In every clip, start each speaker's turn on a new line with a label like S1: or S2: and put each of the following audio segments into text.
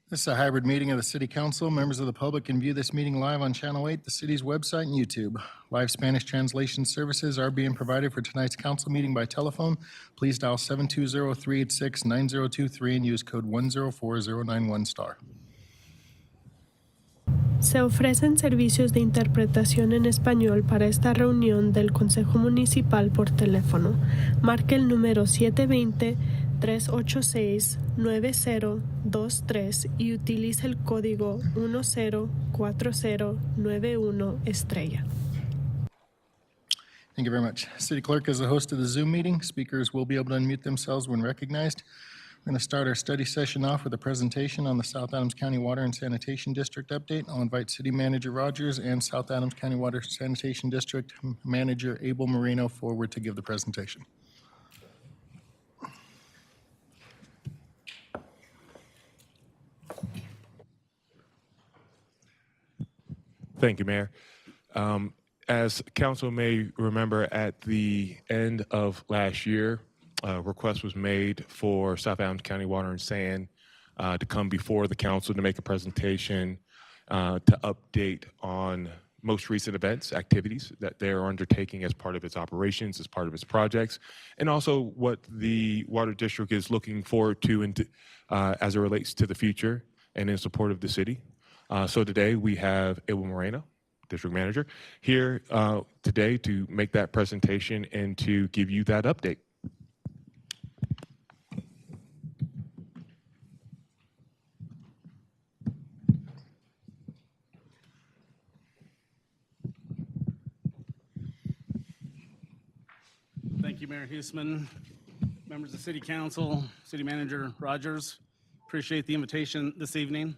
S1: This is a hybrid meeting of the City Council. Members of the public can view this meeting live on Channel 8, the city's website, and YouTube. Live Spanish translation services are being provided for tonight's council meeting by telephone. Please dial 720-386-9023 and use code 104091 *.
S2: Se ofrecen servicios de interpretación en español para esta reunión del Consejo Municipal por teléfono. Marque el número 720-386-9023 y utilice el código 104091 #.
S1: Thank you very much. City Clerk is the host of the Zoom meeting. Speakers will be able to unmute themselves when recognized. We're going to start our study session off with a presentation on the South Adams County Water and Sanitation District update. I'll invite City Manager Rogers and South Adams County Water Sanitation District Manager Abel Moreno forward to give the presentation.
S3: Thank you, Mayor. As council may remember, at the end of last year, a request was made for South Adams County Water and Sand to come before the council to make a presentation to update on most recent events, activities that they're undertaking as part of its operations, as part of its projects, and also what the Water District is looking forward to as it relates to the future and in support of the city. So today we have Abel Moreno, District Manager, here today to make that presentation and to give you that update.
S4: Thank you, Mayor Huesman, members of City Council, City Manager Rogers. Appreciate the invitation this evening.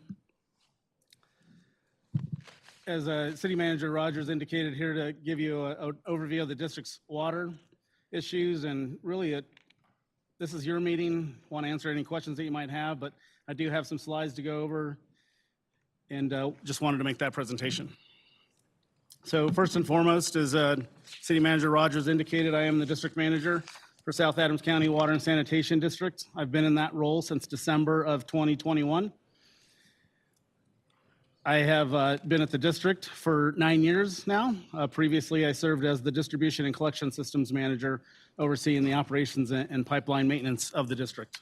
S4: As City Manager Rogers indicated, here to give you an overview of the district's water issues, and really this is your meeting. Want to answer any questions that you might have, but I do have some slides to go over, and just wanted to make that presentation. So first and foremost, as City Manager Rogers indicated, I am the District Manager for South Adams County Water and Sanitation District. I've been in that role since December of 2021. I have been at the district for 9 years now. Previously, I served as the Distribution and Collection Systems Manager, overseeing the operations and pipeline maintenance of the district.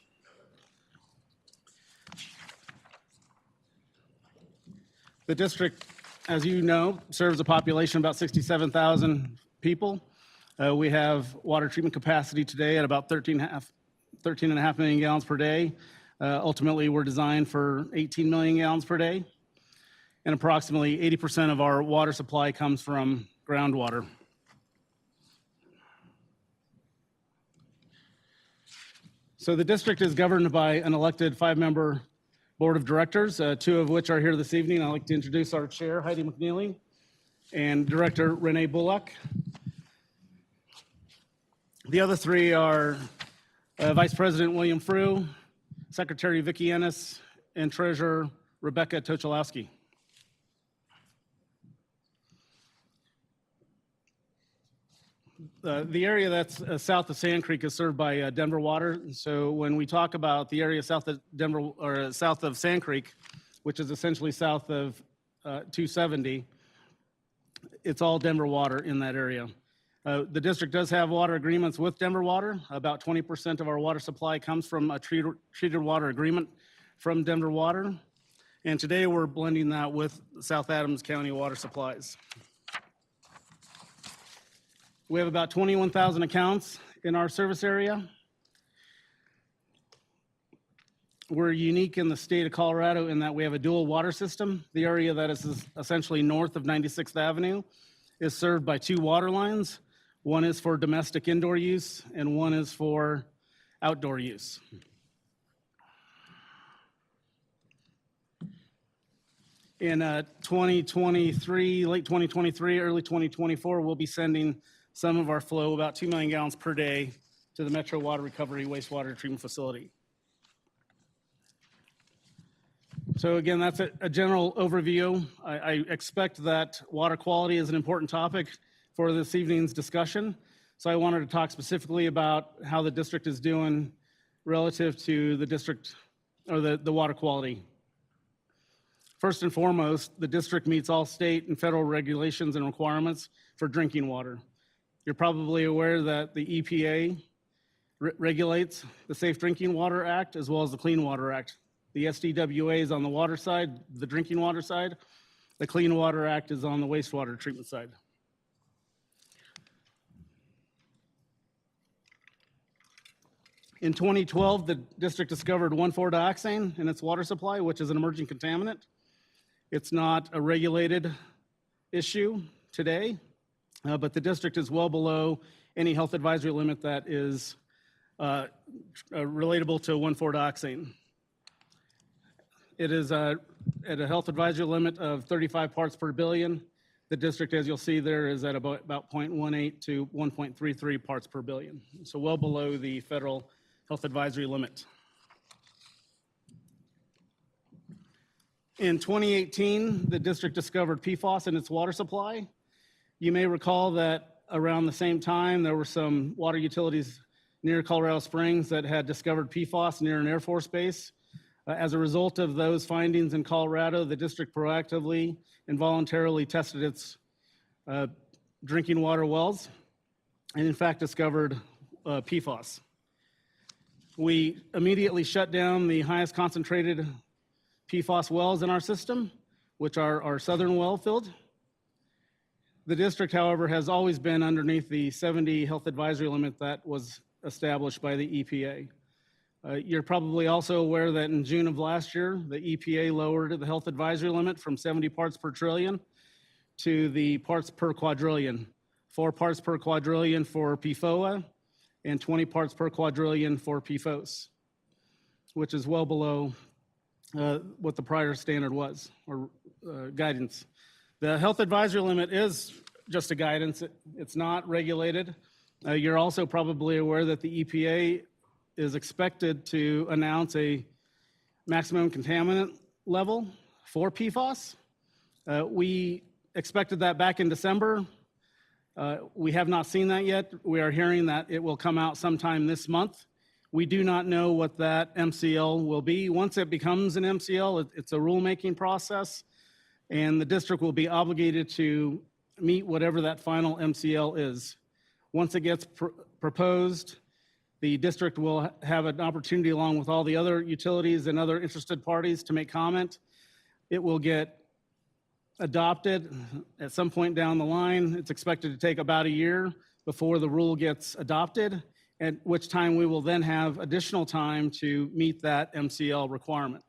S4: The district, as you know, serves a population of about 67,000 people. We have water treatment capacity today at about 13.5 million gallons per day. Ultimately, we're designed for 18 million gallons per day. And approximately 80% of our water supply comes from groundwater. So the district is governed by an elected 5-member board of directors, 2 of which are here this evening. I'd like to introduce our chair, Heidi McNeely, and Director Renee Bullock. The other 3 are Vice President William Frew, Secretary Vicki Ennis, and Treasurer Rebecca Tochalowski. The area that's south of Sand Creek is served by Denver Water. So when we talk about the area south of Denver or south of Sand Creek, which is essentially south of 270, it's all Denver Water in that area. The district does have water agreements with Denver Water. About 20% of our water supply comes from a treated water agreement from Denver Water. And today we're blending that with South Adams County water supplies. We have about 21,000 accounts in our service area. We're unique in the state of Colorado in that we have a dual water system. The area that is essentially north of 96th Avenue is served by 2 water lines. One is for domestic indoor use and one is for outdoor use. In 2023, late 2023, early 2024, we'll be sending some of our flow, about 2 million gallons per day, to the Metro Water Recovery Wastewater Treatment Facility. So again, that's a general overview. I expect that water quality is an important topic for this evening's discussion. So I wanted to talk specifically about how the district is doing relative to the district or the water quality. First and foremost, the district meets all state and federal regulations and requirements for drinking water. You're probably aware that the EPA regulates the Safe Drinking Water Act as well as the Clean Water Act. The SDWA is on the water side, the drinking water side. The Clean Water Act is on the wastewater treatment side. In 2012, the district discovered 1,4-dioxane in its water supply, which is an emerging contaminant. It's not a regulated issue today, but the district is well below any health advisory limit that is relatable to 1,4-dioxane. It is at a health advisory limit of 35 parts per billion. The district, as you'll see there, is at about 0.18 to 1.33 parts per billion. So well below the federal health advisory limit. In 2018, the district discovered PFAS in its water supply. You may recall that around the same time, there were some water utilities near Colorado Springs that had discovered PFAS near an Air Force base. As a result of those findings in Colorado, the district proactively and voluntarily tested its drinking water wells and in fact discovered PFAS. We immediately shut down the highest concentrated PFAS wells in our system, which are our southern well field. The district, however, has always been underneath the 70 health advisory limit that was established by the EPA. You're probably also aware that in June of last year, the EPA lowered the health advisory limit from 70 parts per trillion to the parts per quadrillion, 4 parts per quadrillion for PFOA and 20 parts per quadrillion for PFOS, which is well below what the prior standard was, or guidance. The health advisory limit is just a guidance. It's not regulated. You're also probably aware that the EPA is expected to announce a maximum contaminant level for PFAS. We expected that back in December. We have not seen that yet. We are hearing that it will come out sometime this month. We do not know what that MCL will be. Once it becomes an MCL, it's a rulemaking process, and the district will be obligated to meet whatever that final MCL is. Once it gets proposed, the district will have an opportunity, along with all the other utilities and other interested parties, to make comment. It will get adopted at some point down the line. It's expected to take about a year before the rule gets adopted, at which time we will then have additional time to meet that MCL requirement.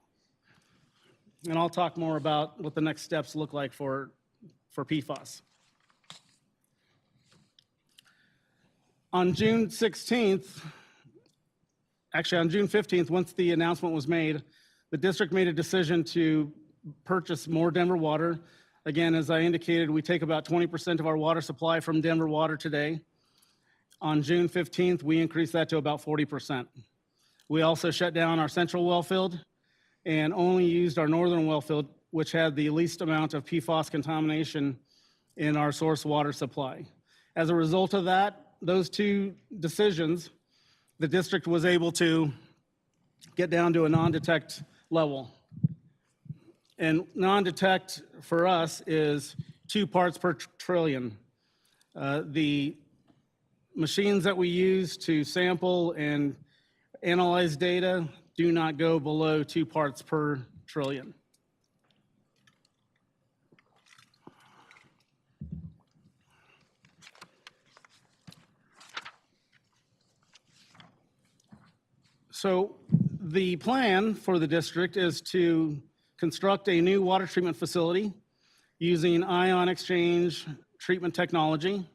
S4: And I'll talk more about what the next steps look like for PFAS. On June 16th, actually on June 15th, once the announcement was made, the district made a decision to purchase more Denver water. Again, as I indicated, we take about 20% of our water supply from Denver Water today. On June 15th, we increased that to about 40%. We also shut down our central well field and only used our northern well field, which had the least amount of PFAS contamination in our source water supply. As a result of that, those two decisions, the district was able to get down to a non-detect level. And non-detect for us is 2 parts per trillion. The machines that we use to sample and analyze data do not go below 2 parts per trillion. So the plan for the district is to construct a new water treatment facility using ion exchange treatment technology.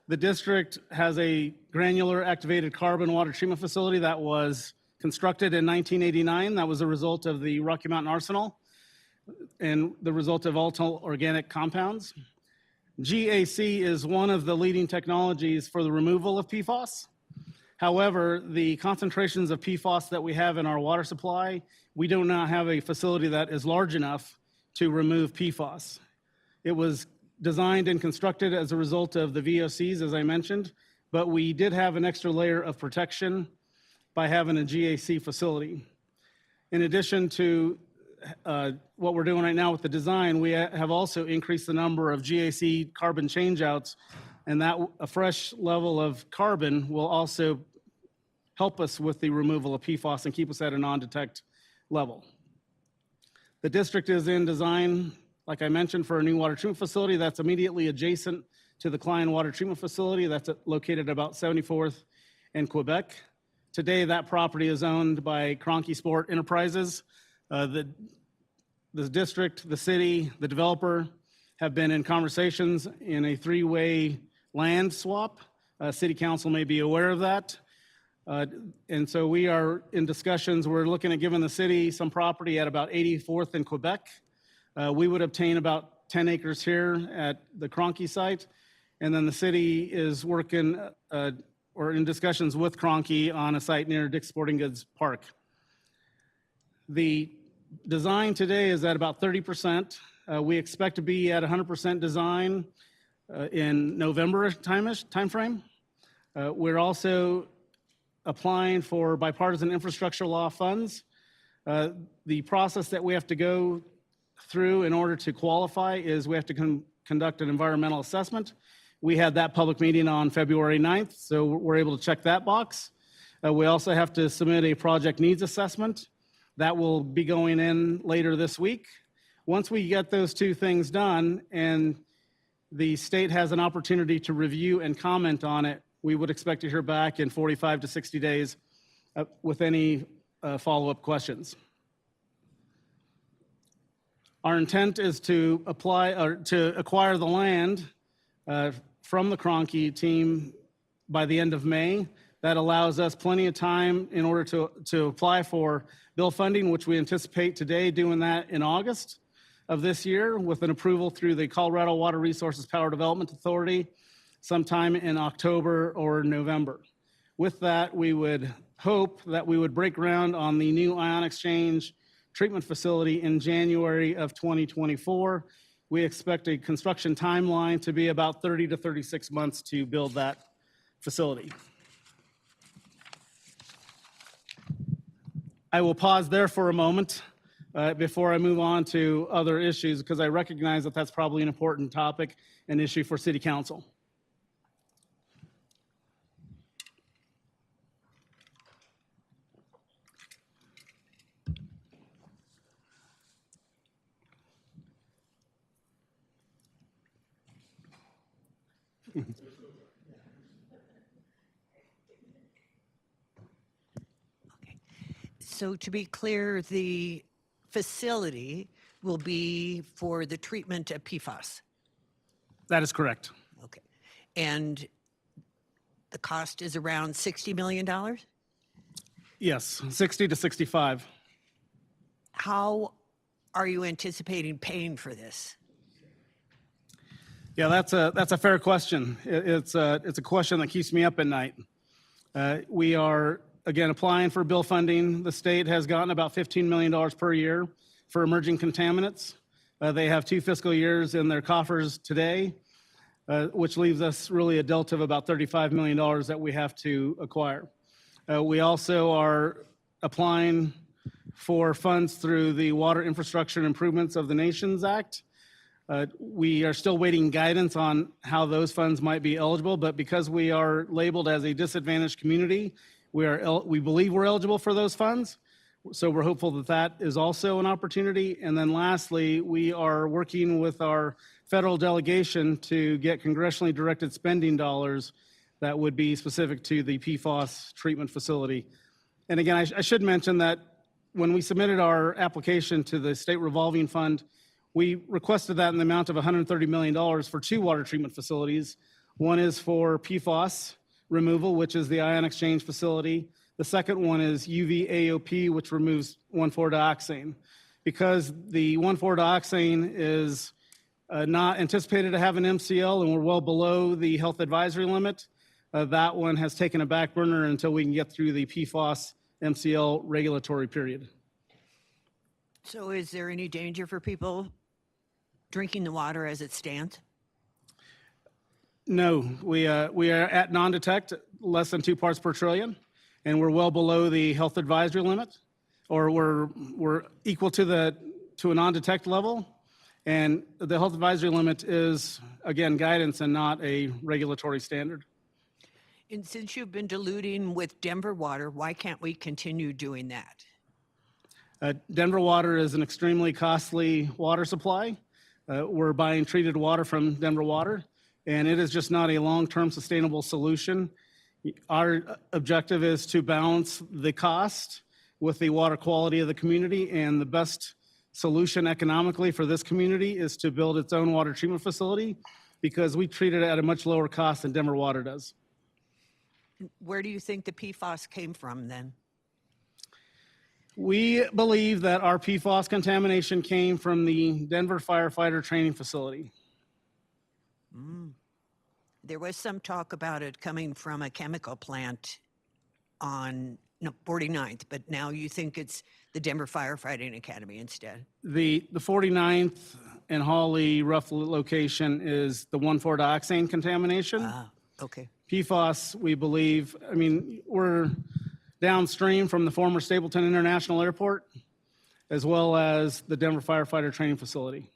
S4: The district has a granular activated carbon water treatment facility that was constructed in 1989. That was a result of the Rocky Mountain Arsenal and the result of volatile organic compounds. GAC is one of the leading technologies for the removal of PFAS. However, the concentrations of PFAS that we have in our water supply, we do not have a facility that is large enough to remove PFAS. It was designed and constructed as a result of the VOCs, as I mentioned, but we did have an extra layer of protection by having a GAC facility. In addition to what we're doing right now with the design, we have also increased the number of GAC carbon changeouts, and that a fresh level of carbon will also help us with the removal of PFAS and keep us at a non-detect level. The district is in design, like I mentioned, for a new water treatment facility that's immediately adjacent to the Klein Water Treatment Facility that's located about 74th and Quebec. Today, that property is owned by Cronky Sport Enterprises. The district, the city, the developer have been in conversations in a three-way land swap. City council may be aware of that. And so we are in discussions. We're looking at giving the city some property at about 84th in Quebec. We would obtain about 10 acres here at the Cronky site. And then the city is working or in discussions with Cronky on a site near Dick's Sporting Goods Park. The design today is at about 30%. We expect to be at 100% design in November timeframe. We're also applying for bipartisan infrastructure law funds. The process that we have to go through in order to qualify is we have to conduct an environmental assessment. We had that public meeting on February 9th, so we're able to check that box. We also have to submit a project needs assessment. That will be going in later this week. Once we get those two things done and the state has an opportunity to review and comment on it, we would expect to hear back in 45 to 60 days with any follow-up questions. Our intent is to acquire the land from the Cronky team by the end of May. That allows us plenty of time in order to apply for bill funding, which we anticipate today doing that in August of this year with an approval through the Colorado Water Resources Power Development Authority sometime in October or November. With that, we would hope that we would break ground on the new ion exchange treatment facility in January of 2024. We expect a construction timeline to be about 30 to 36 months to build that facility. I will pause there for a moment before I move on to other issues because I recognize that that's probably an important topic and issue for City Council.
S5: So to be clear, the facility will be for the treatment of PFAS.
S4: That is correct.
S5: Okay. And the cost is around $60 million?
S4: Yes, 60 to 65.
S5: How are you anticipating paying for this?
S4: Yeah, that's a fair question. It's a question that keeps me up at night. We are, again, applying for bill funding. The state has gotten about $15 million per year for emerging contaminants. They have 2 fiscal years in their coffers today, which leaves us really a delta of about $35 million that we have to acquire. We also are applying for funds through the Water Infrastructure and Improvements of the Nations Act. We are still waiting guidance on how those funds might be eligible, but because we are labeled as a disadvantaged community, we believe we're eligible for those funds. So we're hopeful that that is also an opportunity. And then lastly, we are working with our federal delegation to get congressionally directed spending dollars that would be specific to the PFAS treatment facility. And again, I should mention that when we submitted our application to the state revolving fund, we requested that in the amount of $130 million for 2 water treatment facilities. One is for PFAS removal, which is the ion exchange facility. The second one is UV-AOP, which removes 1,4-dioxane. Because the 1,4-dioxane is not anticipated to have an MCL and we're well below the health advisory limit, that one has taken a back burner until we can get through the PFAS MCL regulatory period.
S5: So is there any danger for people drinking the water as it stands?
S4: No, we are at non-detect, less than 2 parts per trillion, and we're well below the health advisory limit, or we're equal to the to a non-detect level. And the health advisory limit is, again, guidance and not a regulatory standard.
S5: And since you've been diluting with Denver water, why can't we continue doing that?
S4: Denver water is an extremely costly water supply. We're buying treated water from Denver Water, and it is just not a long-term sustainable solution. Our objective is to balance the cost with the water quality of the community, and the best solution economically for this community is to build its own water treatment facility because we treat it at a much lower cost than Denver Water does.
S5: Where do you think the PFAS came from then?
S4: We believe that our PFAS contamination came from the Denver firefighter training facility.
S5: There was some talk about it coming from a chemical plant on 49th, but now you think it's the Denver Firefighting Academy instead.
S4: The 49th and Hawley rough location is the 1,4-dioxane contamination.
S5: Okay.
S4: PFAS, we believe, I mean, we're downstream from the former Stapleton International Airport, as well as the Denver Firefighter Training Facility.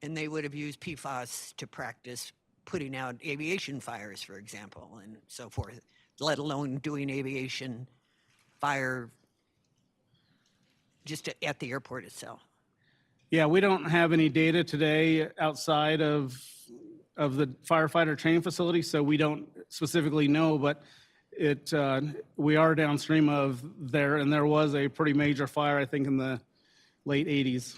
S5: And they would have used PFAS to practice putting out aviation fires, for example, and so forth, let alone doing aviation fire just at the airport itself.
S4: Yeah, we don't have any data today outside of the firefighter training facility, so we don't specifically know, but we are downstream of there, and there was a pretty major fire, I think, in the late 80s.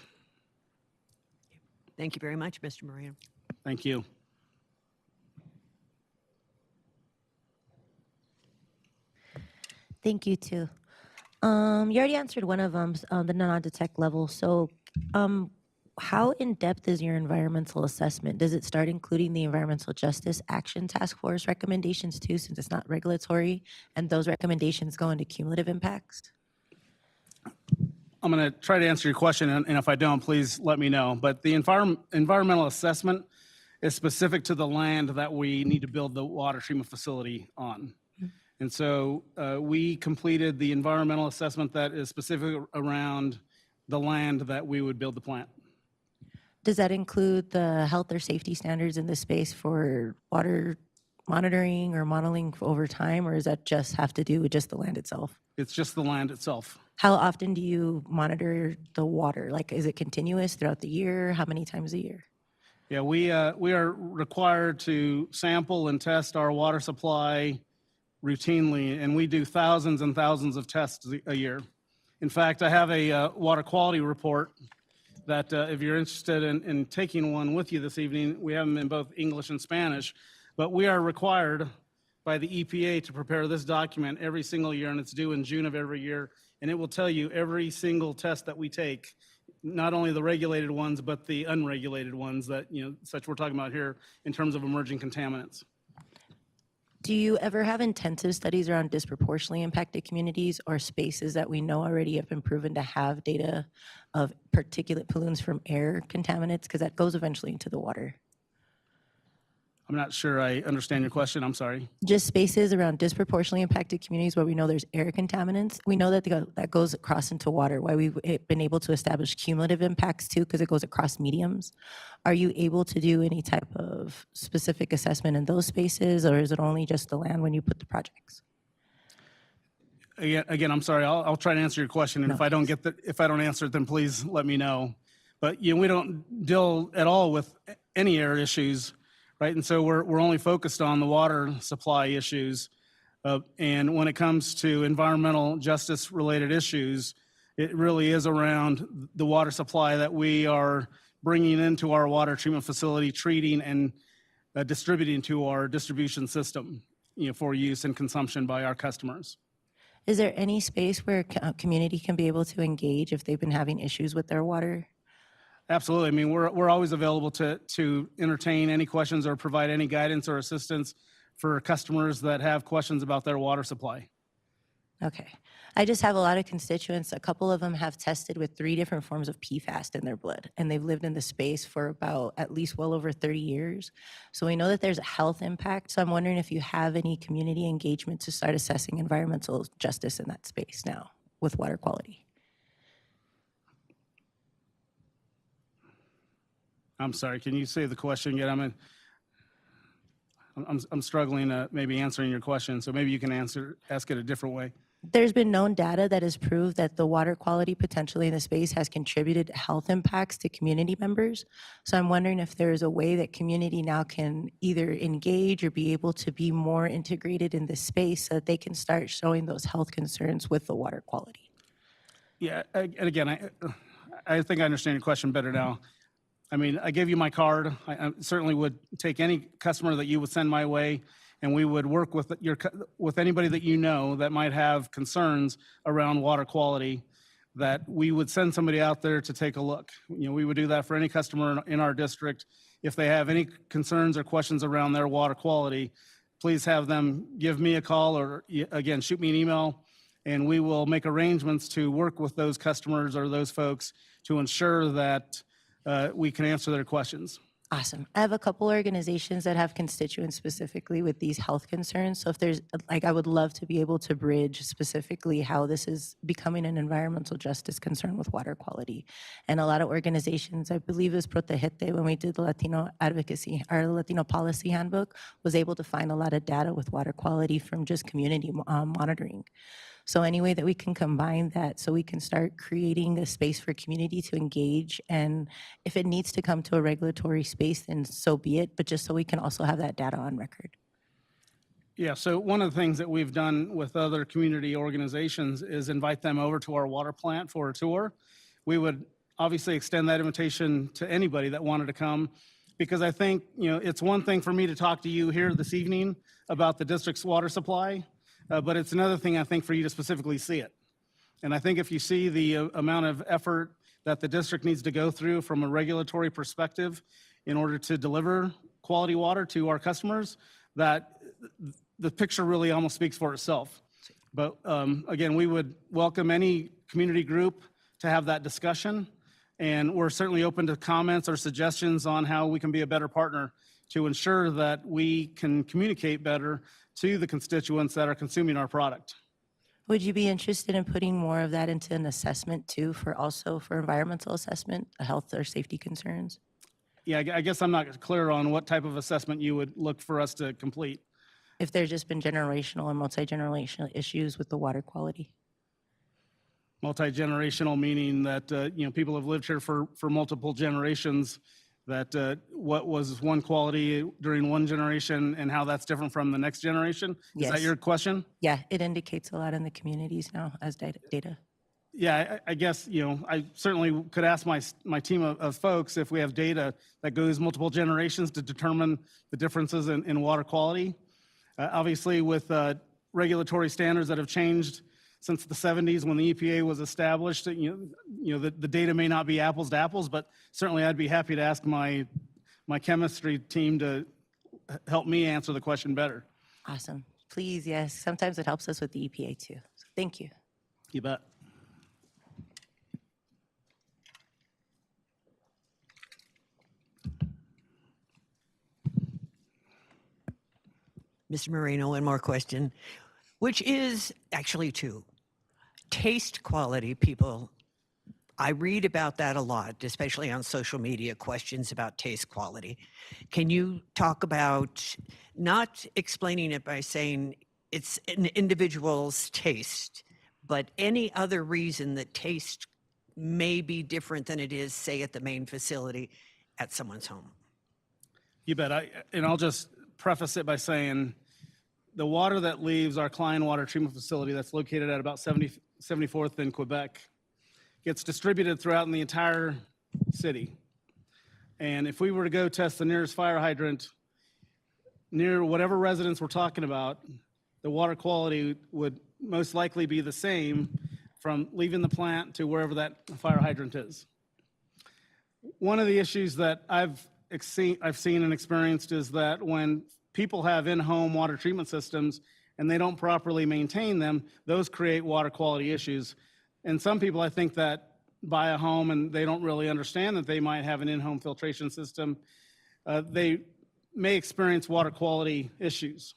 S5: Thank you very much, Mr. Moreno.
S4: Thank you.
S6: Thank you, too. You already answered one of them, the non-detect level. So how in-depth is your environmental assessment? Does it start including the Environmental Justice Action Task Force recommendations, too, since it's not regulatory, and those recommendations go into cumulative impacts?
S4: I'm going to try to answer your question, and if I don't, please let me know. But the environmental assessment is specific to the land that we need to build the water treatment facility on. And so we completed the environmental assessment that is specific around the land that we would build the plant.
S6: Does that include the health or safety standards in this space for water monitoring or modeling over time, or does that just have to do with just the land itself?
S4: It's just the land itself.
S6: How often do you monitor the water? Like, is it continuous throughout the year? How many times a year?
S4: Yeah, we are required to sample and test our water supply routinely, and we do thousands and thousands of tests a year. In fact, I have a water quality report that if you're interested in taking one with you this evening, we have them in both English and Spanish, but we are required by the EPA to prepare this document every single year, and it's due in June of every year, and it will tell you every single test that we take, not only the regulated ones, but the unregulated ones that, such we're talking about here in terms of emerging contaminants.
S6: Do you ever have intensive studies around disproportionately impacted communities or spaces that we know already have been proven to have data of particulate pollutants from air contaminants? Because that goes eventually into the water.
S4: I'm not sure I understand your question. I'm sorry.
S6: Just spaces around disproportionately impacted communities where we know there's air contaminants. We know that that goes across into water, why we've been able to establish cumulative impacts too, because it goes across mediums. Are you able to do any type of specific assessment in those spaces, or is it only just the land when you put the projects?
S4: Again, I'm sorry. I'll try to answer your question, and
S6: No,
S4: if I don't answer it, then please let me know. But we don't deal at all with any air issues. Right, and so we're only focused on the water supply issues, and when it comes to environmental justice related issues, it really is around the water supply that we are bringing into our water treatment facility, treating and distributing to our distribution system, for use and consumption by our customers.
S6: Is there any space where a community can be able to engage if they've been having issues with their water?
S4: Absolutely. I mean, we're always available to entertain any questions or provide any guidance or assistance for customers that have questions about their water supply.
S6: Okay. I just have a lot of constituents. A couple of them have tested with 3 different forms of PFAS in their blood, and they've lived in the space for about at least well over 30 years. So we know that there's a health impact. So I'm wondering if you have any community engagement to start assessing environmental justice in that space now with water quality.
S4: I'm sorry, can you say the question again? I'm struggling maybe answering your question, so maybe you can ask it a different way.
S6: There's been known data that has proved that the water quality potentially in the space has contributed health impacts to community members. So I'm wondering if there is a way that community now can either engage or be able to be more integrated in this space so that they can start showing those health concerns with the water quality.
S4: Yeah, and again, I think I understand your question better now. I mean, I gave you my card. I certainly would take any customer that you would send my way, and we would work with anybody that you know that might have concerns around water quality, that we would send somebody out there to take a look. You know, we would do that for any customer in our district. If they have any concerns or questions around their water quality, please have them give me a call or, again, shoot me an email, and we will make arrangements to work with those customers or those folks to ensure that we can answer their questions.
S6: Awesome. I have a couple organizations that have constituents specifically with these health concerns. So if there's, I would love to be able to bridge specifically how this is becoming an environmental justice concern with water quality. And a lot of organizations, I believe it was Protegete, when we did the Latino advocacy, our Latino policy handbook, was able to find a lot of data with water quality from just community monitoring. So any way that we can combine that so we can start creating a space for community to engage, and if it needs to come to a regulatory space, then so be it, but just so we can also have that data on record.
S4: Yeah, so one of the things that we've done with other community organizations is invite them over to our water plant for a tour. We would obviously extend that invitation to anybody that wanted to come, because I think, you know, it's one thing for me to talk to you here this evening about the district's water supply, but it's another thing, I think, for you to specifically see it. And I think if you see the amount of effort that the district needs to go through from a regulatory perspective in order to deliver quality water to our customers, that the picture really almost speaks for itself. But again, we would welcome any community group to have that discussion, and we're certainly open to comments or suggestions on how we can be a better partner to ensure that we can communicate better to the constituents that are consuming our product.
S6: Would you be interested in putting more of that into an assessment too, for environmental assessment, health or safety concerns?
S4: Yeah, I guess I'm not clear on what type of assessment you would look for us to complete.
S6: If there's just been generational and multi-generational issues with the water quality?
S4: Multi-generational meaning that you know, people have lived here for multiple generations, that what was one quality during one generation and how that's different from the next generation. Is that
S6: Yes.
S4: your question?
S6: Yeah, it indicates a lot in the communities now as data.
S4: Yeah, I guess, you know, I certainly could ask my team of folks if we have data that goes multiple generations to determine the differences in water quality. Obviously, with regulatory standards that have changed since the 70s when the EPA was established, you know, the data may not be apples to apples, but certainly I'd be happy to ask my chemistry team to help me answer the question better.
S6: Awesome. Please, yes. Sometimes it helps us with the EPA too. So thank you.
S4: You bet.
S5: Mr. Moreno, one more question, which is actually two. Taste quality, people, I read about that a lot, especially on social media, questions about taste quality. Can you talk about, not explaining it by saying it's an individual's taste, but any other reason that taste may be different than it is, say, at the main facility at someone's home?
S4: You bet. And I'll just preface it by saying the water that leaves our Klein water treatment facility that's located at about 74th in Quebec gets distributed throughout in the entire city. And if we were to go test the nearest fire hydrant near whatever residence we're talking about, the water quality would most likely be the same from leaving the plant to wherever that fire hydrant is. One of the issues that I've seen and experienced is that when people have in-home water treatment systems and they don't properly maintain them, those create water quality issues. And some people, I think, that buy a home and they don't really understand that they might have an in-home filtration system, they may experience water quality issues.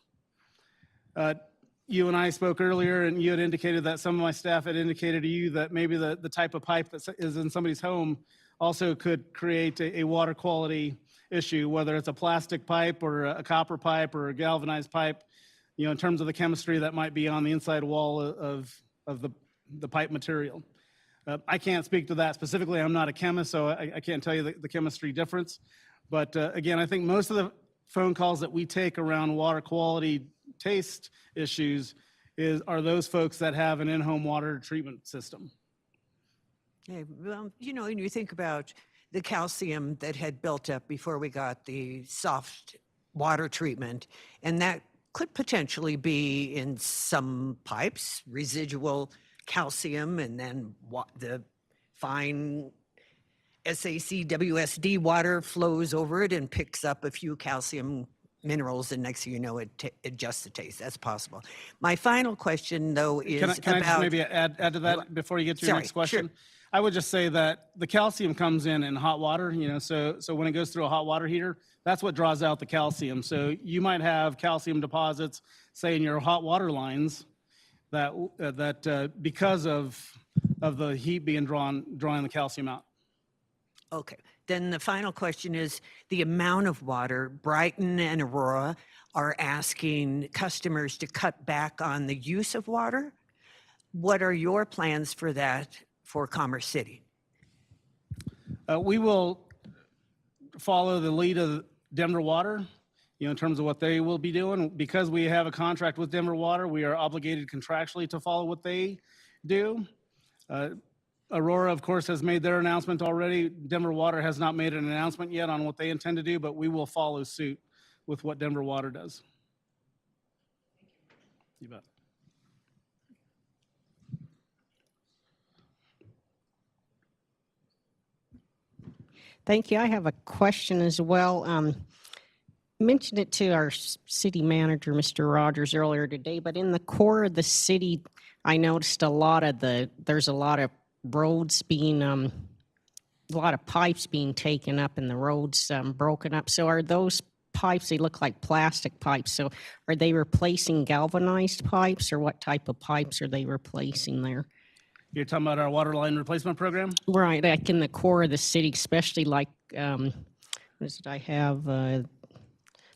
S4: You and I spoke earlier, and you had indicated that some of my staff had indicated to you that maybe the type of pipe that is in somebody's home also could create a water quality issue, whether it's a plastic pipe or a copper pipe or a galvanized pipe, in terms of the chemistry that might be on the inside wall of the pipe material. I can't speak to that specifically. I'm not a chemist, so I can't tell you the chemistry difference. But again, I think most of the phone calls that we take around water quality taste issues are those folks that have an in-home water treatment system.
S5: Yeah, well, and you think about the calcium that had built up before we got the soft water treatment, and that could potentially be in some pipes, residual calcium, and then the fine SAC-WSD water flows over it and picks up a few calcium minerals, and next thing you know, it adjusts the taste. That's possible. My final question, though, is
S4: Can I just
S5: about...
S4: maybe add to that before you get to your next question?
S5: Sure.
S4: I would just say that the calcium comes in hot water, so when it goes through a hot water heater, that's what draws out the calcium. So you might have calcium deposits, say, in your hot water lines that because of the heat being drawing the calcium out.
S5: Okay. Then the final question is the amount of water. Brighton and Aurora are asking customers to cut back on the use of water. What are your plans for that for Commerce City?
S4: We will follow the lead of Denver Water, in terms of what they will be doing. Because we have a contract with Denver Water, we are obligated contractually to follow what they do. Aurora, of course, has made their announcement already. Denver Water has not made an announcement yet on what they intend to do, but we will follow suit with what Denver Water does. You bet.
S7: Thank you. I have a question as well. Mentioned it to our city manager, Mr. Rogers, earlier today, but in the core of the city, I noticed there's a lot of roads being, a lot of pipes being taken up and the roads broken up. So are those pipes, they look like plastic pipes. So are they replacing galvanized pipes, or what type of pipes are they replacing there?
S4: You're talking about our water line replacement program?
S7: Right, like in the core of the city, especially like, what is it I have,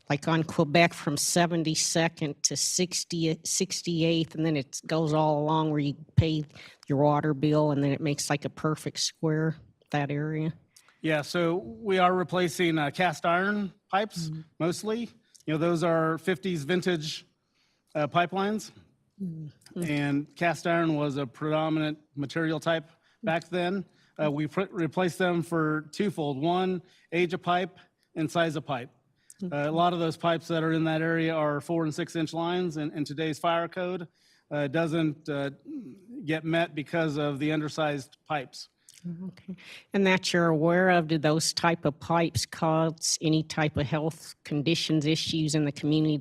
S7: like on Quebec from 72nd to 68th, and then it goes all along where you pay your water bill, and then it makes like a perfect square, that area.
S4: Yeah, so we are replacing cast iron pipes mostly. Those are 50s vintage pipelines. And cast iron was a predominant material type back then. We replaced them for twofold. One, age of pipe and size of pipe. A lot of those pipes that are in that area are 4 and 6 inch lines, and today's fire code doesn't get met because of the undersized pipes.
S7: Okay. And that you're aware of, do those type of pipes cause any type of health conditions, issues in the community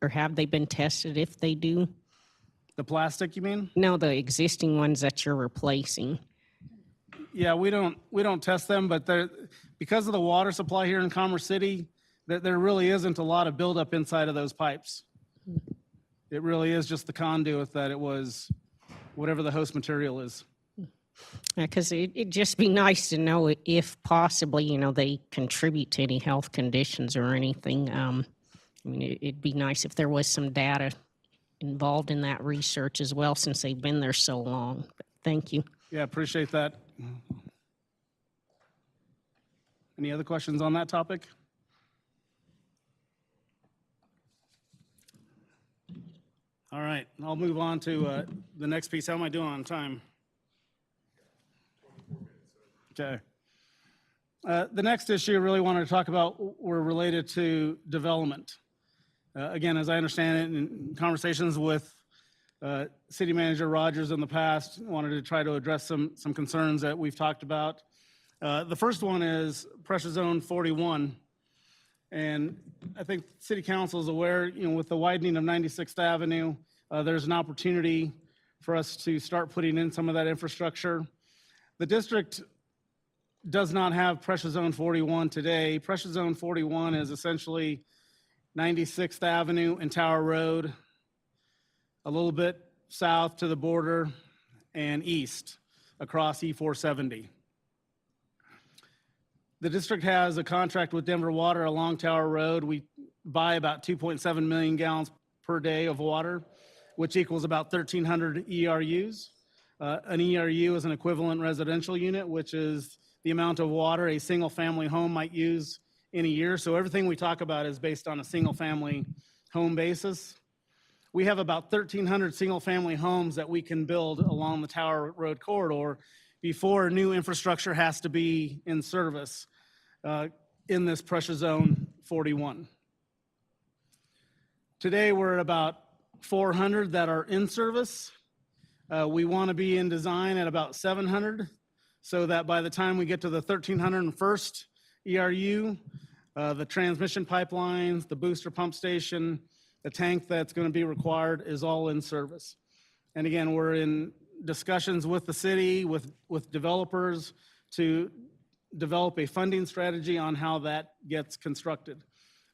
S7: or have they been tested if they do?
S4: The plastic, you mean?
S7: No, the existing ones that you're replacing.
S4: Yeah, we don't test them, but because of the water supply here in Commerce City, there really isn't a lot of buildup inside of those pipes. It really is just the conduit that it was, whatever the host material is.
S7: Because it'd just be nice to know if possibly, they contribute to any health conditions or anything. It'd be nice if there was some data involved in that research as well, since they've been there so long. But thank you.
S4: Yeah, appreciate that. Any other questions on that topic? All right, I'll move on to the next piece. How am I doing on time? Okay. The next issue I really wanted to talk about were related to development. Again, as I understand it, in conversations with City Manager Rogers in the past, wanted to try to address some concerns that we've talked about. The first one is Pressure Zone 41. And I think City Council is aware, with the widening of 96th Avenue, there's an opportunity for us to start putting in some of that infrastructure. The district does not have Pressure Zone 41 today. Pressure Zone 41 is essentially 96th Avenue and Tower Road, a little bit south to the border and east across E470. The district has a contract with Denver Water along Tower Road. We buy about 2.7 million gallons per day of water, which equals about 1,300 ERUs. An ERU is an equivalent residential unit, which is the amount of water a single-family home might use in a year. So everything we talk about is based on a single-family home basis. We have about 1,300 single-family homes that we can build along the Tower Road corridor before new infrastructure has to be in service in this pressure zone 41. Today, we're at about 400 that are in service. We want to be in design at about 700, so that by the time we get to the 1,301st ERU, the transmission pipelines, the booster pump station, the tank that's going to be required is all in service. And again, we're in discussions with the city, with developers to develop a funding strategy on how that gets constructed.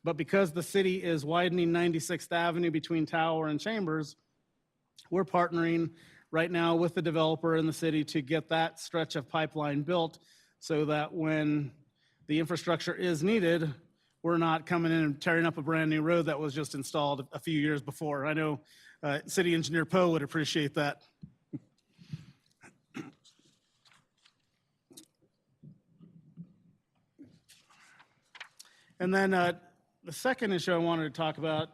S4: But because the city is widening 96th Avenue between Tower and Chambers, we're partnering right now with the developer in the city to get that stretch of pipeline built so that when the infrastructure is needed, we're not coming in and tearing up a brand new road that was just installed a few years before. I know City Engineer Poe would appreciate that. And then the second issue I wanted to talk about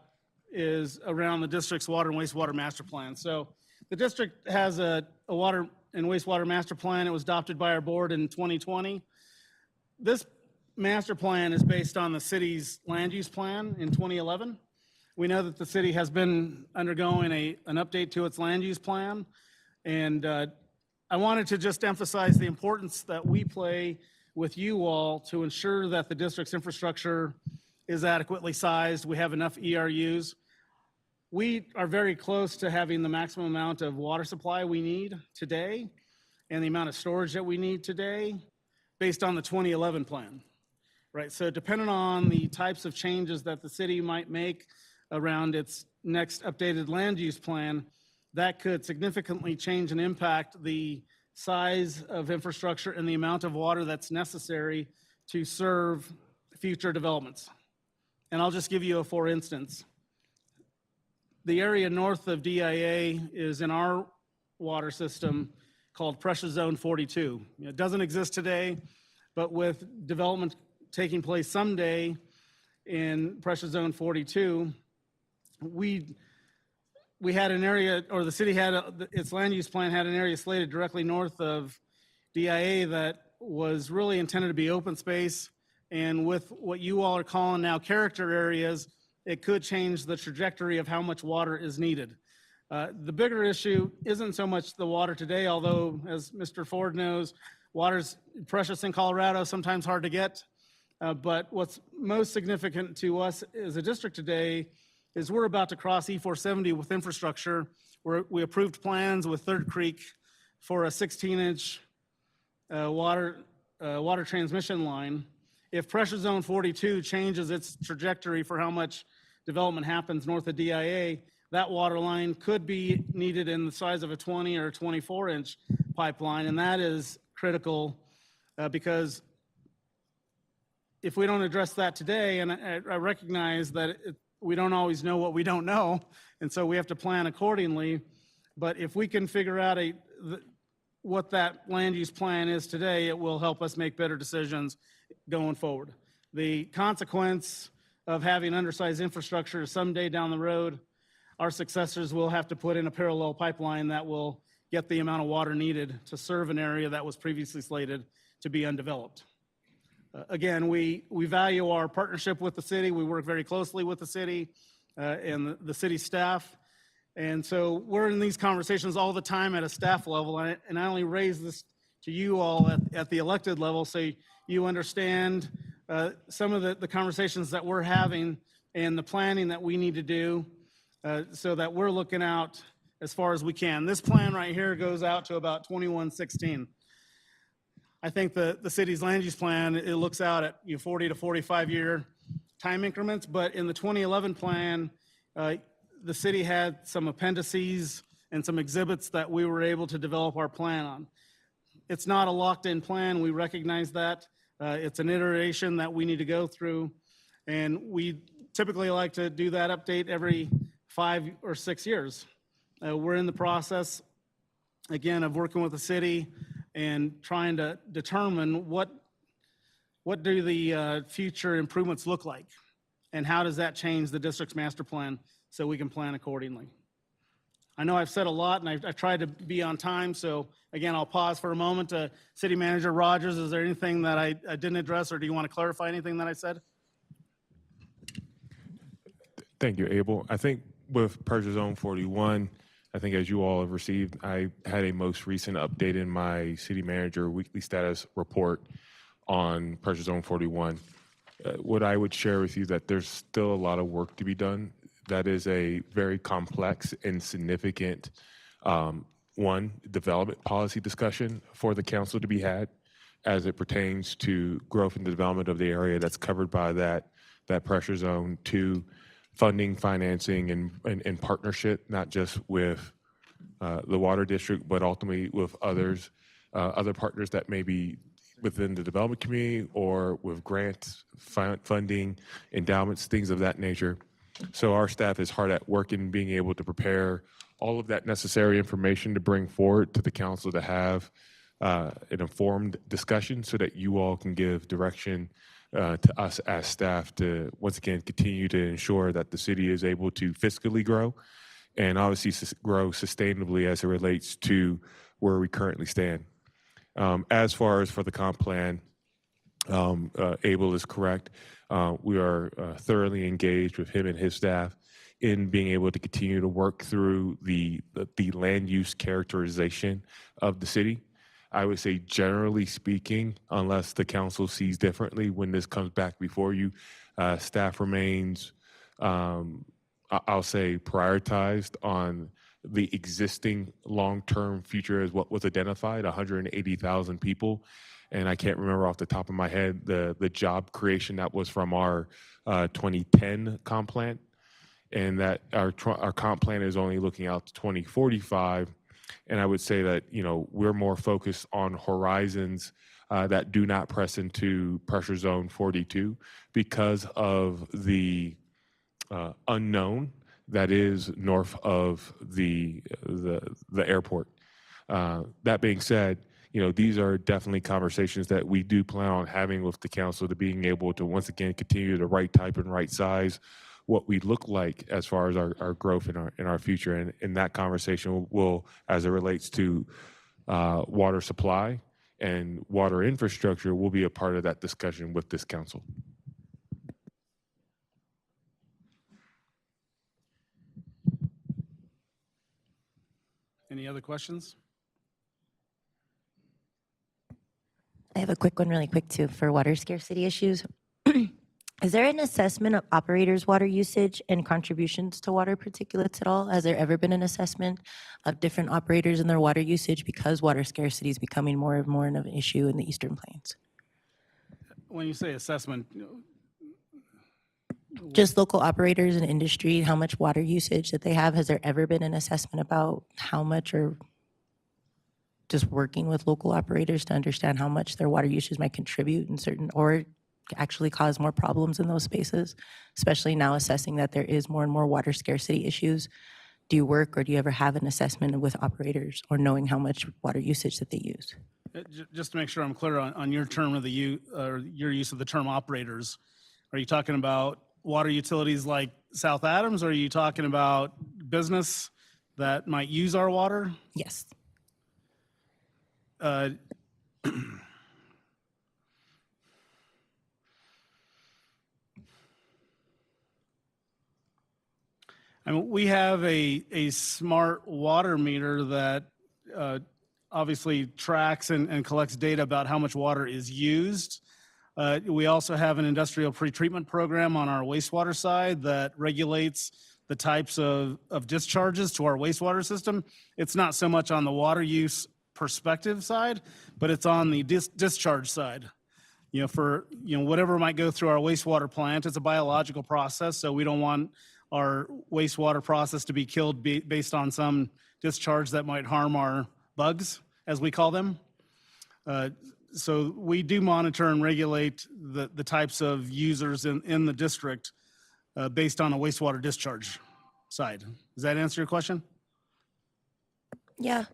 S4: is around the district's water and wastewater master plan. So the district has a water and wastewater master plan. It was adopted by our board in 2020. This master plan is based on the city's land use plan in 2011. We know that the city has been undergoing an update to its land use plan. And I wanted to just emphasize the importance that we play with you all to ensure that the district's infrastructure is adequately sized. We have enough ERUs. We are very close to having the maximum amount of water supply we need today and the amount of storage that we need today based on the 2011 plan, right? So depending on the types of changes that the city might make around its next updated land use plan, that could significantly change and impact the size of infrastructure and the amount of water that's necessary to serve future developments. And I'll just give you a for instance. The area north of DIA is in our water system called Pressure Zone 42. It doesn't exist today, but with development taking place someday in Pressure Zone 42, we had an area, or the city had, its land use plan had an area slated directly north of DIA that was really intended to be open space. And with what you all are calling now character areas, it could change the trajectory of how much water is needed. The bigger issue isn't so much the water today, although as Mr. Ford knows, water's precious in Colorado, sometimes hard to get. But what's most significant to us as a district today is we're about to cross E470 with infrastructure. We approved plans with Third Creek for a 16-inch water transmission line. If Pressure Zone 42 changes its trajectory for how much development happens north of DIA, that water line could be needed in the size of a 20 or 24-inch pipeline, and that is critical because if we don't address that today, and I recognize that we don't always know what we don't know, and so we have to plan accordingly. But if we can figure out what that land use plan is today, it will help us make better decisions going forward. The consequence of having undersized infrastructure is someday down the road, our successors will have to put in a parallel pipeline that will get the amount of water needed to serve an area that was previously slated to be undeveloped. Again, we value our partnership with the city. We work very closely with the city and the city staff. And so we're in these conversations all the time at a staff level. And I only raise this to you all at the elected level so you understand some of the conversations that we're having and the planning that we need to do so that we're looking out as far as we can. This plan right here goes out to about 2116. I think the city's land use plan, it looks out at 40 to 45 year time increments, but in the 2011 plan, the city had some appendices and some exhibits that we were able to develop our plan on. It's not a locked in plan, we recognize that, It's an iteration that we need to go through, and we typically like to do that update every 5 or 6 years. We're in the process, again, of working with the city and trying to determine what do the future improvements look like, and how does that change the district's master plan so we can plan accordingly. I know I've said a lot, and I've tried to be on time, so again, I'll pause for a moment. City Manager Rogers, is there anything that I didn't address, or do you want to clarify anything that I said?
S3: Thank you, Abel. I think with Purchase Zone 41, I think as you all have received, I had a most recent update in my city manager weekly status report on Purchase Zone 41. What I would share with you that there's still a lot of work to be done. That is a very complex and significant, development policy discussion for the council to be had as it pertains to growth and development of the area that's covered by that pressure zone. 2, funding, financing, and partnership, not just with the water district, but ultimately with others, other partners that may be within the development community or with grants, funding, endowments, things of that nature. So our staff is hard at work in being able to prepare all of that necessary information to bring forward to the council to have an informed discussion so that you all can give direction to us as staff to, once again, continue to ensure that the city is able to fiscally grow and obviously grow sustainably as it relates to where we currently stand. As far as for the comp plan, Abel is correct. We are thoroughly engaged with him and his staff in being able to continue to work through the land use characterization of the city. I would say, generally speaking, unless the council sees differently when this comes back before you, staff remains, I'll say, prioritized on the existing long-term future as what was identified, 180,000 people. And I can't remember off the top of my head the job creation that was from our 2010 comp plan, and that our comp plan is only looking out to 2045. And I would say that, you know, we're more focused on horizons that do not press into pressure zone 42 because of the unknown that is north of the airport. That being said, you know, these are definitely conversations that we do plan on having with the council, to being able to once again continue the right type and right size what we look like as far as our growth in our future. And that conversation will, as it relates to water supply and water infrastructure, will be a part of that discussion with this council.
S4: Any other questions?
S6: I have a quick one really quick too for water scarcity issues. Is there an assessment of operators' water usage and contributions to water particulates at all? Has there ever been an assessment of different operators and their water usage, because water scarcity is becoming more and more of an issue in the Eastern Plains?
S4: When you say assessment,
S6: Just local operators and industry, how much water usage that they have. Has there ever been an assessment about how much, or just working with local operators to understand how much their water usage might contribute in certain, or actually cause more problems in those spaces, especially now assessing that there is more and more water scarcity issues? Do you work, or do you ever have an assessment with operators, or knowing how much water usage that they use?
S4: just to make sure I'm clear on your term of your use of the term operators, are you talking about water utilities like South Adams, or are you talking about business that might use our water?
S6: Yes.
S4: I mean, we have a smart water meter that obviously tracks and collects data about how much water is used. We also have an industrial pretreatment program on our wastewater side that regulates the types of discharges to our wastewater system. It's not so much on the water use perspective side, but it's on the discharge side. You know, for whatever might go through our wastewater plant, it's a biological process, so we don't want our wastewater process to be killed based on some discharge that might harm our bugs, as we call them. So we do monitor and regulate the types of users in the district based on a wastewater discharge side. Does that answer your question?
S6: Yeah,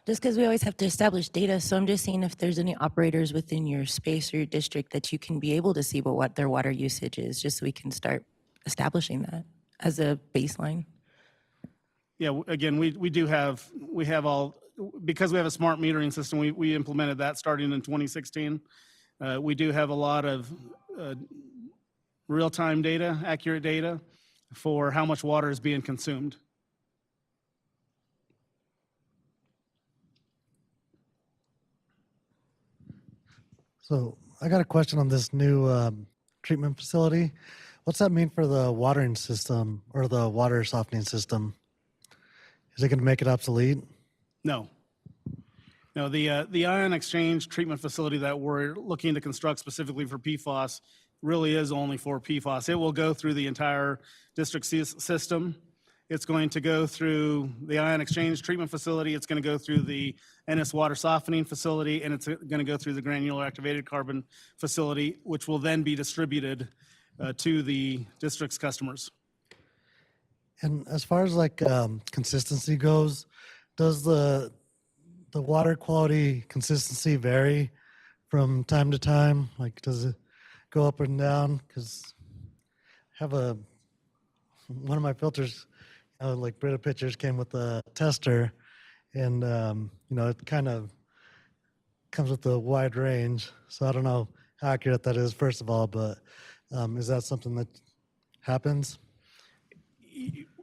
S6: just because we always have to establish data. So I'm just seeing if there's any operators within your space or your district that you can be able to see what their water usage is, just so we can start establishing that as a baseline.
S4: Yeah, again, we have all, because we have a smart metering system, we implemented that starting in 2016. We do have a lot of real-time data, accurate data for how much water is being consumed.
S8: So I got a question on this new treatment facility. What's that mean for the watering system or the water softening system? Is it going to make it obsolete?
S4: No. No, the ion exchange treatment facility that we're looking to construct specifically for PFAS really is only for PFAS. It will go through the entire district system. It's going to go through the ion exchange treatment facility. It's going to go through the NS water softening facility, and it's going to go through the granular activated carbon facility, which will then be distributed to the district's customers.
S8: And as far as like consistency goes, does the water quality consistency vary from time to time? Like, does it go up and down? Because I have one of my filters, like Brita Pictures came with a tester, and it kind of comes with a wide range. So I don't know how accurate that is, first of all, but is that something that happens?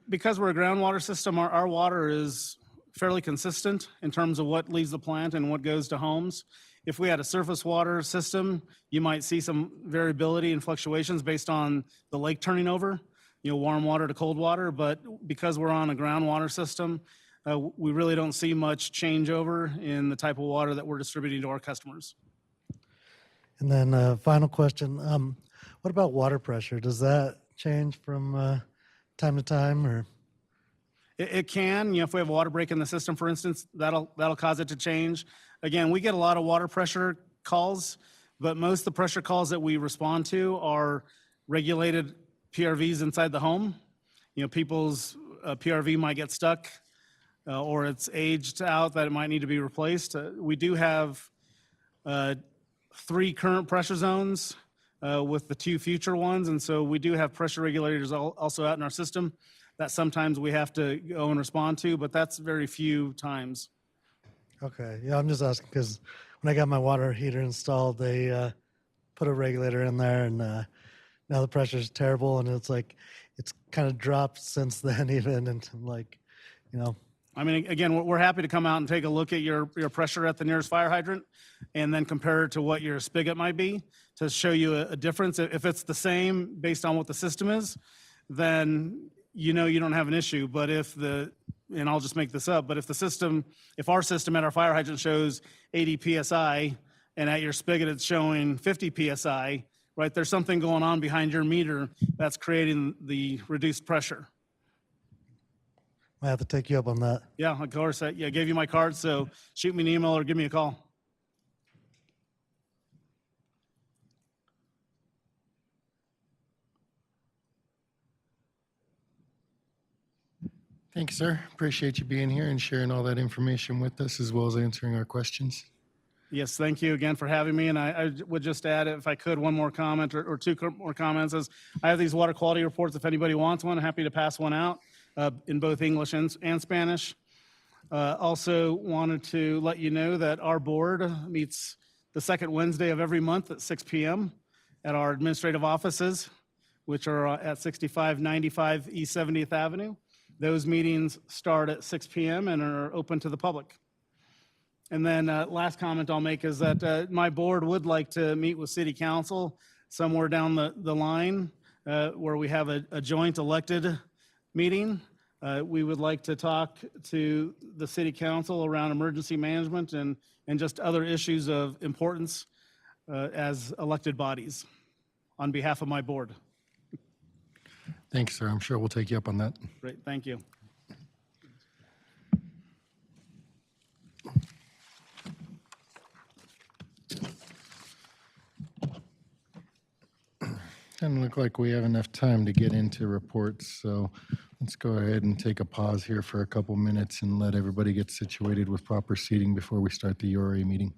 S4: Because we're a groundwater system, our water is fairly consistent in terms of what leaves the plant and what goes to homes. If we had a surface water system, you might see some variability and fluctuations based on the lake turning over, warm water to cold water. But because we're on a groundwater system, we really don't see much changeover in the type of water that we're distributing to our customers.
S8: And then final question, what about water pressure? Does that change from time to time, or?
S4: It can, if we have a water break in the system, for instance, that'll cause it to change. Again, we get a lot of water pressure calls, but most of the pressure calls that we respond to are regulated PRVs inside the home. People's PRV might get stuck or it's aged out that it might need to be replaced. We do have 3 current pressure zones with the 2 future ones, and so we do have pressure regulators also out in our system that sometimes we have to go and respond to, but that's very few times.
S8: Okay, yeah, I'm just asking because when I got my water heater installed, they put a regulator in there, and now the pressure is terrible, and it's kind of dropped since then even, and I'm like,
S4: I mean, again, we're happy to come out and take a look at your pressure at the nearest fire hydrant and then compare it to what your spigot might be to show you a difference. If it's the same based on what the system is, then you don't have an issue. But and I'll just make this up, but if our system at our fire hydrant shows 80 PSI and at your spigot it's showing 50 PSI, right, there's something going on behind your meter that's creating the reduced pressure.
S8: I have to take you up on that.
S4: Yeah, of course. I gave you my card, so shoot me an email or give me a call.
S1: Thank you, sir. Appreciate you being here and sharing all that information with us, as well as answering our questions.
S4: Yes, thank you again for having me. And I would just add, if I could, one more comment or 2 more comments. As I have these water quality reports, if anybody wants one, I'm happy to pass one out in both English and Spanish. Also wanted to let you know that our board meets the second Wednesday of every month at 6 p.m. at our administrative offices, which are at 6595 East 70th Avenue. Those meetings start at 6 p.m. and are open to the public. And then last comment I'll make is that my board would like to meet with City Council somewhere down the line where we have a joint elected meeting. We would like to talk to the City Council around emergency management and just other issues of importance as elected bodies on behalf of my board.
S1: Thanks, sir. I'm sure we'll take you up on that.
S4: Great, thank you.
S1: Doesn't look like we have enough time to get into reports, so let's go ahead and take a pause here for a couple minutes and let everybody get situated with proper seating before we start the URA meeting.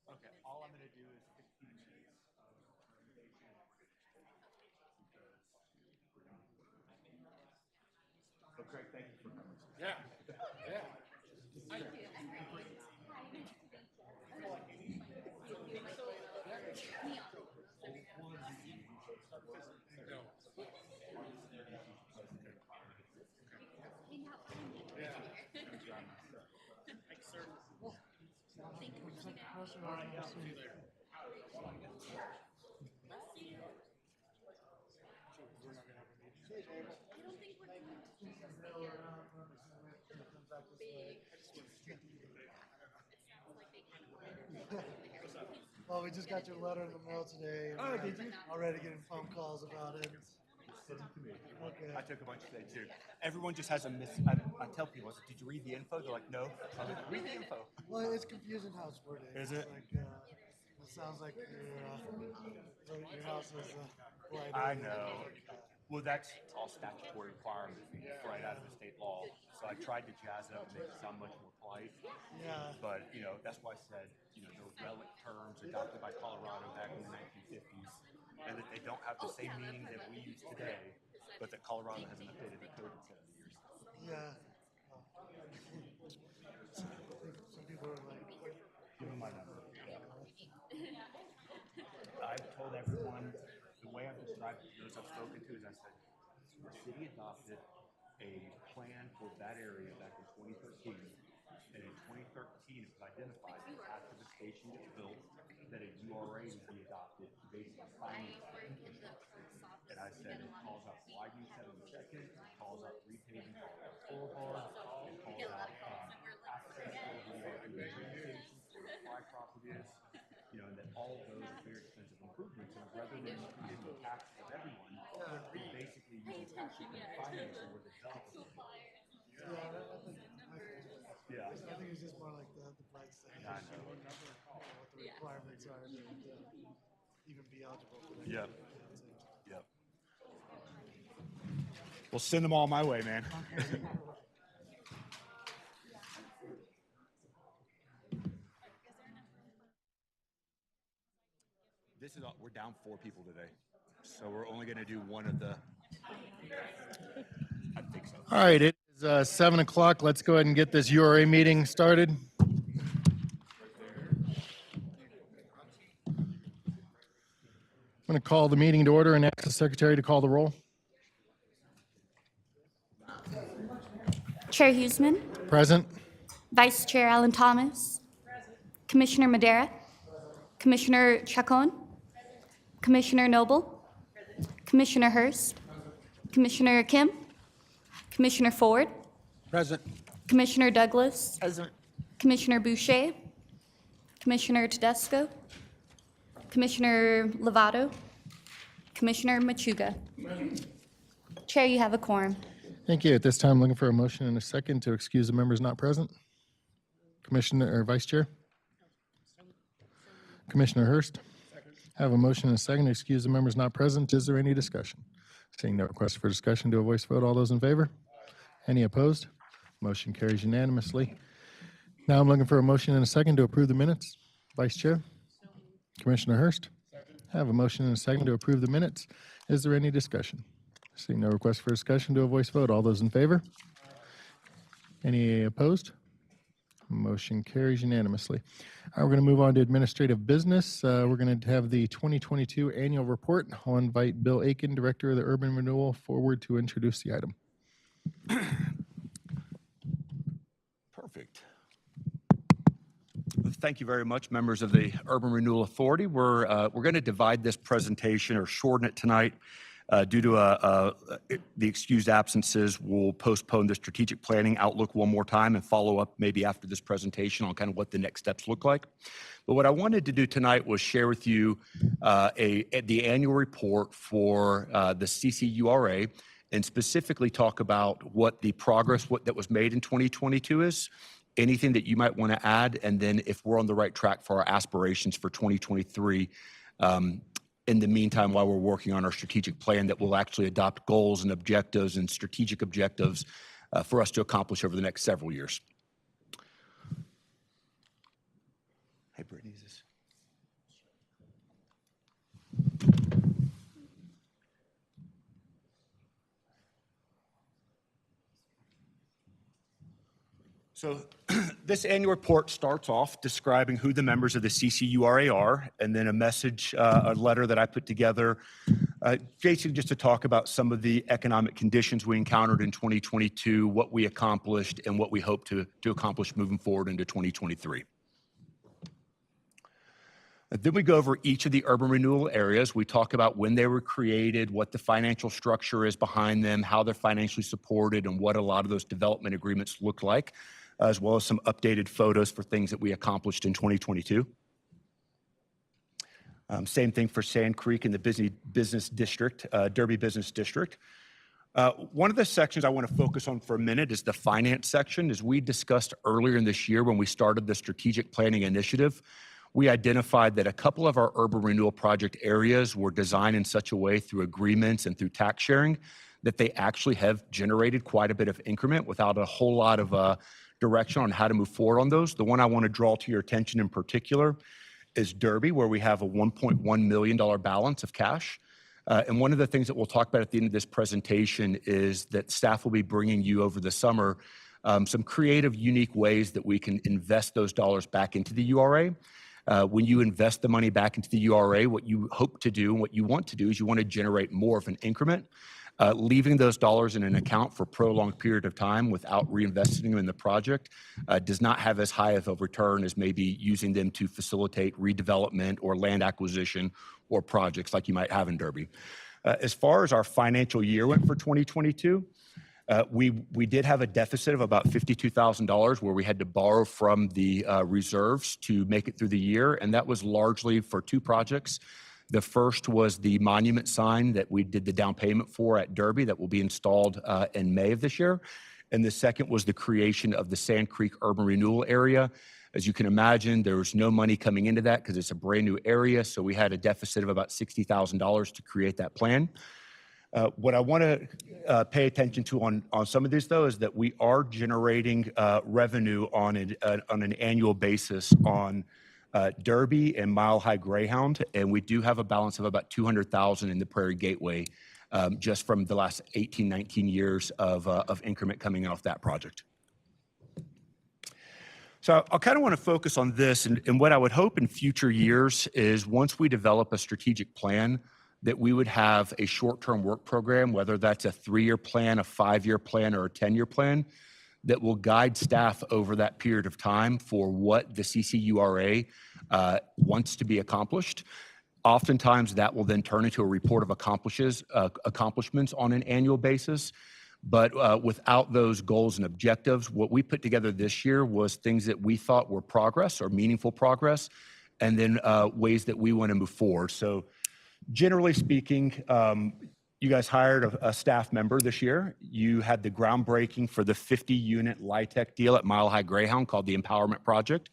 S9: Okay, all I'm gonna do is 15 minutes of presentation. So Craig, thank you for coming.
S1: Yeah. Yeah.
S8: Well, we just got your letter in the mail today.
S9: Oh, did you?
S8: Already getting phone calls about it.
S9: Send it to me.
S8: Okay.
S9: I took a bunch today too. Everyone just has a I tell people, I said, did you read the info? They're like, no. I'm like, read the info.
S8: Well, it's confusing how it's worded.
S9: Is it?
S8: Like, it sounds like your house is right.
S9: I know. Well, that's all statutory requirements right out of the state law. So I tried to jazz it up and make it sound much more polite.
S8: Yeah.
S9: But, you know, that's why I said, you know, the relic terms adopted by Colorado back in the 1950s, and that they don't have the same meaning that we use today, but that Colorado hasn't updated the code in 70 years.
S8: Yeah. Some people are like,
S9: Give them my number. I've told everyone, the way I've described those I've spoken to is I said, the city adopted a plan for that area back in 2013. And in 2013, it was identified that after the station gets built, that a URA would be adopted to basically finance the infrastructure. And I said it calls out widening 72nd, it calls out repaving Colorado Boulevard, it calls out access over the RV station where the fly property is. You know, and that all of those are very expensive improvements, and rather than increasing the taxes of everyone, it's basically using taxes and financing where the developers are.
S8: I think it's just more like the bright side.
S9: I know.
S8: What the requirements are to even be eligible for that.
S9: Yep. Yep. Well, send them all my way, man. This is all, we're down 4 people today, so we're only going to do one of the. I think so.
S1: All right, it is 7 o'clock. Let's go ahead and get this URA meeting started. I'm going to call the meeting to order and ask the secretary to call the roll.
S10: Chair Huseman,
S1: Present.
S10: Vice Chair Alan Thomas, Commissioner Madera, Commissioner Chacon, Commissioner Noble, Commissioner Hurst, Commissioner Kim, Commissioner Ford,
S9: Present.
S10: Commissioner Douglas,
S9: Present.
S10: Commissioner Boucher, Commissioner Tedesco, Commissioner Lovato, Commissioner Machuga. Chair, you have a quorum.
S1: Thank you. At this time, looking for a motion and a second to excuse the members not present. Commissioner or Vice Chair? Commissioner Hurst? Have a motion and a second to excuse the members not present. Is there any discussion? Seeing no request for discussion, do a voice vote. All those in favor? Any opposed? Motion carries unanimously. Now I'm looking for a motion and a second to approve the minutes. Vice Chair? Commissioner Hurst? Have a motion and a second to approve the minutes. Is there any discussion? Seeing no request for discussion, do a voice vote. All those in favor? Any opposed? Motion carries unanimously. We're going to move on to administrative business. We're going to have the 2022 annual report. I'll invite Bill Aiken, Director of the Urban Renewal, forward to introduce the item.
S9: Perfect. Thank you very much, members of the Urban Renewal Authority. We're going to divide this presentation or shorten it tonight. Due to the excused absences, we'll postpone the strategic planning outlook one more time and follow up maybe after this presentation on kind of what the next steps look like. But what I wanted to do tonight was share with you the annual report for the CCURA and specifically talk about what the progress that was made in 2022 is, anything that you might want to add, and then if we're on the right track for our aspirations for 2023. In the meantime, while we're working on our strategic plan that will actually adopt goals and objectives and strategic objectives for us to accomplish over the next several years. Hey, Brittany, is this? So this annual report starts off describing who the members of the CCURA are, and then a message, a letter that I put together, basically just to talk about some of the economic conditions we encountered in 2022, what we accomplished, and what we hope to accomplish moving forward into 2023. Then we go over each of the urban renewal areas. We talk about when they were created, what the financial structure is behind them, how they're financially supported, and what a lot of those development agreements look like, as well as some updated photos for things that we accomplished in 2022. Same thing for Sand Creek in the business district, Derby Business District. One of the sections I want to focus on for a minute is the finance section. As we discussed earlier in this year when we started the strategic planning initiative, we identified that a couple of our urban renewal project areas were designed in such a way through agreements and through tax sharing that they actually have generated quite a bit of increment without a whole lot of direction on how to move forward on those. The one I want to draw to your attention in particular is Derby, where we have a $1.1 million balance of cash. And one of the things that we'll talk about at the end of this presentation is that staff will be bringing you over the summer some creative, unique ways that we can invest those dollars back into the URA. When you invest the money back into the URA, what you hope to do and what you want to do is you want to generate more of an increment. Leaving those dollars in an account for a prolonged period of time without reinvesting them in the project does not have as high of a return as maybe using them to facilitate redevelopment or land acquisition or projects like you might have in Derby. As far as our financial year went for 2022, we did have a deficit of about $52,000 where we had to borrow from the reserves to make it through the year, and that was largely for two projects. The first was the monument sign that we did the down payment for at Derby that will be installed in May of this year. And the second was the creation of the Sand Creek Urban Renewal Area. As you can imagine, there was no money coming into that because it's a brand new area. So we had a deficit of about $60,000 to create that plan. What I want to pay attention to on some of this, though, is that we are generating revenue on an annual basis on Derby and Mile High Greyhound, and we do have a balance of about $200,000 in the Prairie Gateway just from the last 18, 19 years of increment coming off that project. So I kind of want to focus on this, and what I would hope in future years is once we develop a strategic plan, that we would have a short-term work program, whether that's a 3-year plan, a 5-year plan, or a 10-year plan, that will guide staff over that period of time for what the CCURA wants to be accomplished. Oftentimes, that will then turn into a report of accomplishments on an annual basis. But without those goals and objectives, what we put together this year was things that we thought were progress or meaningful progress, and then ways that we want to move forward. So generally speaking, you guys hired a staff member this year. You had the groundbreaking for the 50-unit LIHTC deal at Mile High Greyhound called the Empowerment Project.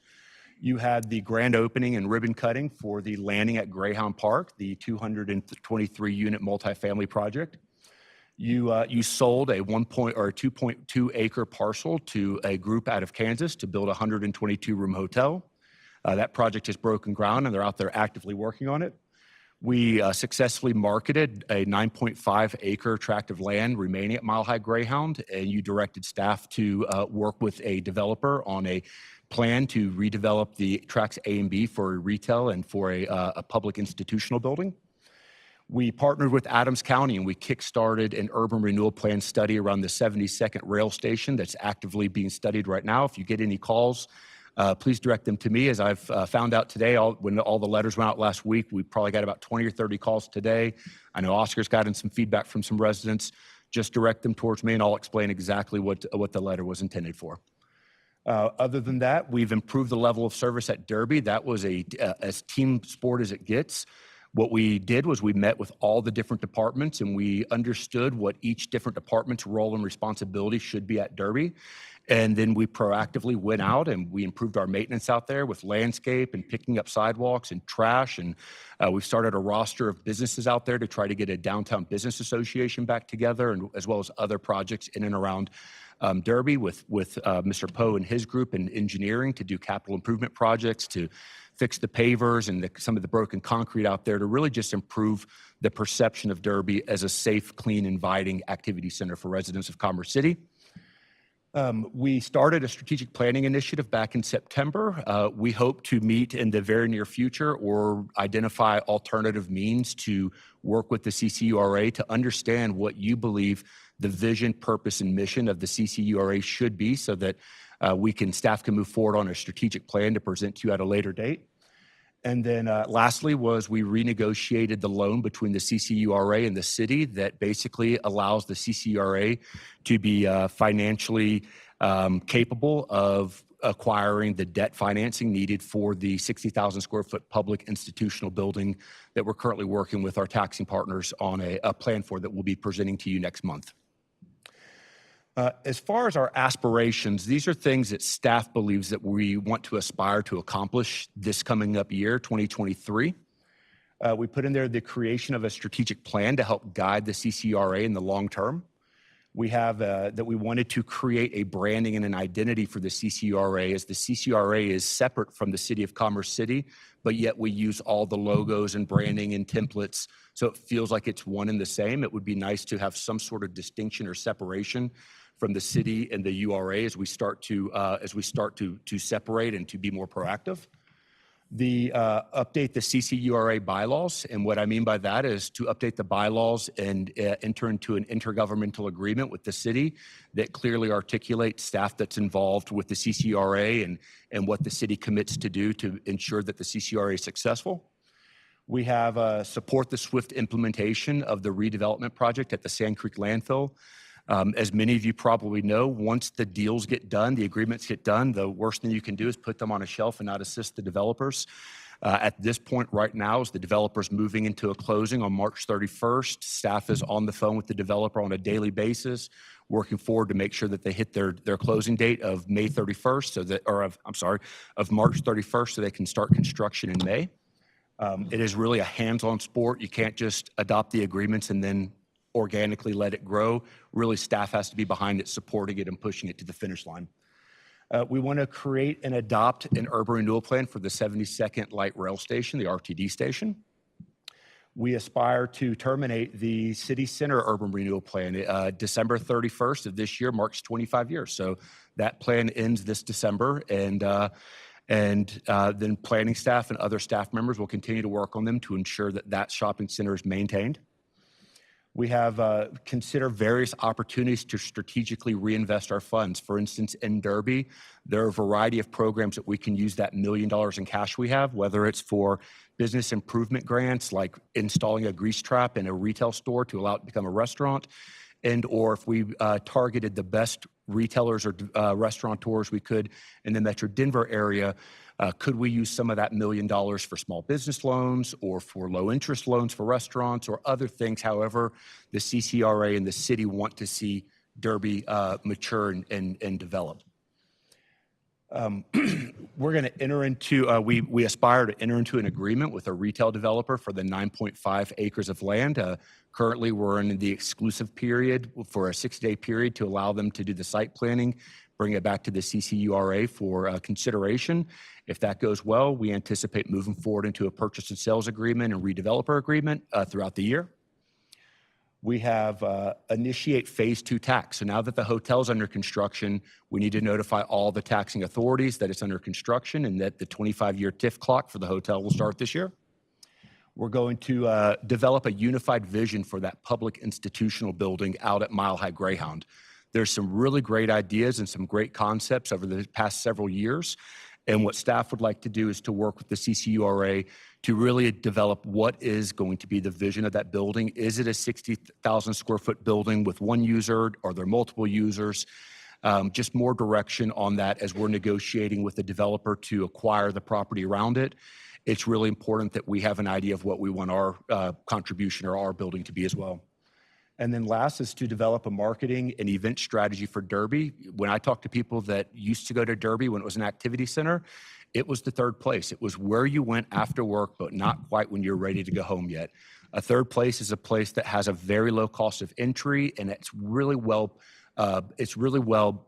S9: You had the grand opening and ribbon cutting for the landing at Greyhound Park, the 223-unit multifamily project. You sold a 2.2 acre parcel to a group out of Kansas to build a 122-room hotel. That project has broken ground, and they're out there actively working on it. We successfully marketed a 9.5 acre tract of land remaining at Mile High Greyhound, and you directed staff to work with a developer on a plan to redevelop the tracts A and B for retail and for a public institutional building. We partnered with Adams County, and we kickstarted an urban renewal plan study around the 72nd rail station that's actively being studied right now. If you get any calls, please direct them to me. As I've found out today, when all the letters went out last week, we probably got about 20 or 30 calls today. I know Oscar's gotten some feedback from some residents. Just direct them towards me, and I'll explain exactly what the letter was intended for. Other than that, we've improved the level of service at Derby. That was as team sport as it gets. What we did was we met with all the different departments, and we understood what each different department's role and responsibility should be at Derby. And then we proactively went out and we improved our maintenance out there with landscape and picking up sidewalks and trash. And we've started a roster of businesses out there to try to get a downtown business association back together, and as well as other projects in and around Derby with Mr. Poe and his group in engineering to do capital improvement projects, to fix the pavers and some of the broken concrete out there, to really just improve the perception of Derby as a safe, clean, inviting activity center for residents of Commerce City. We started a strategic planning initiative back in September. We hope to meet in the very near future or identify alternative means to work with the CCURA to understand what you believe the vision, purpose, and mission of the CCURA should be so that staff can move forward on a strategic plan to present to you at a later date. And then lastly was we renegotiated the loan between the CCURA and the city that basically allows the CCURA to be financially capable of acquiring the debt financing needed for the 60,000 square foot public institutional building that we're currently working with our taxing partners on a plan for that we'll be presenting to you next month. As far as our aspirations, these are things that staff believes that we want to aspire to accomplish this coming up year, 2023. We put in there the creation of a strategic plan to help guide the CCRA in the long term. We have that we wanted to create a branding and an identity for the CCRA, as the CCRA is separate from the City of Commerce City, but yet we use all the logos and branding and templates, so it feels like it's one and the same. It would be nice to have some sort of distinction or separation from the city and the URA as we start to separate and to be more proactive. The update the CCURA bylaws, and what I mean by that is to update the bylaws and enter into an intergovernmental agreement with the city that clearly articulates staff that's involved with the CCRA and what the city commits to do to ensure that the CCRA is successful. We have support the swift implementation of the redevelopment project at the Sand Creek landfill. As many of you probably know, once the deals get done, the agreements get done, the worst thing you can do is put them on a shelf and not assist the developers. At this point right now, as the developer's moving into a closing on March 31st, staff is on the phone with the developer on a daily basis, working forward to make sure that they hit their closing date of May 31st, of March 31st, so they can start construction in May. It is really a hands-on sport. You can't just adopt the agreements and then organically let it grow. Really, staff has to be behind it, supporting it and pushing it to the finish line. We want to create and adopt an urban renewal plan for the 72nd Light Rail Station, the RTD station. We aspire to terminate the City Center urban renewal plan. December 31st of this year marks 25 years. So that plan ends this December, and then planning staff and other staff members will continue to work on them to ensure that that shopping center is maintained. We have considered various opportunities to strategically reinvest our funds. For instance, in Derby, there are a variety of programs that we can use that $1 million in cash we have, whether it's for business improvement grants, like installing a grease trap in a retail store to allow it to become a restaurant, and or if we targeted the best retailers or restaurateurs we could in the Metro Denver area, could we use some of that $1 million for small business loans or for low interest loans for restaurants or other things? However, the CCRA and the city want to see Derby mature and develop. We're going to enter into, we aspire to enter into an agreement with a retail developer for the 9.5 acres of land. Currently, we're in the exclusive period for a 6-day period to allow them to do the site planning, bring it back to the CCURA for consideration. If that goes well, we anticipate moving forward into a purchase and sales agreement and redeveloper agreement throughout the year. We have initiate phase 2 tax. So now that the hotel's under construction, we need to notify all the taxing authorities that it's under construction and that the 25-year TIF clock for the hotel will start this year. We're going to develop a unified vision for that public institutional building out at Mile High Greyhound. There's some really great ideas and some great concepts over the past several years. And what staff would like to do is to work with the CCURA to really develop what is going to be the vision of that building. Is it a 60,000 square foot building with one user? Are there multiple users? Just more direction on that as we're negotiating with the developer to acquire the property around it. It's really important that we have an idea of what we want our contribution or our building to be as well. And then last is to develop a marketing and event strategy for Derby. When I talk to people that used to go to Derby when it was an activity center, it was the third place. It was where you went after work, but not quite when you're ready to go home yet. A third place is a place that has a very low cost of entry, and it's really well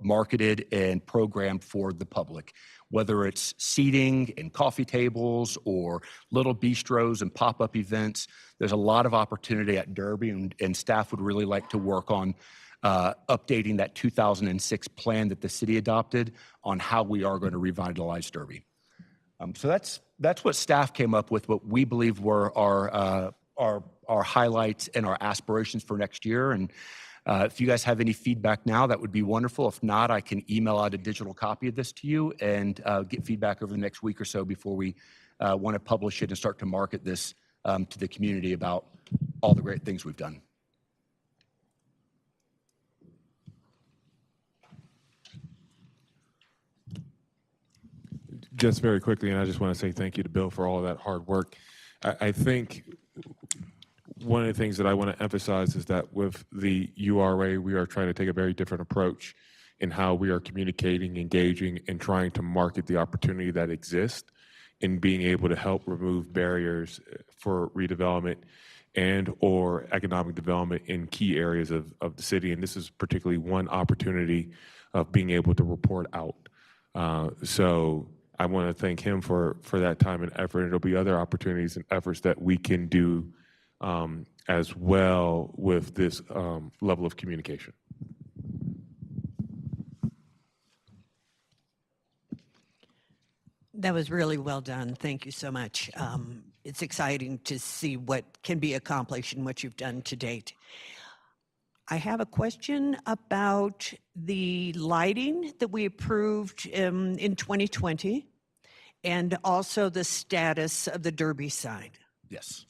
S9: marketed and programmed for the public. Whether it's seating and coffee tables or little bistros and pop-up events, there's a lot of opportunity at Derby, and staff would really like to work on updating that 2006 plan that the city adopted on how we are going to revitalize Derby. So that's what staff came up with, what we believe were our highlights and our aspirations for next year. And if you guys have any feedback now, that would be wonderful. If not, I can email out a digital copy of this to you and get feedback over the next week or so before we want to publish it and start to market this to the community about all the great things we've done.
S3: Just very quickly, and I just want to say thank you to Bill for all of that hard work. I think one of the things that I want to emphasize is that with the URA, we are trying to take a very different approach in how we are communicating, engaging, and trying to market the opportunity that exists in being able to help remove barriers for redevelopment and or economic development in key areas of the city. And this is particularly one opportunity of being able to report out. So I want to thank him for that time and effort. There'll be other opportunities and efforts that we can do as well with this level of communication.
S5: That was really well done. Thank you so much. It's exciting to see what can be accomplished and what you've done to date. I have a question about the lighting that we approved in 2020 and also the status of the Derby sign.
S9: Yes.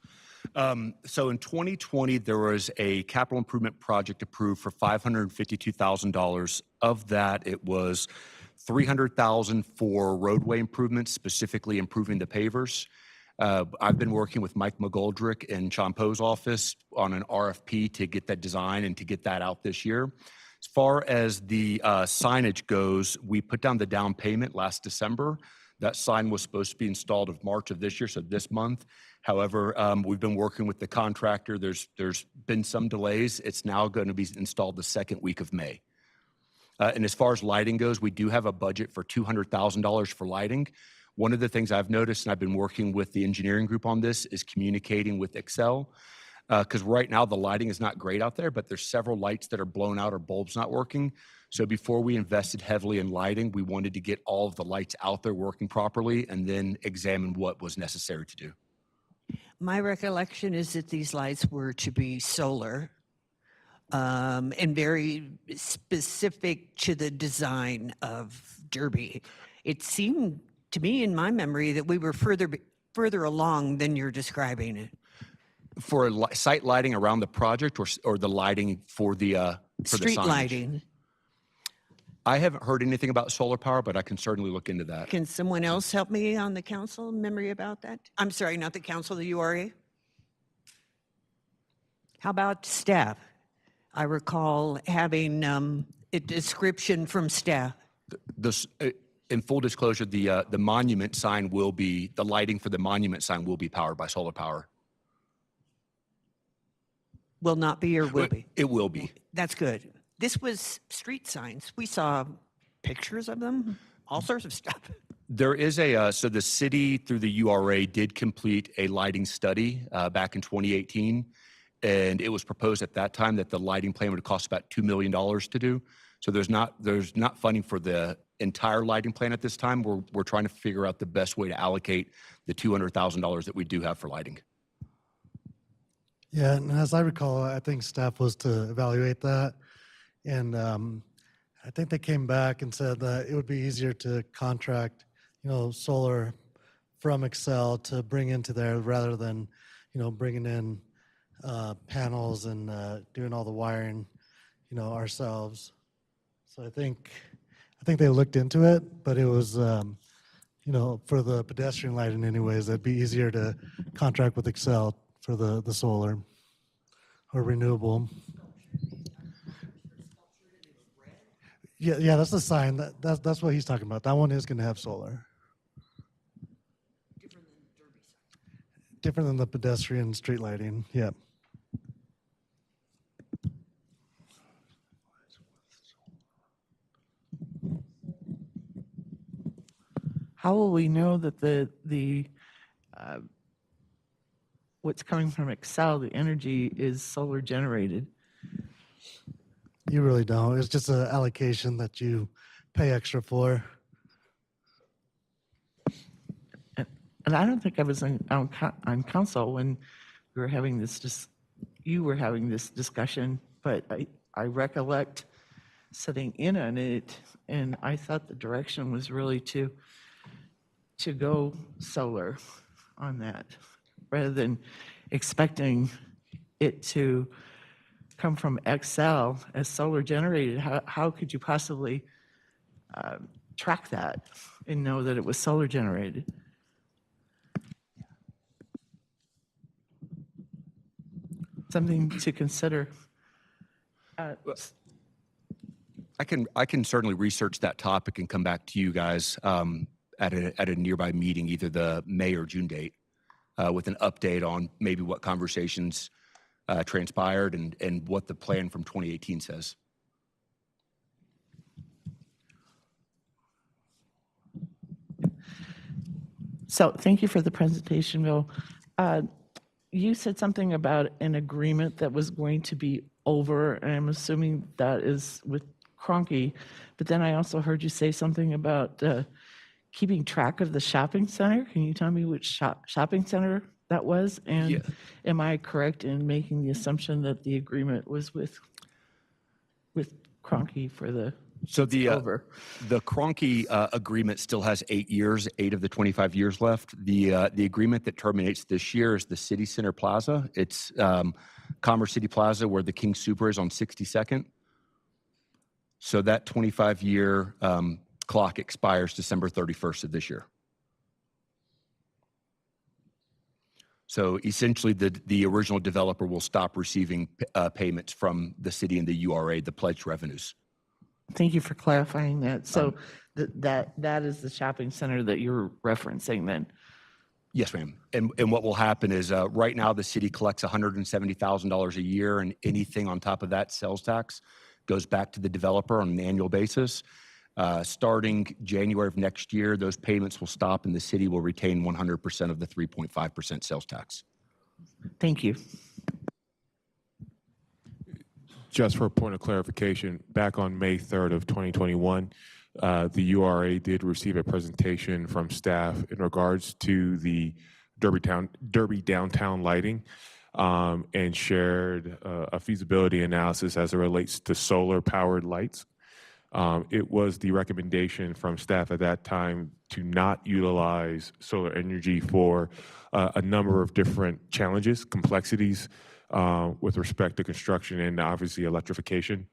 S9: So in 2020, there was a capital improvement project approved for $552,000. Of that, it was $300,000 for roadway improvements, specifically improving the pavers. I've been working with Mike McGoldrick in Sean Poe's office on an RFP to get that design and to get that out this year. As far as the signage goes, we put down the down payment last December. That sign was supposed to be installed of March of this year, so this month. However, we've been working with the contractor. There's been some delays. It's now going to be installed the second week of May. And as far as lighting goes, we do have a budget for $200,000 for lighting. One of the things I've noticed, and I've been working with the engineering group on this, is communicating with Excel. Because right now the lighting is not great out there, but there's several lights that are blown out or bulbs not working. So before we invested heavily in lighting, we wanted to get all of the lights out there working properly and then examine what was necessary to do.
S5: My recollection is that these lights were to be solar and very specific to the design of Derby. It seemed to me in my memory that we were further along than you're describing it.
S9: For site lighting around the project or the lighting for the
S5: Street
S9: signage?
S5: lighting.
S9: I haven't heard anything about solar power, but I can certainly look into that.
S5: Can someone else help me on the council memory about that? I'm sorry, not the council, the URA. How about staff? I recall having a description from staff.
S9: In full disclosure, the monument sign will be, the lighting for the monument sign will be powered by solar power.
S5: Will not be or will be?
S9: It will be.
S5: That's good. This was street signs. We saw pictures of them, all sorts of stuff.
S9: There is so the city through the URA did complete a lighting study back in 2018. And it was proposed at that time that the lighting plan would cost about $2 million to do. So there's not funding for the entire lighting plan at this time. We're trying to figure out the best way to allocate the $200,000 that we do have for lighting.
S8: Yeah, and as I recall, I think staff was to evaluate that. And I think they came back and said that it would be easier to contract, solar from Excel to bring into there rather than, bringing in panels and doing all the wiring, ourselves. So I think they looked into it, but it was, for the pedestrian lighting anyways, that'd be easier to contract with Excel for the solar or renewable. Yeah, that's the sign. That's what he's talking about. That one is going to have solar.
S5: Different than the Derby sign.
S8: Different than the pedestrian street lighting. Yeah.
S11: How will we know that the what's coming from Excel, the energy, is solar generated?
S8: You really don't. It's just an allocation that you pay extra for.
S11: And I don't think I was on council when we were having you were having this discussion, but I recollect sitting in on it, and I thought the direction was really to go solar on that, rather than expecting it to come from Excel as solar generated. How could you possibly track that and know that it was solar generated? Something to consider.
S9: I can certainly research that topic and come back to you guys at a nearby meeting, either the May or June date, with an update on maybe what conversations transpired and what the plan from 2018 says.
S11: So thank you for the presentation, Bill. You said something about an agreement that was going to be over, and I'm assuming that is with Cronky, but then I also heard you say something about keeping track of the shopping center. Can you tell me which shopping center that was? And
S9: Yeah.
S11: Am I correct in making the assumption that the agreement was with Cronky for the
S9: So the
S11: over?
S9: Cronky agreement still has 8 years, 8 of the 25 years left. The agreement that terminates this year is the City Center Plaza. It's Commerce City Plaza, where the King Super is on 62nd. So that 25-year clock expires December 31st of this year. So essentially, the original developer will stop receiving payments from the city and the URA, the pledged revenues.
S11: Thank you for clarifying that. So that is the shopping center that you're referencing then?
S9: Yes, ma'am. And what will happen is right now the city collects $170,000 a year, and anything on top of that sales tax goes back to the developer on an annual basis. Starting January of next year, those payments will stop and the city will retain 100% of the 3.5% sales tax.
S11: Thank you.
S3: Just for a point of clarification, back on May 3rd of 2021, the URA did receive a presentation from staff in regards to the Derby downtown lighting and shared a feasibility analysis as it relates to solar-powered lights. It was the recommendation from staff at that time to not utilize solar energy for a number of different challenges, complexities, with respect to construction and obviously electrification.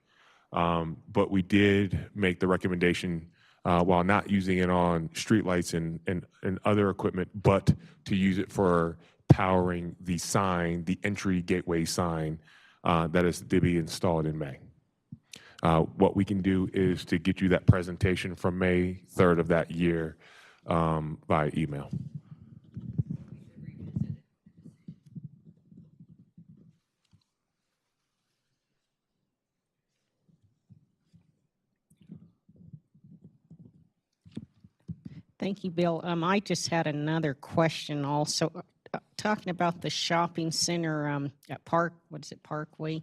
S3: But we did make the recommendation while not using it on streetlights and other equipment, but to use it for powering the sign, the entry gateway sign that is to be installed in May. What we can do is to get you that presentation from May 3rd of that year by email.
S7: Thank you, Bill. I just had another question also. Talking about the shopping center at Parkway?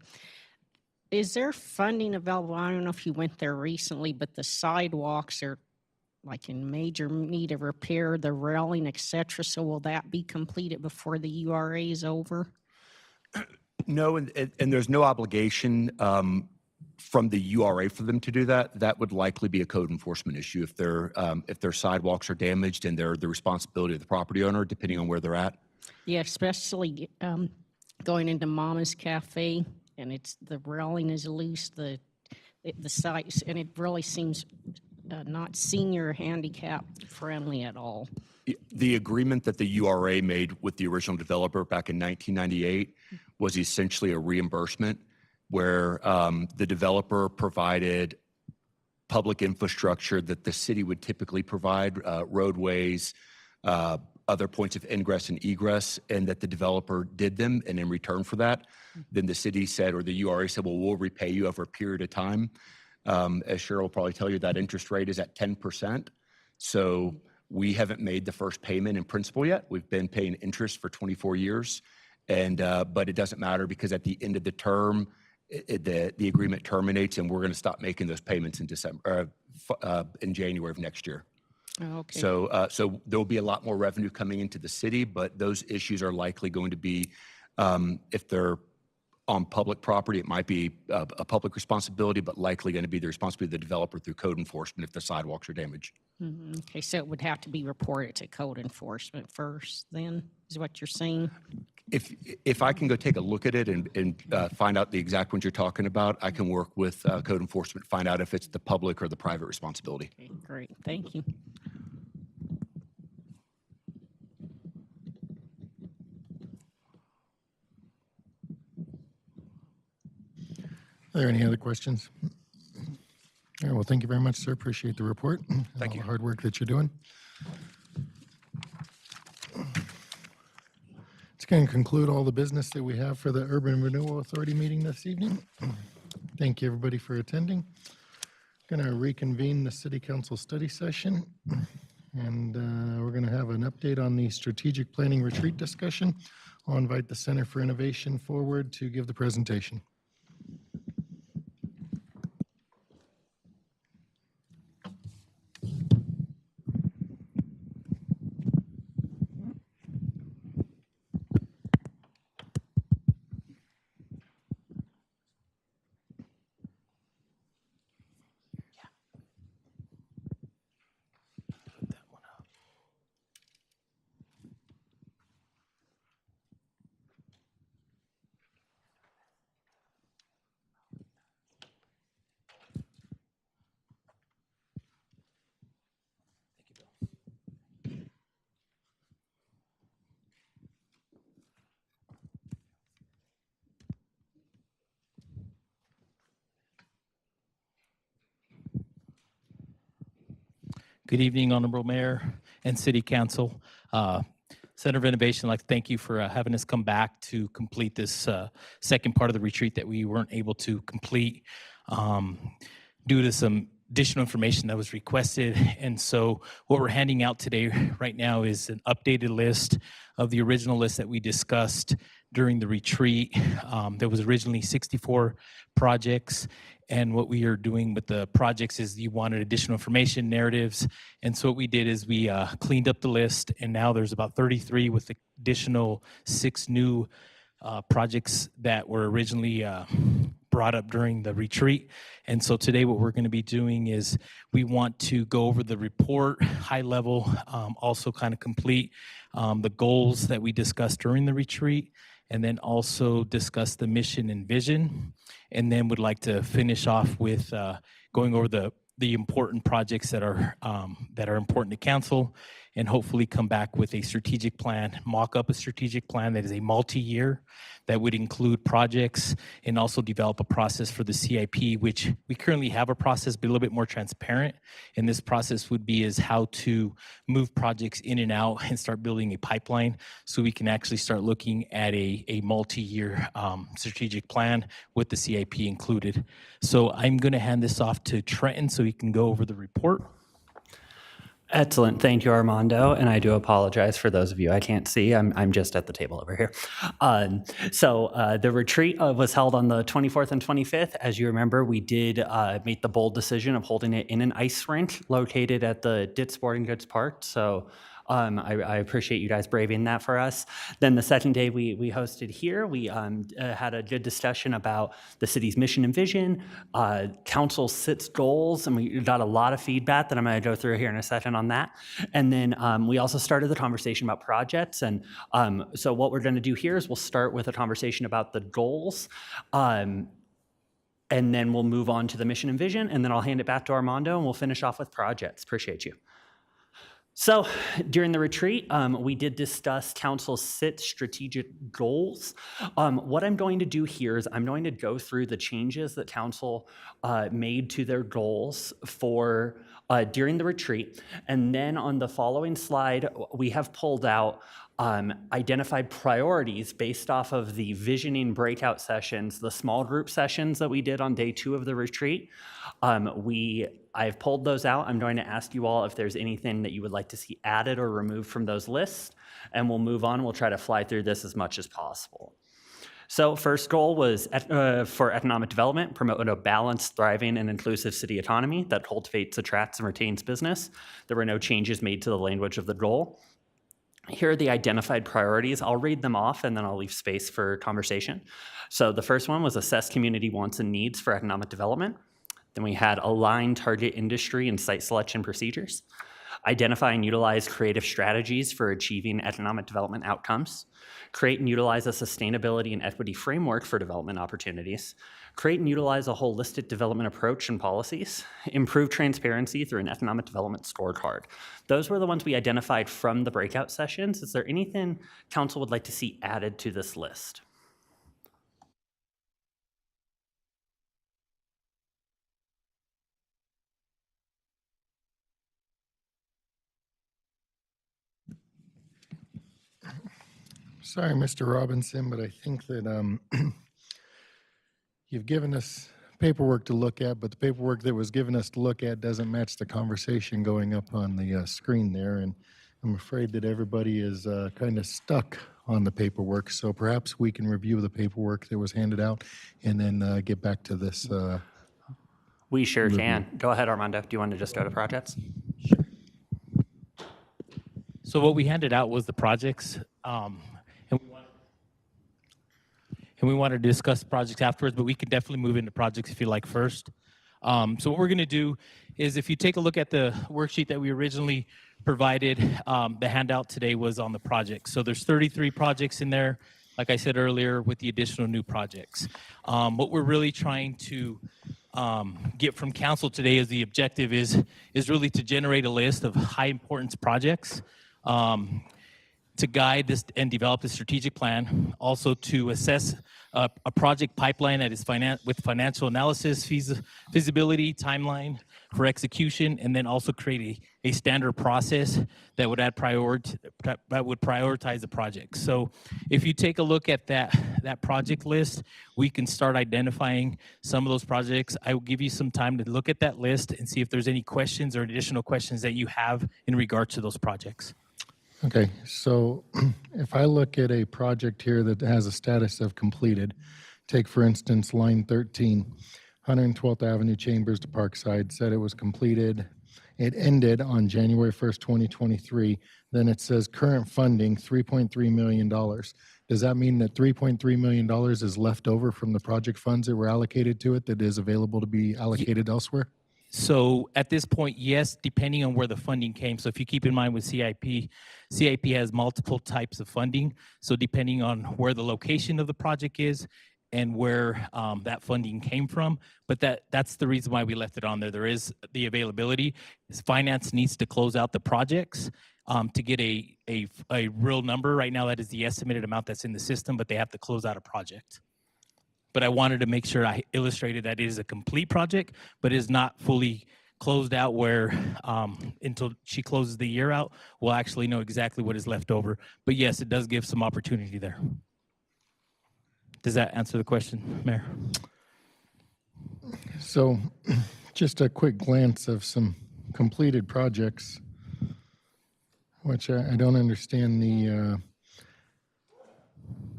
S7: Is there funding available? I don't know if you went there recently, but the sidewalks are like in major need of repair, the railing, et cetera. So will that be completed before the URA is over?
S9: No, and there's no obligation from the URA for them to do that. That would likely be a code enforcement issue if their sidewalks are damaged, and they're the responsibility of the property owner, depending on where they're at. Yeah,
S7: especially going into Mama's Cafe, and the railing is loose, the sites, and it really seems not senior handicap friendly at all.
S9: The agreement that the URA made with the original developer back in 1998 was essentially a reimbursement where the developer provided public infrastructure that the city would typically provide, roadways, other points of ingress and egress, and that the developer did them. And in return for that, then the city said, or the URA said, well, we'll repay you over a period of time. As Cheryl will probably tell you, that interest rate is at 10%. So we haven't made the first payment in principal yet. We've been paying interest for 24 years. And but it doesn't matter because at the end of the term, the agreement terminates, and we're going to stop making those payments in in January of next year.
S7: Oh, okay.
S9: So there'll be a lot more revenue coming into the city, but those issues are likely going to be, if they're on public property, it might be a public responsibility, but likely going to be the responsibility of the developer through code enforcement if the sidewalks are damaged.
S7: Okay, so it would have to be reported to code enforcement first, then, is what you're saying?
S9: If I can go take a look at it and find out the exact ones you're talking about, I can work with code enforcement, find out if it's the public or the private responsibility.
S7: Okay, great, thank you.
S1: Are there any other questions? All right, well, thank you very much, sir. Appreciate the report.
S9: Thank you.
S1: All the hard work that you're doing. It's going to conclude all the business that we have for the Urban Renewal Authority meeting this evening. Thank you, everybody, for attending. Going to reconvene the City Council study session, and we're going to have an update on the strategic planning retreat discussion. I'll invite the Center for Innovation forward to give the presentation.
S12: Good evening, Honorable Mayor and City Council. Center of Innovation, I'd like to thank you for having us come back to complete this second part of the retreat that we weren't able to complete due to some additional information that was requested. And so what we're handing out today right now is an updated list of the original list that we discussed during the retreat. There was originally 64 projects, and what we are doing with the projects is you wanted additional information, narratives, and so what we did is we cleaned up the list, and now there's about 33 with additional 6 new projects that were originally brought up during the retreat. And so today what we're going to be doing is we want to go over the report, high level, also kind of complete the goals that we discussed during the retreat, and then also discuss the mission and vision. And then would like to finish off with going over the important projects that are important to council, and hopefully come back with a strategic plan, mock up a strategic plan that is a multi-year that would include projects, and also develop a process for the CIP, which we currently have a process, but a little bit more transparent. And this process would be is how to move projects in and out and start building a pipeline so we can actually start looking at a multi-year strategic plan with the CIP included. So I'm going to hand this off to Trenton so he can go over the report.
S13: Excellent. Thank you, Armando. And I do apologize for those of you I can't see. I'm just at the table over here. The retreat was held on the 24th and 25th. As you remember, we did make the bold decision of holding it in an ice rink located at the Ditt Sporting Goods Park. So I appreciate you guys braving that for us. Then the second day we hosted here, we had a good discussion about the city's mission and vision, council sits goals, and we got a lot of feedback that I'm going to go through here in a second on that. And then we also started the conversation about projects. And so what we're going to do here is we'll start with a conversation about the goals. And then we'll move on to the mission and vision, and then I'll hand it back to Armando, and we'll finish off with projects. Appreciate you. So during the retreat, we did discuss council's SIT strategic goals. What I'm going to do here is I'm going to go through the changes that council made to their goals for during the retreat. And then on the following slide, we have pulled out identified priorities based off of the visioning breakout sessions, the small group sessions that we did on day 2 of the retreat. I've pulled those out. I'm going to ask you all if there's anything that you would like to see added or removed from those lists, and we'll move on. We'll try to fly through this as much as possible. So first goal was for economic development, promote a balanced, thriving, and inclusive city economy that cultivates, attracts, and retains business. There were no changes made to the language of the goal. Here are the identified priorities. I'll read them off and then I'll leave space for conversation. So the first one was assess community wants and needs for economic development. Then we had align target industry and site selection procedures. Identify and utilize creative strategies for achieving economic development outcomes. Create and utilize a sustainability and equity framework for development opportunities. Create and utilize a holistic development approach and policies. Improve transparency through an economic development scorecard. Those were the ones we identified from the breakout sessions. Is there anything council would like to see added to this list?
S1: Sorry, Mr. Robinson, but I think that you've given us paperwork to look at, but the paperwork that was given us to look at doesn't match the conversation going up on the screen there. And I'm afraid that everybody is kind of stuck on the paperwork. So perhaps we can review the paperwork that was handed out and then get back to this.
S13: We sure can. Go ahead, Armando. Do you want to just go to projects?
S12: So what we handed out was the projects, and we wanted to discuss projects afterwards, but we can definitely move into projects if you like first. So what we're going to do is, if you take a look at the worksheet that we originally provided, the handout today was on the projects. So there's 33 projects in there, like I said earlier, with the additional new projects. What we're really trying to get from council today is the objective is really to generate a list of high importance projects, to guide this and develop the strategic plan, also to assess a project pipeline that is with financial analysis, feasibility, timeline for execution, and then also create a standard process that would prioritize the project. So if you take a look at that project list, we can start identifying some of those projects. I will give you some time to look at that list and see if there's any questions or additional questions that you have in regard to those projects.
S1: Okay, so if I look at a project here that has a status of completed, take for instance line 13, 112th Avenue Chambers to Parkside, said it was completed. It ended on January 1st, 2023. Then it says current funding, $3.3 million. Does that mean that $3.3 million is left over from the project funds that were allocated to it that is available to be allocated elsewhere?
S12: So at this point, yes, depending on where the funding came. So if you keep in mind with CIP has multiple types of funding. So depending on where the location of the project is and where that funding came from, but that's the reason why we left it on there. There is the availability. Finance needs to close out the projects to get a real number. Right now, that is the estimated amount that's in the system, but they have to close out a project. But I wanted to make sure I illustrated that it is a complete project, but it is not fully closed out where until she closes the year out, we'll actually know exactly what is left over. But yes, it does give some opportunity there. Does that answer the question, Mayor?
S1: So just a quick glance of some completed projects, which I don't understand. The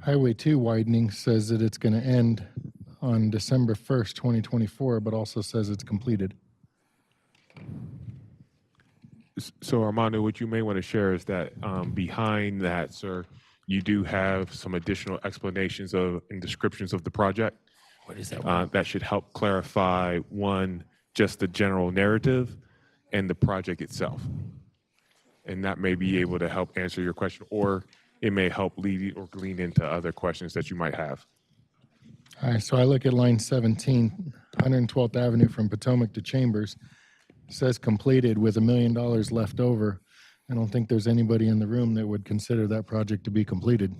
S1: Highway 2 widening says that it's going to end on December 1st, 2024, but also says it's completed.
S3: So Armando, what you may want to share is that behind that, sir, you do have some additional explanations and descriptions of the project.
S12: What is that?
S3: That should help clarify, one, just the general narrative and the project itself. And that may be able to help answer your question, or it may help lead or glean into other questions that you might have.
S1: All right, so I look at line 17, 112th Avenue from Potomac to Chambers. It says completed with $1 million left over. I don't think there's anybody in the room that would consider that project to be completed.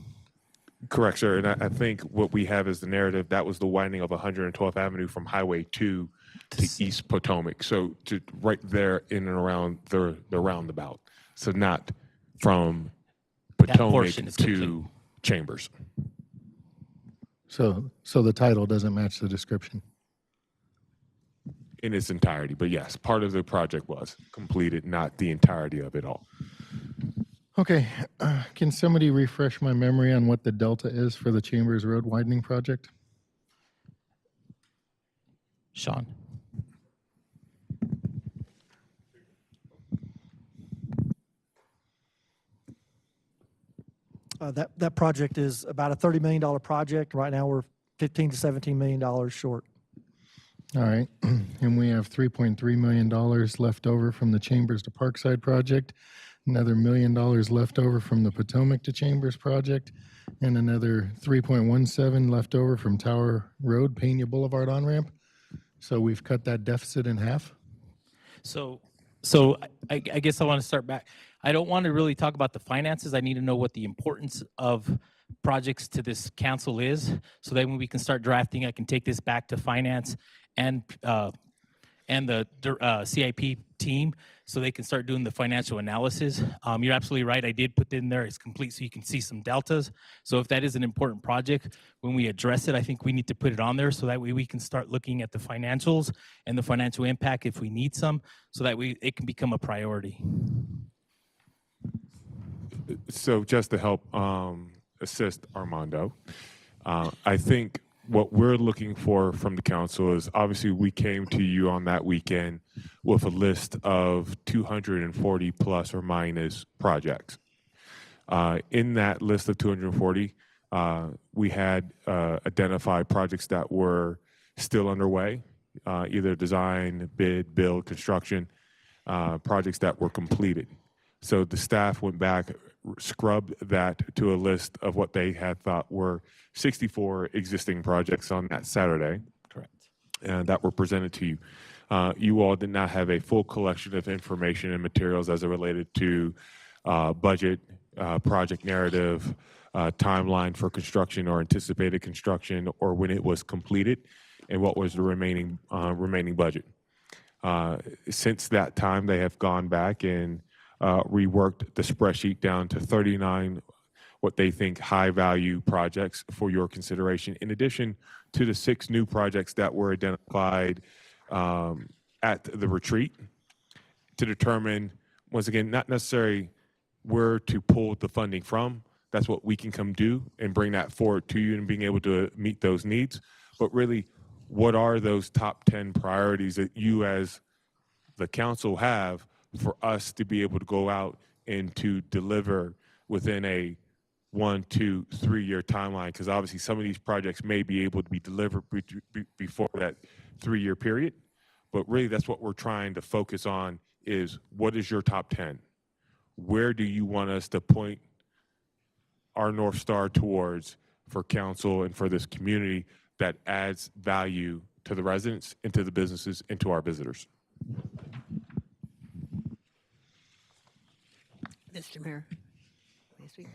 S3: Correct, sir. And I think what we have is the narrative. That was the widening of 112th Avenue from Highway 2 to East Potomac. So to right there in and around the roundabout. So not from Potomac to Chambers.
S1: So the title doesn't match the description.
S3: In its entirety, but yes, part of the project was completed, not the entirety of it all.
S1: Okay, can somebody refresh my memory on what the delta is for the Chambers Road widening project?
S12: Sean?
S14: That project is about a $30 million project. Right now, we're $15 to $17 million short.
S1: All right, and we have $3.3 million left over from the Chambers to Parkside project, another $1 million left over from the Potomac to Chambers project, and another 3.17 left over from Tower Road, Pena Boulevard on-ramp. So we've cut that deficit in half.
S12: So I guess I want to start back. I don't want to really talk about the finances. I need to know what the importance of projects to this council is, so that when we can start drafting, I can take this back to finance and the CIP team, so they can start doing the financial analysis. You're absolutely right. I did put in there, it's complete, so you can see some deltas. So if that is an important project, when we address it, I think we need to put it on there, so that way we can start looking at the financials and the financial impact if we need some, so that it can become a priority.
S3: So just to help assist Armando, I think what we're looking for from the council is, obviously we came to you on that weekend with a list of 240 plus or minus projects. In that list of 240, we had identified projects that were still underway, either design, bid, build, construction, projects that were completed. So the staff went back, scrubbed that to a list of what they had thought were 64 existing projects on that Saturday.
S12: Correct.
S3: And that were presented to you. You all did not have a full collection of information and materials as it related to budget, project narrative, timeline for construction or anticipated construction, or when it was completed, and what was the remaining budget. Since that time, they have gone back and reworked the spreadsheet down to 39 what they think high value projects for your consideration, in addition to the 6 new projects that were identified at the retreat, to determine, once again, not necessarily where to pull the funding from. That's what we can come do and bring that forward to you and being able to meet those needs. But really, what are those top 10 priorities that you as the council have for us to be able to go out and to deliver within a 1, 2, 3 year timeline? Because obviously some of these projects may be able to be delivered before that 3-year period. But really, that's what we're trying to focus on, is what is your top 10? Where do you want us to point our North Star towards for council and for this community that adds value to the residents and to the businesses and to our visitors?
S5: Mr. Mayor, may I speak?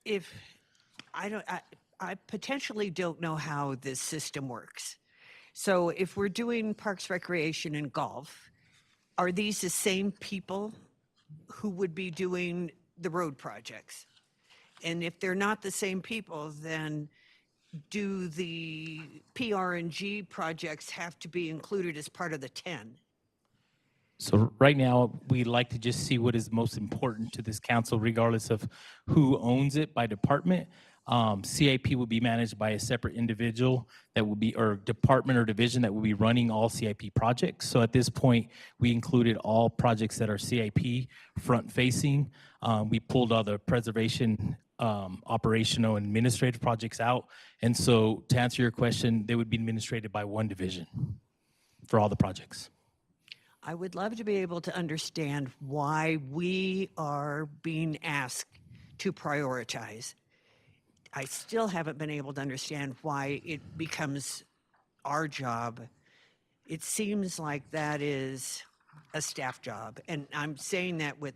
S5: If I potentially don't know how this system works. So if we're doing parks, recreation, and golf, are these the same people who would be doing the road projects? And if they're not the same people, then do the PR&G projects have to be included as part of the 10?
S12: So right now, we like to just see what is most important to this council, regardless of who owns it by department. CIP will be managed by a separate individual that will be, or department or division that will be running all CIP projects. So at this point, we included all projects that are CIP front-facing. We pulled all the preservation, operational, and administrative projects out. And so to answer your question, they would be administrated by one division for all the projects.
S5: I would love to be able to understand why we are being asked to prioritize. I still haven't been able to understand why it becomes our job. It seems like that is a staff job. And I'm saying that with,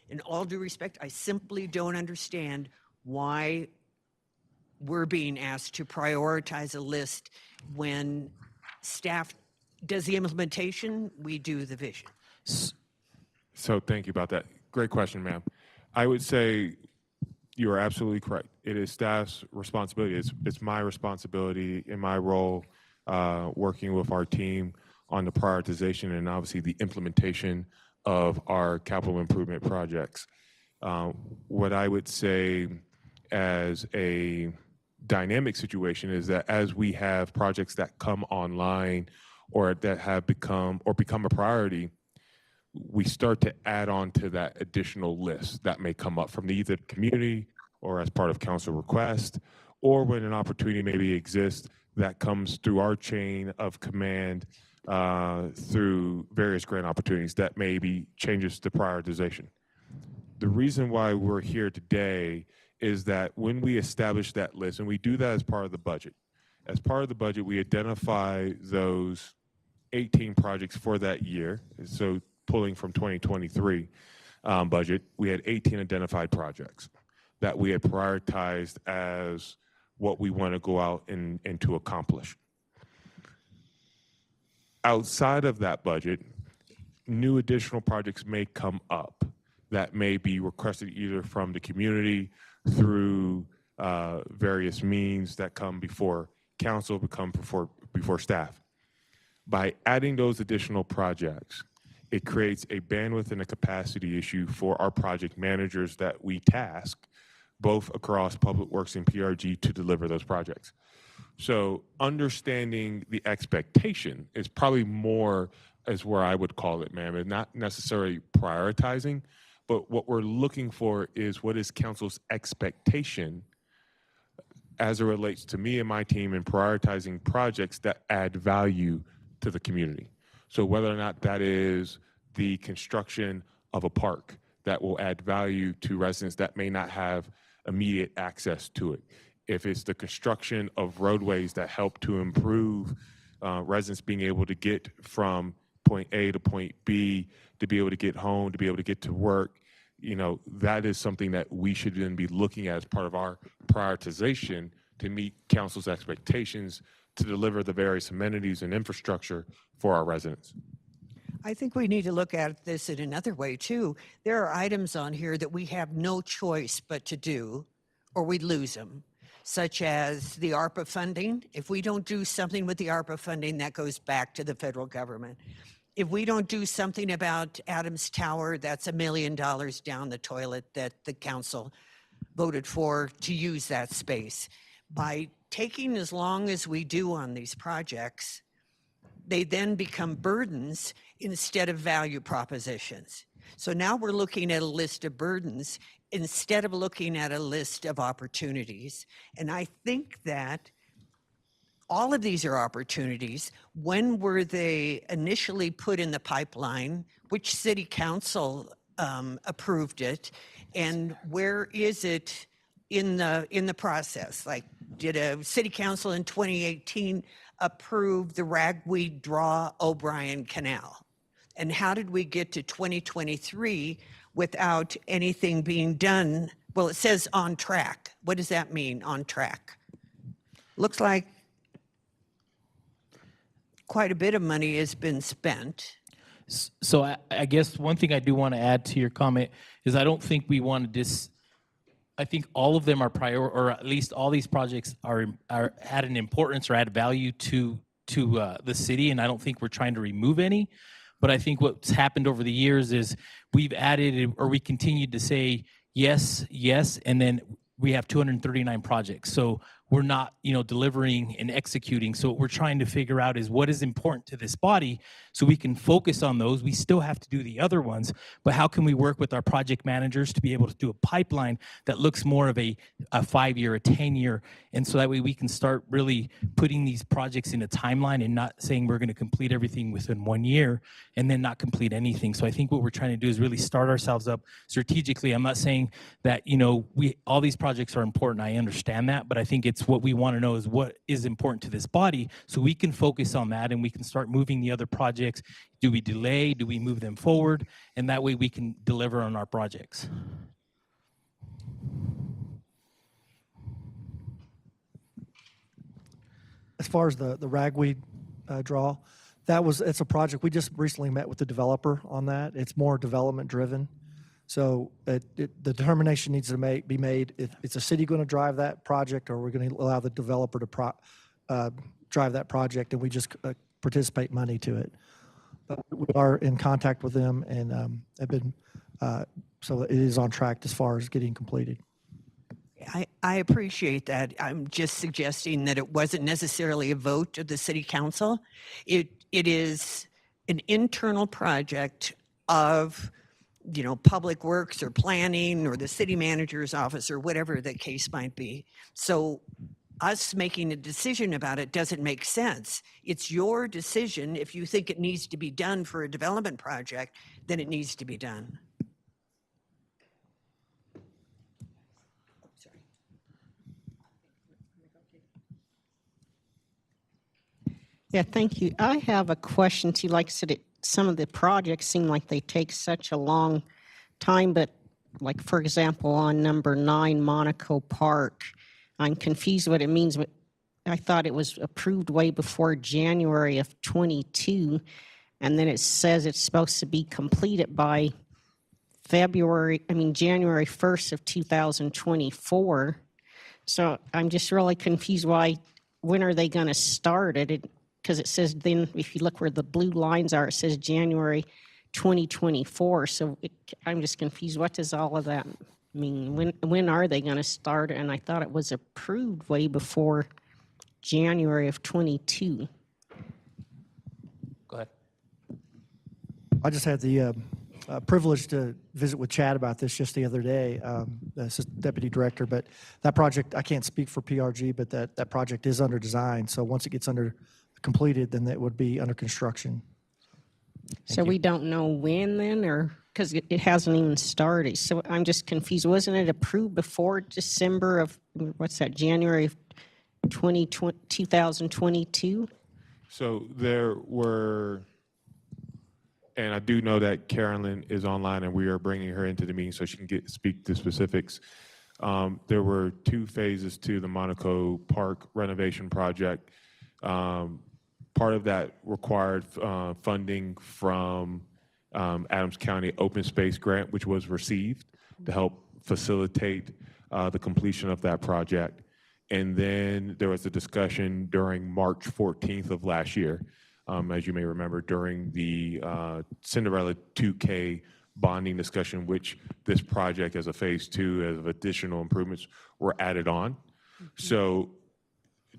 S5: in all due respect, I simply don't understand why we're being asked to prioritize a list when staff does the implementation, we do the vision.
S3: So thank you about that. Great question, ma'am. I would say you are absolutely correct. It is staff's responsibility. It's my responsibility in my role working with our team on the prioritization and obviously the implementation of our capital improvement projects. What I would say as a dynamic situation is that as we have projects that come online or that have become a priority, we start to add on to that additional list that may come up from either the community or as part of council request, or when an opportunity maybe exists that comes through our chain of command through various grant opportunities that maybe changes the prioritization. The reason why we're here today is that when we establish that list, and we do that as part of the budget, we identify those 18 projects for that year. So pulling from 2023 budget, we had 18 identified projects that we had prioritized as what we want to go out and to accomplish. Outside of that budget, new additional projects may come up that may be requested either from the community through various means that come before council, before staff. By adding those additional projects, it creates a bandwidth and a capacity issue for our project managers that we task both across Public Works and PRG to deliver those projects. So understanding the expectation is probably more as where I would call it, ma'am, and not necessarily prioritizing, but what we're looking for is what is council's expectation as it relates to me and my team in prioritizing projects that add value to the community. So whether or not that is the construction of a park that will add value to residents that may not have immediate access to it. If it's the construction of roadways that help to improve residents being able to get from point A to point B, to be able to get home, to be able to get to work, you know, that is something that we should then be looking at as part of our prioritization to meet council's expectations to deliver the various amenities and infrastructure for our residents.
S5: I think we need to look at this in another way too. There are items on here that we have no choice but to do, or we lose them, such as the ARPA funding. If we don't do something with the ARPA funding, that goes back to the federal government. If we don't do something about Adams Tower, that's $1 million down the toilet that the council voted for to use that space. By taking as long as we do on these projects, they then become burdens instead of value propositions. So now we're looking at a list of burdens instead of looking at a list of opportunities. And I think that all of these are opportunities. When were they initially put in the pipeline? Which city council approved it? And where is it in the process? Like, did a city council in 2018 approve the Ragweed Draw O'Brien Canal? And how did we get to 2023 without anything being done? Well, it says on track. What does that mean, on track? Looks like quite a bit of money has been spent.
S12: So I guess one thing I do want to add to your comment is I don't think we want to I think all of them are or at least all these projects are add an importance or add value to the city, and I don't think we're trying to remove any. But I think what's happened over the years is we've added, or we continued to say yes, yes, and then we have 239 projects. So we're not, delivering and executing. So what we're trying to figure out is what is important to this body so we can focus on those. We still have to do the other ones, but how can we work with our project managers to be able to do a pipeline that looks more of a 5-year, a 10-year, and so that way we can start really putting these projects in a timeline and not saying we're going to complete everything within 1 year and then not complete anything. So I think what we're trying to do is really start ourselves up strategically. I'm not saying that, all these projects are important. I understand that, but I think it's what we want to know is what is important to this body so we can focus on that and we can start moving the other projects. Do we delay? Do we move them forward? And that way we can deliver on our projects.
S14: As far as the ragweed draw, it's a project. We just recently met with the developer on that. It's more development driven. So the determination needs to be made. If it's a city going to drive that project, or we're going to allow the developer to drive that project, and we just participate money to it. But we are in contact with them and have been, so it is on track as far as getting completed.
S5: I appreciate that. I'm just suggesting that it wasn't necessarily a vote of the city council. It is an internal project of, public works or planning or the city manager's office or whatever the case might be. So us making a decision about it doesn't make sense. It's your decision. If you think it needs to be done for a development project, then it needs to be done.
S7: Yeah, thank you. I have a question too. Like I said, some of the projects seem like they take such a long time, but like, for example, on number 9, Monaco Park, I'm confused what it means. But I thought it was approved way before January of 22, and then it says it's supposed to be completed by January 1st of 2024. So I'm just really confused when are they going to start it? Because it says then, if you look where the blue lines are, it says January 2024. So I'm just confused. What does all of that mean? When are they going to start? And I thought it was approved way before January of 22.
S12: Go ahead.
S14: I just had the privilege to visit with Chad about this just the other day, the deputy director. But that project, I can't speak for PRG, but that project is under design. So once it gets completed, then that would be under construction.
S7: So we don't know when then, or because it hasn't even started. So I'm just confused. Wasn't it approved before December of, January of 2022?
S3: So there were, and I do know that Carolyn is online and we are bringing her into the meeting so she can speak to specifics. There were 2 phases to the Monaco Park renovation project. Part of that required funding from Adams County Open Space Grant, which was received to help facilitate the completion of that project. And then there was a discussion during March 14th of last year, as you may remember, during the Cinderella 2K bonding discussion, which this project as a phase 2 of additional improvements were added on. So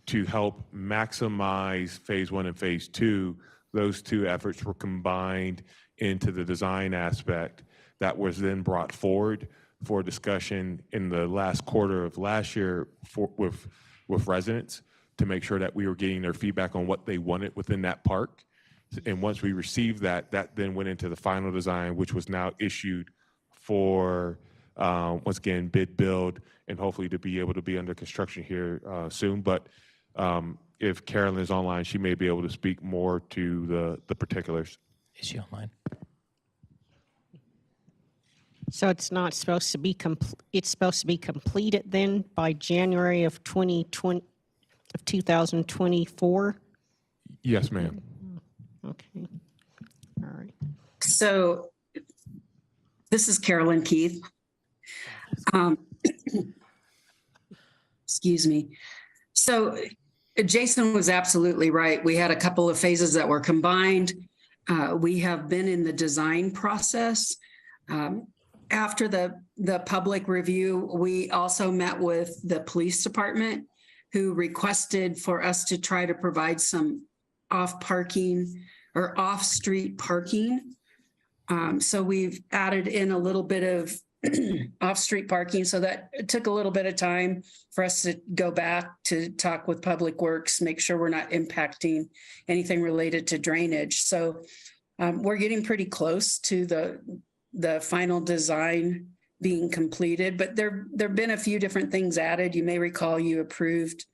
S3: to help maximize phase 1 and phase 2, those 2 efforts were combined into the design aspect that was then brought forward for discussion in the last quarter of last year with residents to make sure that we were getting their feedback on what they wanted within that park. And once we received that then went into the final design, which was now issued for, once again, bid build, and hopefully to be able to be under construction here soon. But if Carolyn is online, she may be able to speak more to the particulars.
S12: Is she online?
S7: So it's not supposed to be it's supposed to be completed then by January of 2024?
S3: Yes, ma'am.
S7: Okay. All right.
S15: So this is Carolyn Keith. Excuse me. So Jason was absolutely right. We had a couple of phases that were combined. We have been in the design process. After the public review, we also met with the police department, who requested for us to try to provide some off-parking or off-street parking. So we've added in a little bit of off-street parking, so that it took a little bit of time for us to go back to talk with Public Works, make sure we're not impacting anything related to drainage. So we're getting pretty close to the final design being completed, but there've been a few different things added. You may recall you approved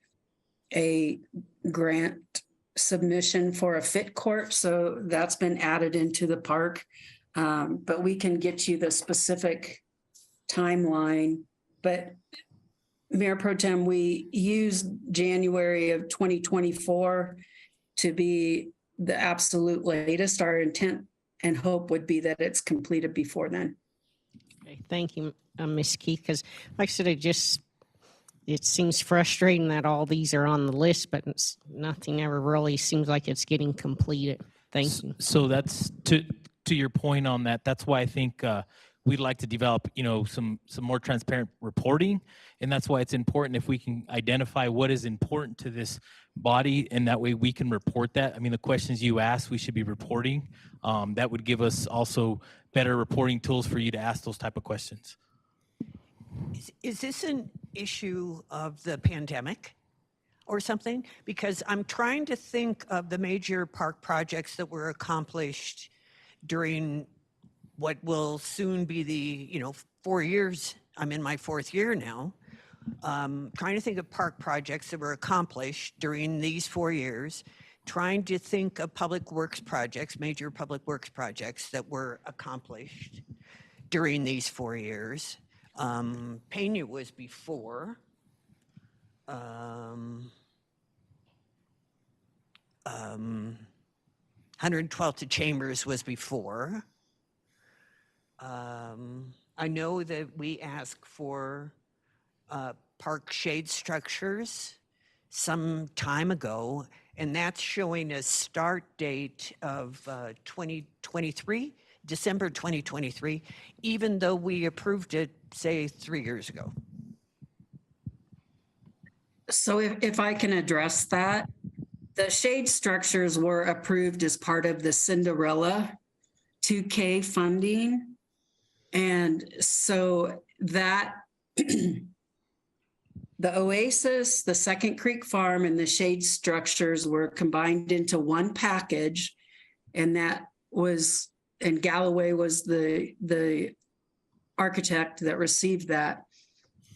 S15: a grant submission for a fit court, so that's been added into the park. But we can get you the specific timeline. But Mayor Pro Tem, we used January of 2024 to be the absolute latest. Our intent and hope would be that it's completed before then.
S7: Okay, thank you, Ms. Keith, because like I said, it seems frustrating that all these are on the list, but nothing ever really seems like it's getting completed. Thank you.
S12: So that's to your point on that. That's why I think we'd like to develop, some more transparent reporting, and that's why it's important if we can identify what is important to this body, and that way we can report that. I mean, the questions you ask, we should be reporting. That would give us also better reporting tools for you to ask those type of questions.
S5: Is this an issue of the pandemic or something? Because I'm trying to think of the major park projects that were accomplished during what will soon be the 4 years. I'm in my 4th year now. Trying to think of park projects that were accomplished during these 4 years, trying to think of public works projects, major public works projects that were accomplished during these 4 years. Pena was before. 112th to Chambers was before. I know that we asked for park shade structures some time ago, and that's showing a start date of 2023, December 2023, even though we approved it, say, 3 years ago.
S15: So if I can address that, the shade structures were approved as part of the Cinderella 2K funding. And so that the Oasis, the Second Creek Farm, and the shade structures were combined into one package. And Galloway was the architect that received that.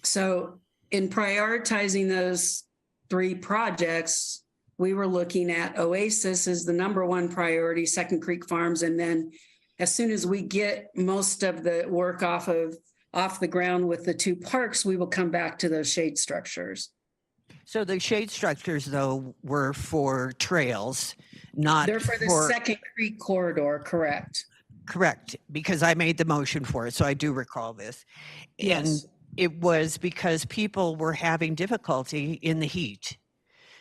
S15: So in prioritizing those 3 projects, we were looking at Oasis as the #1 priority, Second Creek Farms, and then as soon as we get most of the work off the ground with the 2 parks, we will come back to those shade structures.
S5: So the shade structures, though, were for trails, not
S15: They're for the Second Creek corridor, correct?
S5: Correct, because I made the motion for it, so I do recall this.
S15: Yes.
S5: And it was because people were having difficulty in the heat.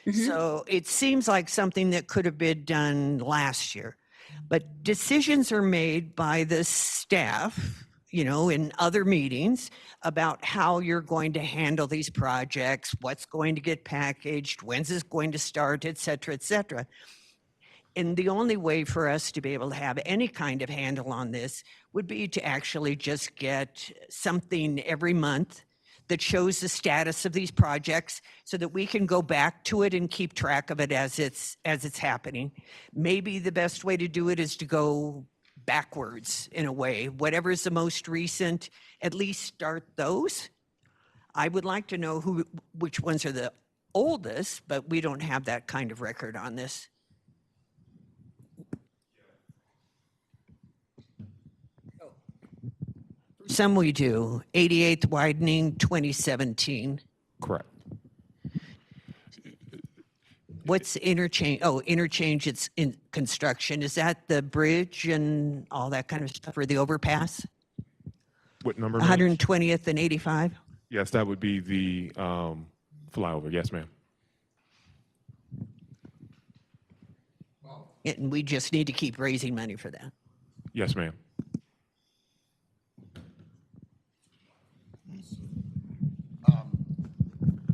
S15: Mhm.
S5: So it seems like something that could have been done last year. But decisions are made by the staff, in other meetings about how you're going to handle these projects, what's going to get packaged, when's this going to start, et cetera, et cetera. And the only way for us to be able to have any kind of handle on this would be to actually just get something every month that shows the status of these projects so that we can go back to it and keep track of it as it's happening. Maybe the best way to do it is to go backwards in a way. Whatever is the most recent, at least start those. I would like to know which ones are the oldest, but we don't have that kind of record on this. Some we do. 88th widening, 2017.
S3: Correct.
S5: What's interchange? Oh, interchange, it's in construction. Is that the bridge and all that kind of stuff, or the overpass?
S3: What number? ma'am?
S5: 120th and 85?
S3: Yes, that would be the flyover. Yes, ma'am.
S5: And we just need to keep raising money for that.
S3: Yes, ma'am.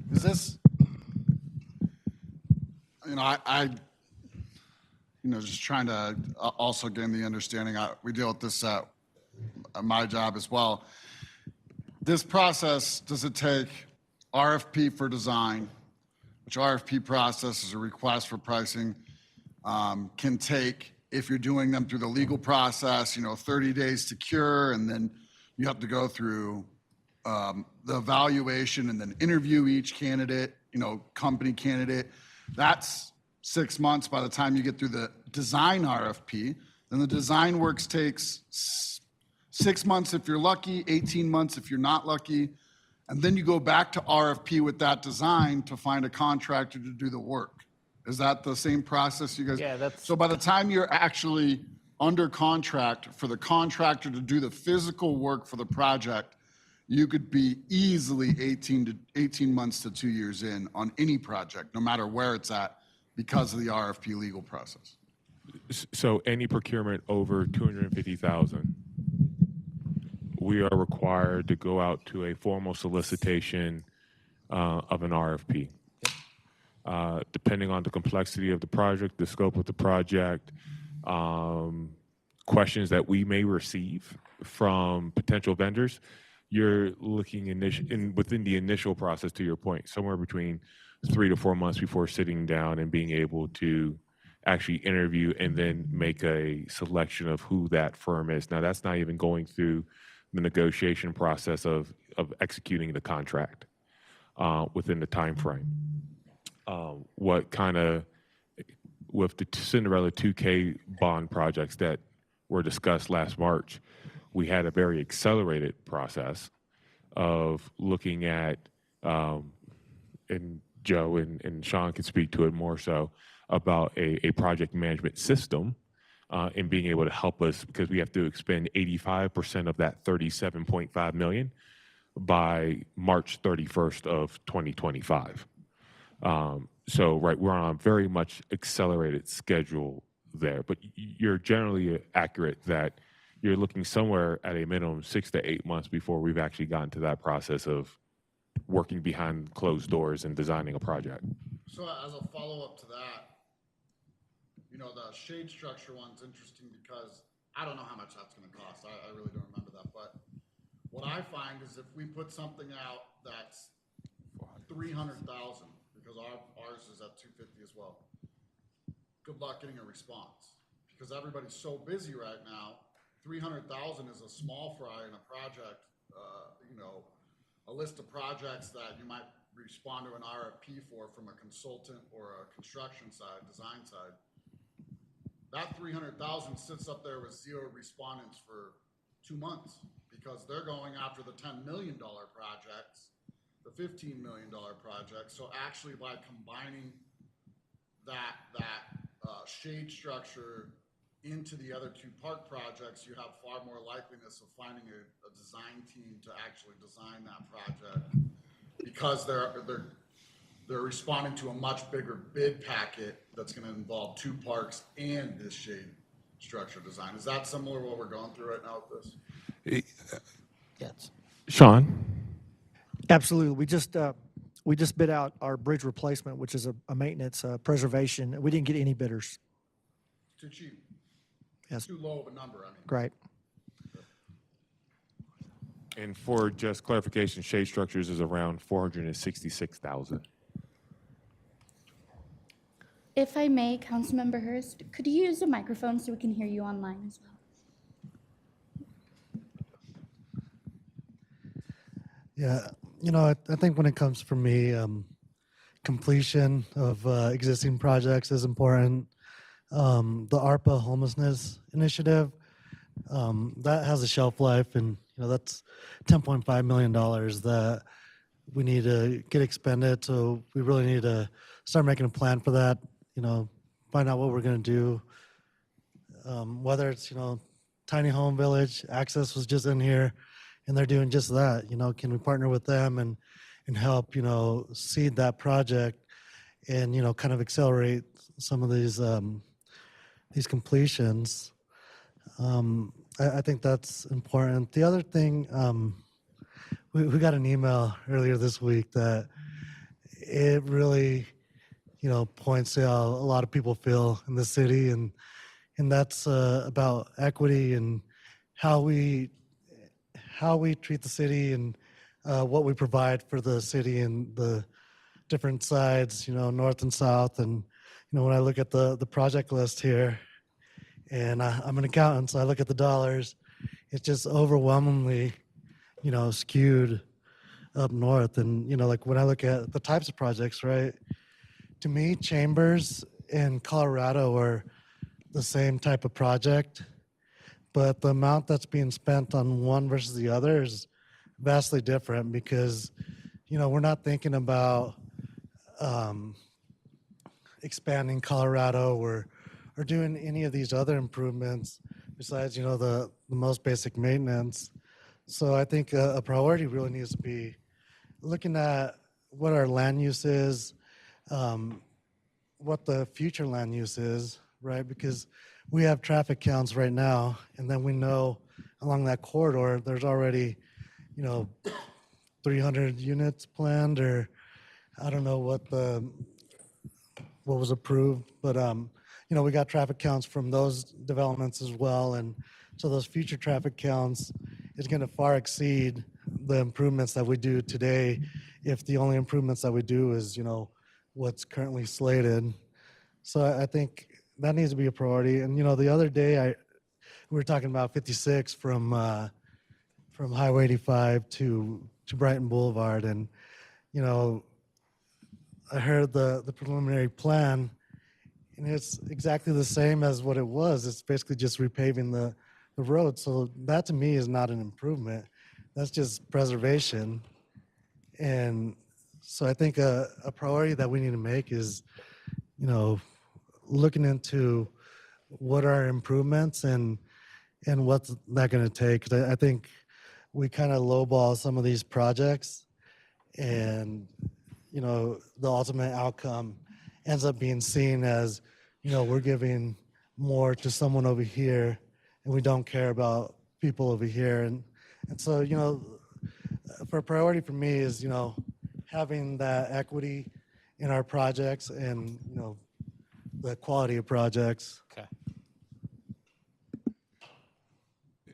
S16: Is this, just trying to also gain the understanding. We deal with this at my job as well. This process, does it take RFP for design, which RFP process is a request for pricing, can take, if you're doing them through the legal process, 30 days to cure, and then you have to go through the evaluation and then interview each candidate, company candidate. That's 6 months by the time you get through the design RFP. Then the design works takes 6 months if you're lucky, 18 months if you're not lucky. And then you go back to RFP with that design to find a contractor to do the work. Is that the same process you guys?
S12: Yeah, that's.
S16: So by the time you're actually under contract for the contractor to do the physical work for the project, you could be easily 18 months to 2 years in on any project, no matter where it's at, because of the RFP legal process.
S3: So any procurement over 250,000, we are required to go out to a formal solicitation of an RFP. Depending on the complexity of the project, the scope of the project, questions that we may receive from potential vendors, you're looking within the initial process, to your point, somewhere between 3 to 4 months before sitting down and being able to actually interview and then make a selection of who that firm is. Now, that's not even going through the negotiation process of executing the contract within the time frame. What kind of, with the Cinderella 2K bond projects that were discussed last March, we had a very accelerated process of looking at, and Joe and Sean can speak to it more so, about a project management system and being able to help us, because we have to expend 85% of that 37.5 million by March 31st of 2025. So, right, we're on a very much accelerated schedule there, but you're generally accurate that you're looking somewhere at a minimum 6 to 8 months before we've actually gotten to that process of working behind closed doors and designing a project.
S16: So as a follow-up to that, the shade structure one's interesting because I don't know how much that's going to cost. I really don't remember that. But what I find is if we put something out that's 300,000, because ours is at 250 as well, good luck getting a response because everybody's so busy right now. 300,000 is a small fry in a project, a list of projects that you might respond to an RFP from a consultant or a construction side, design side. That 300,000 sits up there with 0 respondents for 2 months because they're going after the $10 million projects, the $15 million projects. So actually by combining that shade structure into the other 2 park projects, you have far more likeliness of finding a design team to actually design that project because they're responding to a much bigger bid packet that's going to involve 2 parks and this shade structure design. Is that similar to what we're going through right now with this?
S14: Yes.
S3: Sean?
S14: Absolutely. We just bid out our bridge replacement, which is a maintenance preservation. We didn't get any bidders.
S16: Too cheap.
S14: Yes.
S16: Too low of a number, I mean.
S14: Right.
S3: And for just clarification, shade structures is around 466,000.
S10: If I may, Councilmember Hurst, could you use the microphone so we can hear you online as well?
S8: Yeah, I think when it comes for me, completion of existing projects is important. The ARPA homelessness initiative, that has a shelf life, and that's $10.5 million that we need to get expended. So we really need to start making a plan for that. Find out what we're going to do. Whether it's tiny home village, Access was just in here, and they're doing just that. Can we partner with them and help seed that project and kind of accelerate some of these completions. I think that's important. The other thing, we got an email earlier this week that it really, points to how a lot of people feel in the city, and that's about equity and how we treat the city and what we provide for the city and the different sides, north and south. And when I look at the project list here, and I'm an accountant, so I look at the dollars, it's just overwhelmingly, skewed up north. And, like when I look at the types of projects, right, to me, Chambers and Colorado are the same type of project, but the amount that's being spent on one versus the other is vastly different because, we're not thinking about expanding Colorado or doing any of these other improvements besides, the most basic maintenance. So I think a priority really needs to be looking at what our land use is, what the future land use is, right? Because we have traffic counts right now, and then we know along that corridor, there's already, 300 units planned, or I don't know what was approved, but we got traffic counts from those developments as well, and so those future traffic counts is going to far exceed the improvements that we do today, if the only improvements that we do is what's currently slated. So I think that needs to be a priority. And the other day we were talking about 56 from Highway 85 to Brighton Boulevard, and I heard the preliminary plan, and it's exactly the same as what it was. It's basically just repaving the road. So that to me is not an improvement. That's just preservation. And so I think a priority that we need to make is, looking into what are improvements and what's that going to take. 'Cause I think we kind of lowball some of these projects, and the ultimate outcome ends up being seen as, we're giving more to someone over here, and we don't care about people over here. And so, for a priority for me is, having that equity in our projects and, the quality of projects.
S12: Okay.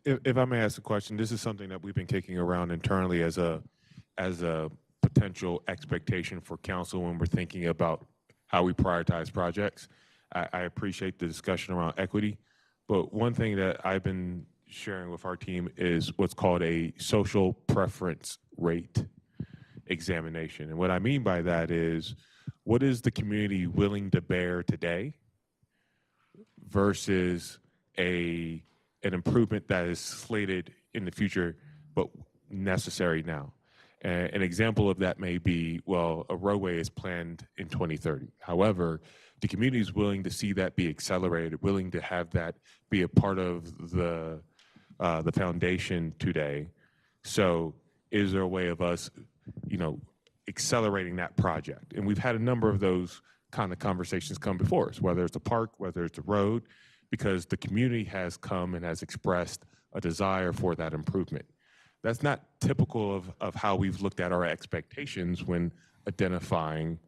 S3: If I may ask a question, this is something that we've been kicking around internally as a potential expectation for council when we're thinking about how we prioritize projects. I appreciate the discussion around equity, but one thing that I've been sharing with our team is what's called a social preference rate examination. And what I mean by that is, what is the community willing to bear today versus an improvement that is slated in the future but necessary now? An example of that may be, well, a roadway is planned in 2030. However, the community is willing to see that be accelerated, willing to have that be a part of the foundation today. So is there a way of us, accelerating that project? And we've had a number of those kind of conversations come before us, whether it's a park, whether it's a road, because the community has come and has expressed a desire for that improvement. That's not typical of how we've looked at our expectations when identifying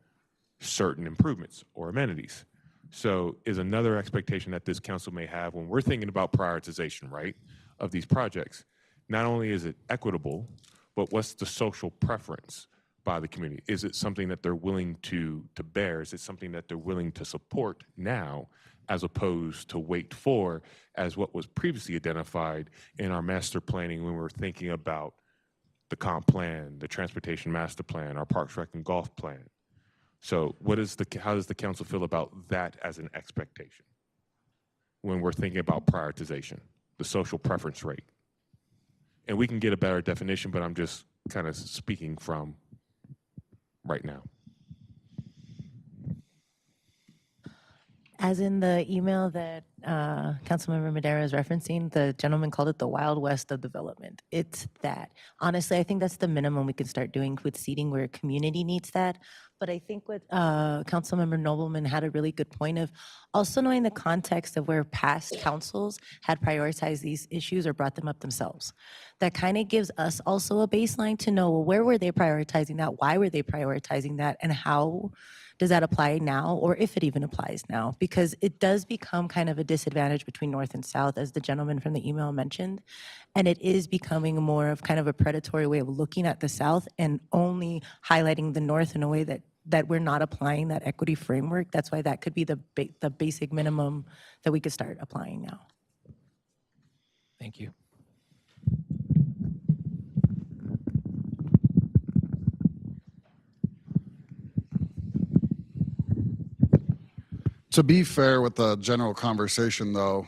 S3: certain improvements or amenities. So is another expectation that this council may have when we're thinking about prioritization, right, of these projects. Not only is it equitable, but what's the social preference by the community? Is it something that they're willing to bear? Is it something that they're willing to support now, as opposed to wait for, as what was previously identified in our master planning when we were thinking about the comp plan, the transportation master plan, our Parks Rec and Golf plan? So how does the council feel about that as an expectation when we're thinking about prioritization, the social preference rate? And we can get a better definition, but I'm just kind of speaking from right now.
S6: As in the email that Councilmember Madera is referencing, the gentleman called it the Wild West of development. It's that. Honestly, I think that's the minimum we can start doing with seating where a community needs that. But I think what Councilmember Nobleman had a really good point of also knowing the context of where past councils had prioritized these issues or brought them up themselves. That kind of gives us also a baseline to know, well, where were they prioritizing that? Why were they prioritizing that? And how does that apply now, or if it even applies now? Because it does become kind of a disadvantage between North and South, as the gentleman from the email mentioned. And it is becoming more of kind of a predatory way of looking at the South and only highlighting the North in a way that we're not applying that equity framework. That's why that could be the basic minimum that we could start applying now.
S12: Thank you.
S16: To be fair with the general conversation, though,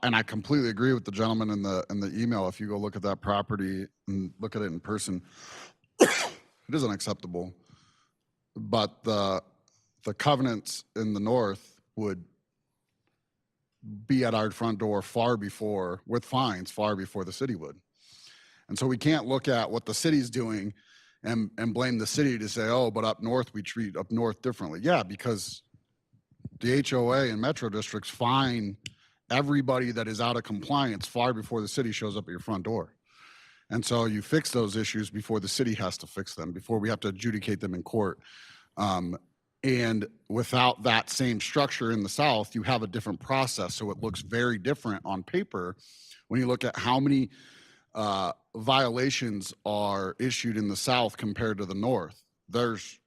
S16: and I completely agree with the gentleman in the email. If you go look at that property and look at it in person, it is unacceptable. But the covenants in the north would be at our front door far before, with fines, far before the city would. And so we can't look at what the city's doing and blame the city to say, oh, but up north we treat up north differently. Yeah, because the HOA and metro districts fine everybody that is out of compliance far before the city shows up at your front door. And so you fix those issues before the city has to fix them, before we have to adjudicate them in court. And without that same structure in the South, you have a different process. So it looks very different on paper when you look at how many violations are issued in the South compared to the North. There's,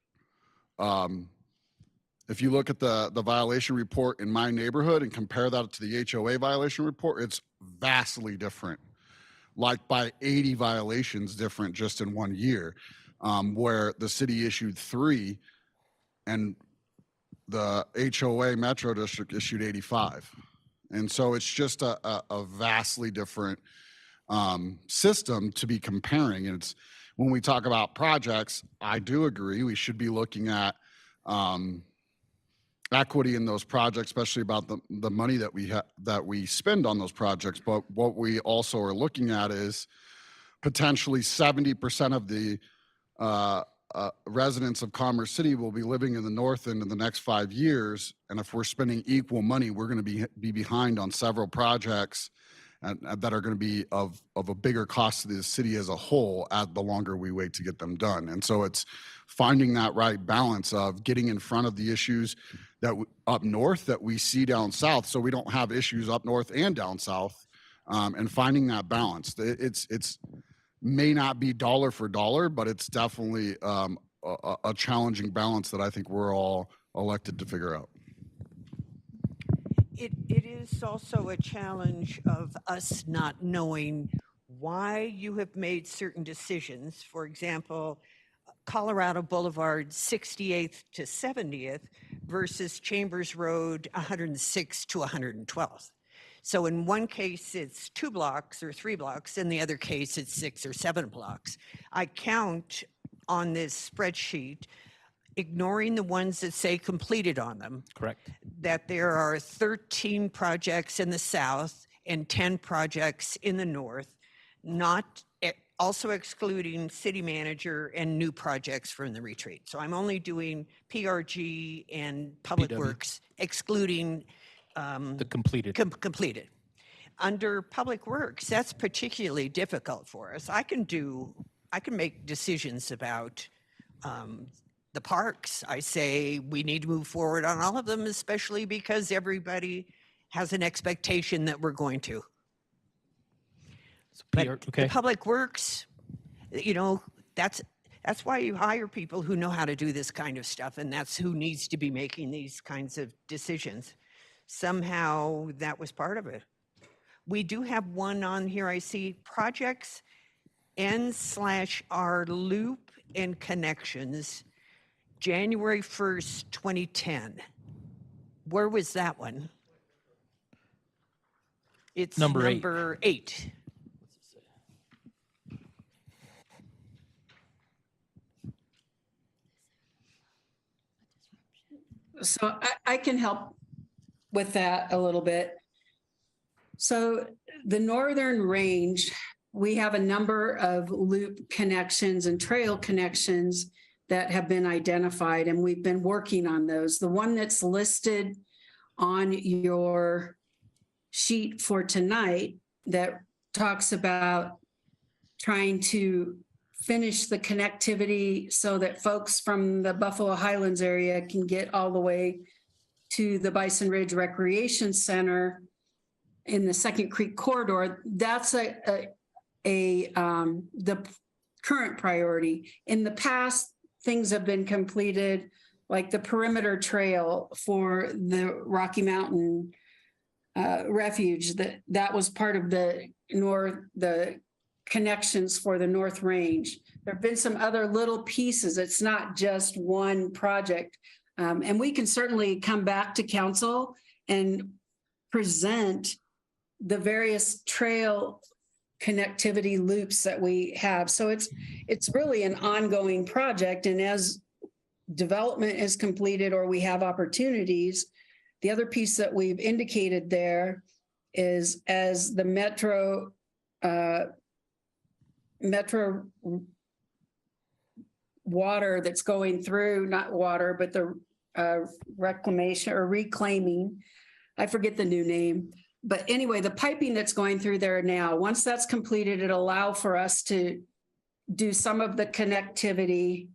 S16: if you look at the violation report in my neighborhood and compare that to the HOA violation report, it's vastly different, like by 80 violations different just in 1 year, where the city issued 3 and the HOA Metro District issued 85. And so it's just a vastly different system to be comparing. And it's when we talk about projects, I do agree we should be looking at equity in those projects, especially about the money that we spend on those projects. But what we also are looking at is potentially 70% of the residents of Commerce City will be living in the north end in the next 5 years. And if we're spending equal money, we're going to be behind on several projects that are going to be of a bigger cost to the city as a whole the longer we wait to get them done. And so it's finding that right balance of getting in front of the issues that up north that we see down south, so we don't have issues up north and down south, and finding that balance. It's may not be dollar for dollar, but it's definitely a challenging balance that I think we're all elected to figure out.
S5: It is also a challenge of us not knowing why you have made certain decisions. For example, Colorado Boulevard 68th to 70th versus Chambers Road 106 to 112th. So in one case, it's 2 blocks or 3 blocks. In the other case, it's 6 or 7 blocks. I count on this spreadsheet, ignoring the ones that say completed on them.
S12: Correct.
S5: That there are 13 projects in the south and 10 projects in the north, also excluding city manager and new projects from the retreat. So I'm only doing PRG and Public
S12: PW.
S5: Works, excluding
S12: The completed.
S5: completed. Under Public Works, that's particularly difficult for us. I can make decisions about the parks. I say we need to move forward on all of them, especially because everybody has an expectation that we're going to. But
S12: okay.
S5: the Public Works, that's why you hire people who know how to do this kind of stuff, and that's who needs to be making these kinds of decisions. Somehow that was part of it. We do have one on here, I see, projects N/R loop and connections, January 1st, 2010. Where was that one? It's number 8.
S15: So I can help with that a little bit. So the Northern Range, we have a number of loop connections and trail connections that have been identified, and we've been working on those. The one that's listed on your sheet for tonight that talks about trying to finish the connectivity so that folks from the Buffalo Highlands area can get all the way to the Bison Ridge Recreation Center in the Second Creek corridor. That's the current priority. In the past, things have been completed, like the perimeter trail for the Rocky Mountain Refuge. That was part of the connections for the North Range. There have been some other little pieces. It's not just one project. And we can certainly come back to council and present the various trail connectivity loops that we have. So it's really an ongoing project. And as development is completed or we have opportunities, the other piece that we've indicated there is as the metro water that's going through, not water, but the reclamation or reclaiming. I forget the new name. But anyway, the piping that's going through there now, once that's completed, it'll allow for us to do some of the connectivity.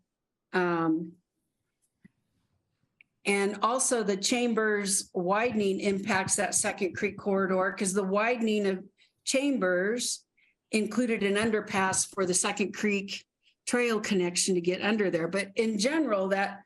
S15: And also the Chambers widening impacts that Second Creek corridor because the widening of Chambers included an underpass for the Second Creek trail connection to get under there. But in general, that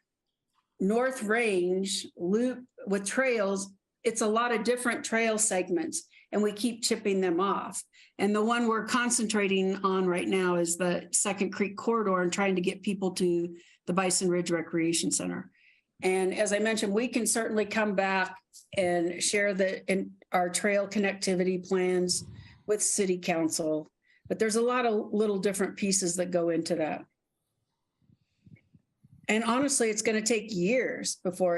S15: North Range loop with trails, it's a lot of different trail segments and we keep chipping them off. And the one we're concentrating on right now is the Second Creek corridor and trying to get people to the Bison Ridge Recreation Center. And as I mentioned, we can certainly come back and share our trail connectivity plans with City Council, but there's a lot of little different pieces that go into that. And honestly, it's going to take years before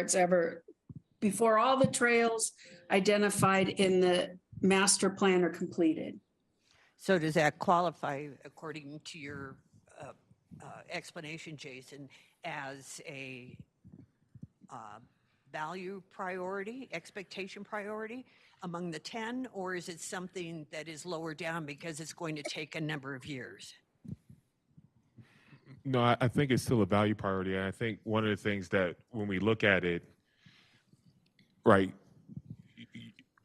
S15: all the trails identified in the master plan are completed.
S5: So does that qualify, according to your explanation, Jason, as a value priority, expectation priority among the 10, or is it something that is lower down because it's going to take a number of years?
S3: No, I think it's still a value priority. And I think one of the things that when we look at it, right,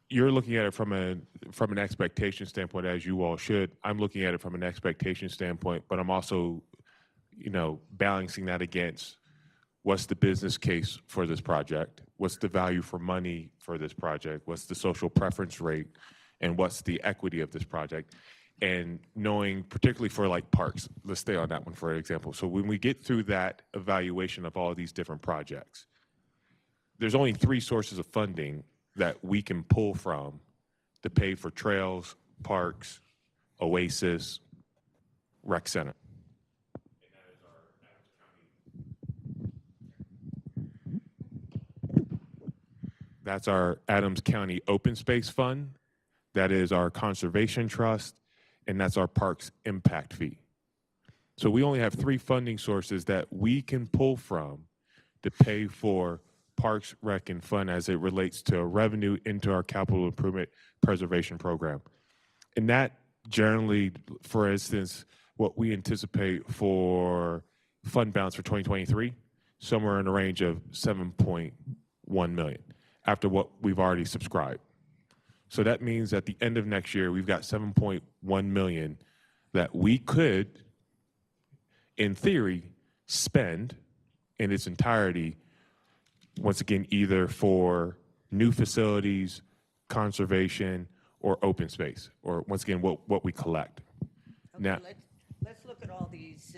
S3: you're looking at it from an expectation standpoint, as you all should. I'm looking at it from an expectation standpoint, but I'm also, balancing that against what's the business case for this project? What's the value for money for this project? What's the social preference rate? And what's the equity of this project? And knowing, particularly for like parks, let's stay on that one for example. So when we get through that evaluation of all these different projects, there's only 3 sources of funding that we can pull from to pay for trails, parks, Oasis, Rec Center. That's our Adams County Open Space Fund. That is our Conservation Trust, and that's our Parks Impact Fee. So we only have 3 funding sources that we can pull from to pay for Parks, Rec, and Fund as it relates to revenue into our capital improvement preservation program. And that generally, for instance, what we anticipate for fund balance for 2023, somewhere in the range of $7.1 million after what we've already subscribed. So that means at the end of next year, we've got $7.1 million that we could, in theory, spend in its entirety, once again, either for new facilities, conservation, or open space, or once again, what we collect.
S5: Okay,
S3: Now,
S5: let's look at all these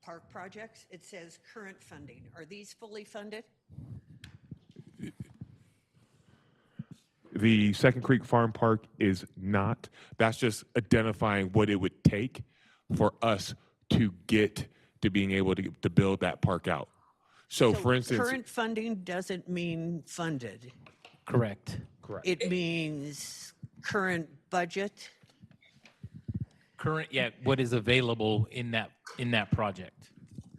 S5: park projects. It says current funding. Are these fully funded?
S3: the Second Creek Farm Park is not. That's just identifying what it would take for us to get to being able to build that park out. So for instance,
S5: current funding doesn't mean funded.
S12: Correct.
S3: Correct.
S5: It means current budget.
S12: Current, yeah, what is available in that project.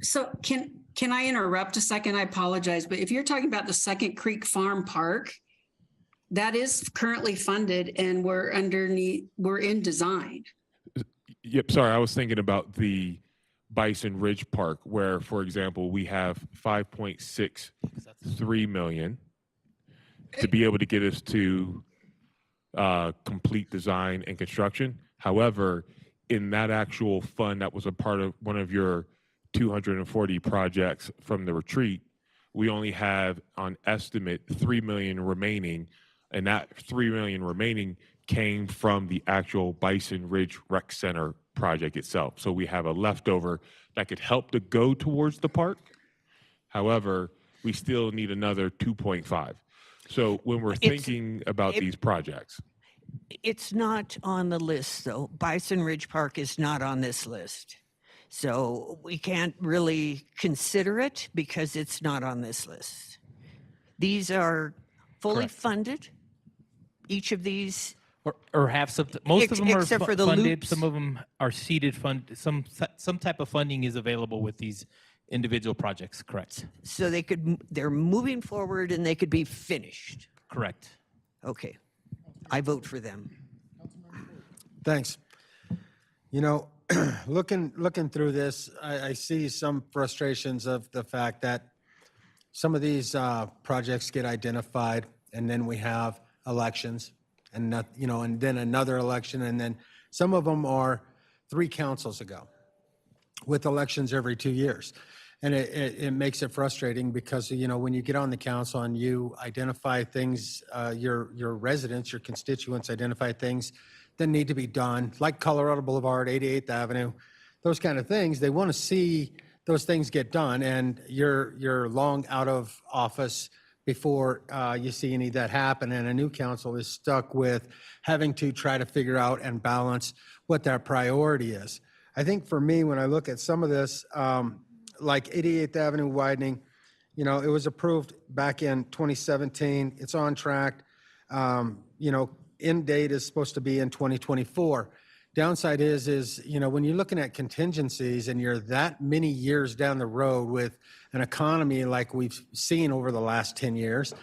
S15: So can I interrupt a second? I apologize, but if you're talking about the Second Creek Farm Park, that is currently funded and we're in design.
S3: Yep, sorry, I was thinking about the Bison Ridge Park, where, for example, we have $5.63 million to be able to get us to complete design and construction. However, in that actual fund that was a part of one of your 240 projects from the retreat, we only have on estimate $3 million remaining, and that $3 million remaining came from the actual Bison Ridge Rec Center project itself. So we have a leftover that could help to go towards the park. However, we still need another 2.5. So when we're thinking about these projects,
S5: it's not on the list, though. Bison Ridge Park is not on this list. So we can't really consider it because it's not on this list. These are fully
S12: Correct.
S5: funded. Each of these,
S12: Or have some, most of them are
S5: except for the
S12: funded,
S5: loops.
S12: some of them are seeded fund, some type of funding is available with these Individual projects, correct.
S5: So they're moving forward and they could be finished.
S12: Correct.
S5: Okay. I vote for them.
S17: Thanks. You know, looking through this, I see some frustrations of the fact that some of these projects get identified, and then we have elections, and not, you know, and then another election, and then some of them are 3 councils ago, with elections every 2 years. And it makes it frustrating because, you know, when you get on the council and you identify things, your residents, your constituents identify things that need to be done, like Colorado Boulevard, 88th Avenue, those kind of things, they want to see those things get done, and you're long out of office before you see any of that happen, and a new council is stuck with having to try to figure out and balance what that priority is. I think for me, when I look at some of this, like 88th Avenue widening, you know, it was approved back in 2017. It's on track. You know, end date is supposed to be in 2024. Downside is, you know, when you're looking at contingencies and you're that many years down the road with an economy like we've seen over the last 10 years,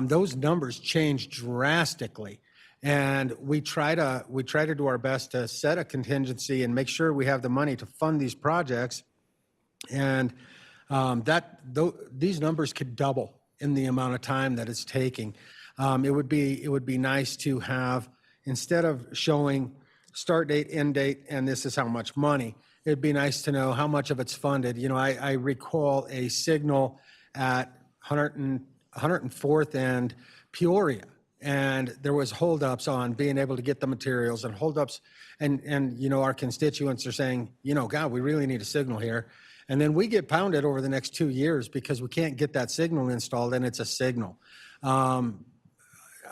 S17: those numbers change drastically. And we try to do our best to set a contingency and make sure we have the money to fund these projects. And these numbers could double in the amount of time that it's taking. It would be nice to have, instead of showing start date, end date, and this is how much money, it'd be nice to know how much of it's funded. You know, I recall a signal at 104th and Peoria, and there was holdups on being able to get the materials and holdups, and you know, our constituents are saying, you know, God, we really need a signal here. And then we get pounded over the next 2 years because we can't get that signal installed, and it's a signal. I'm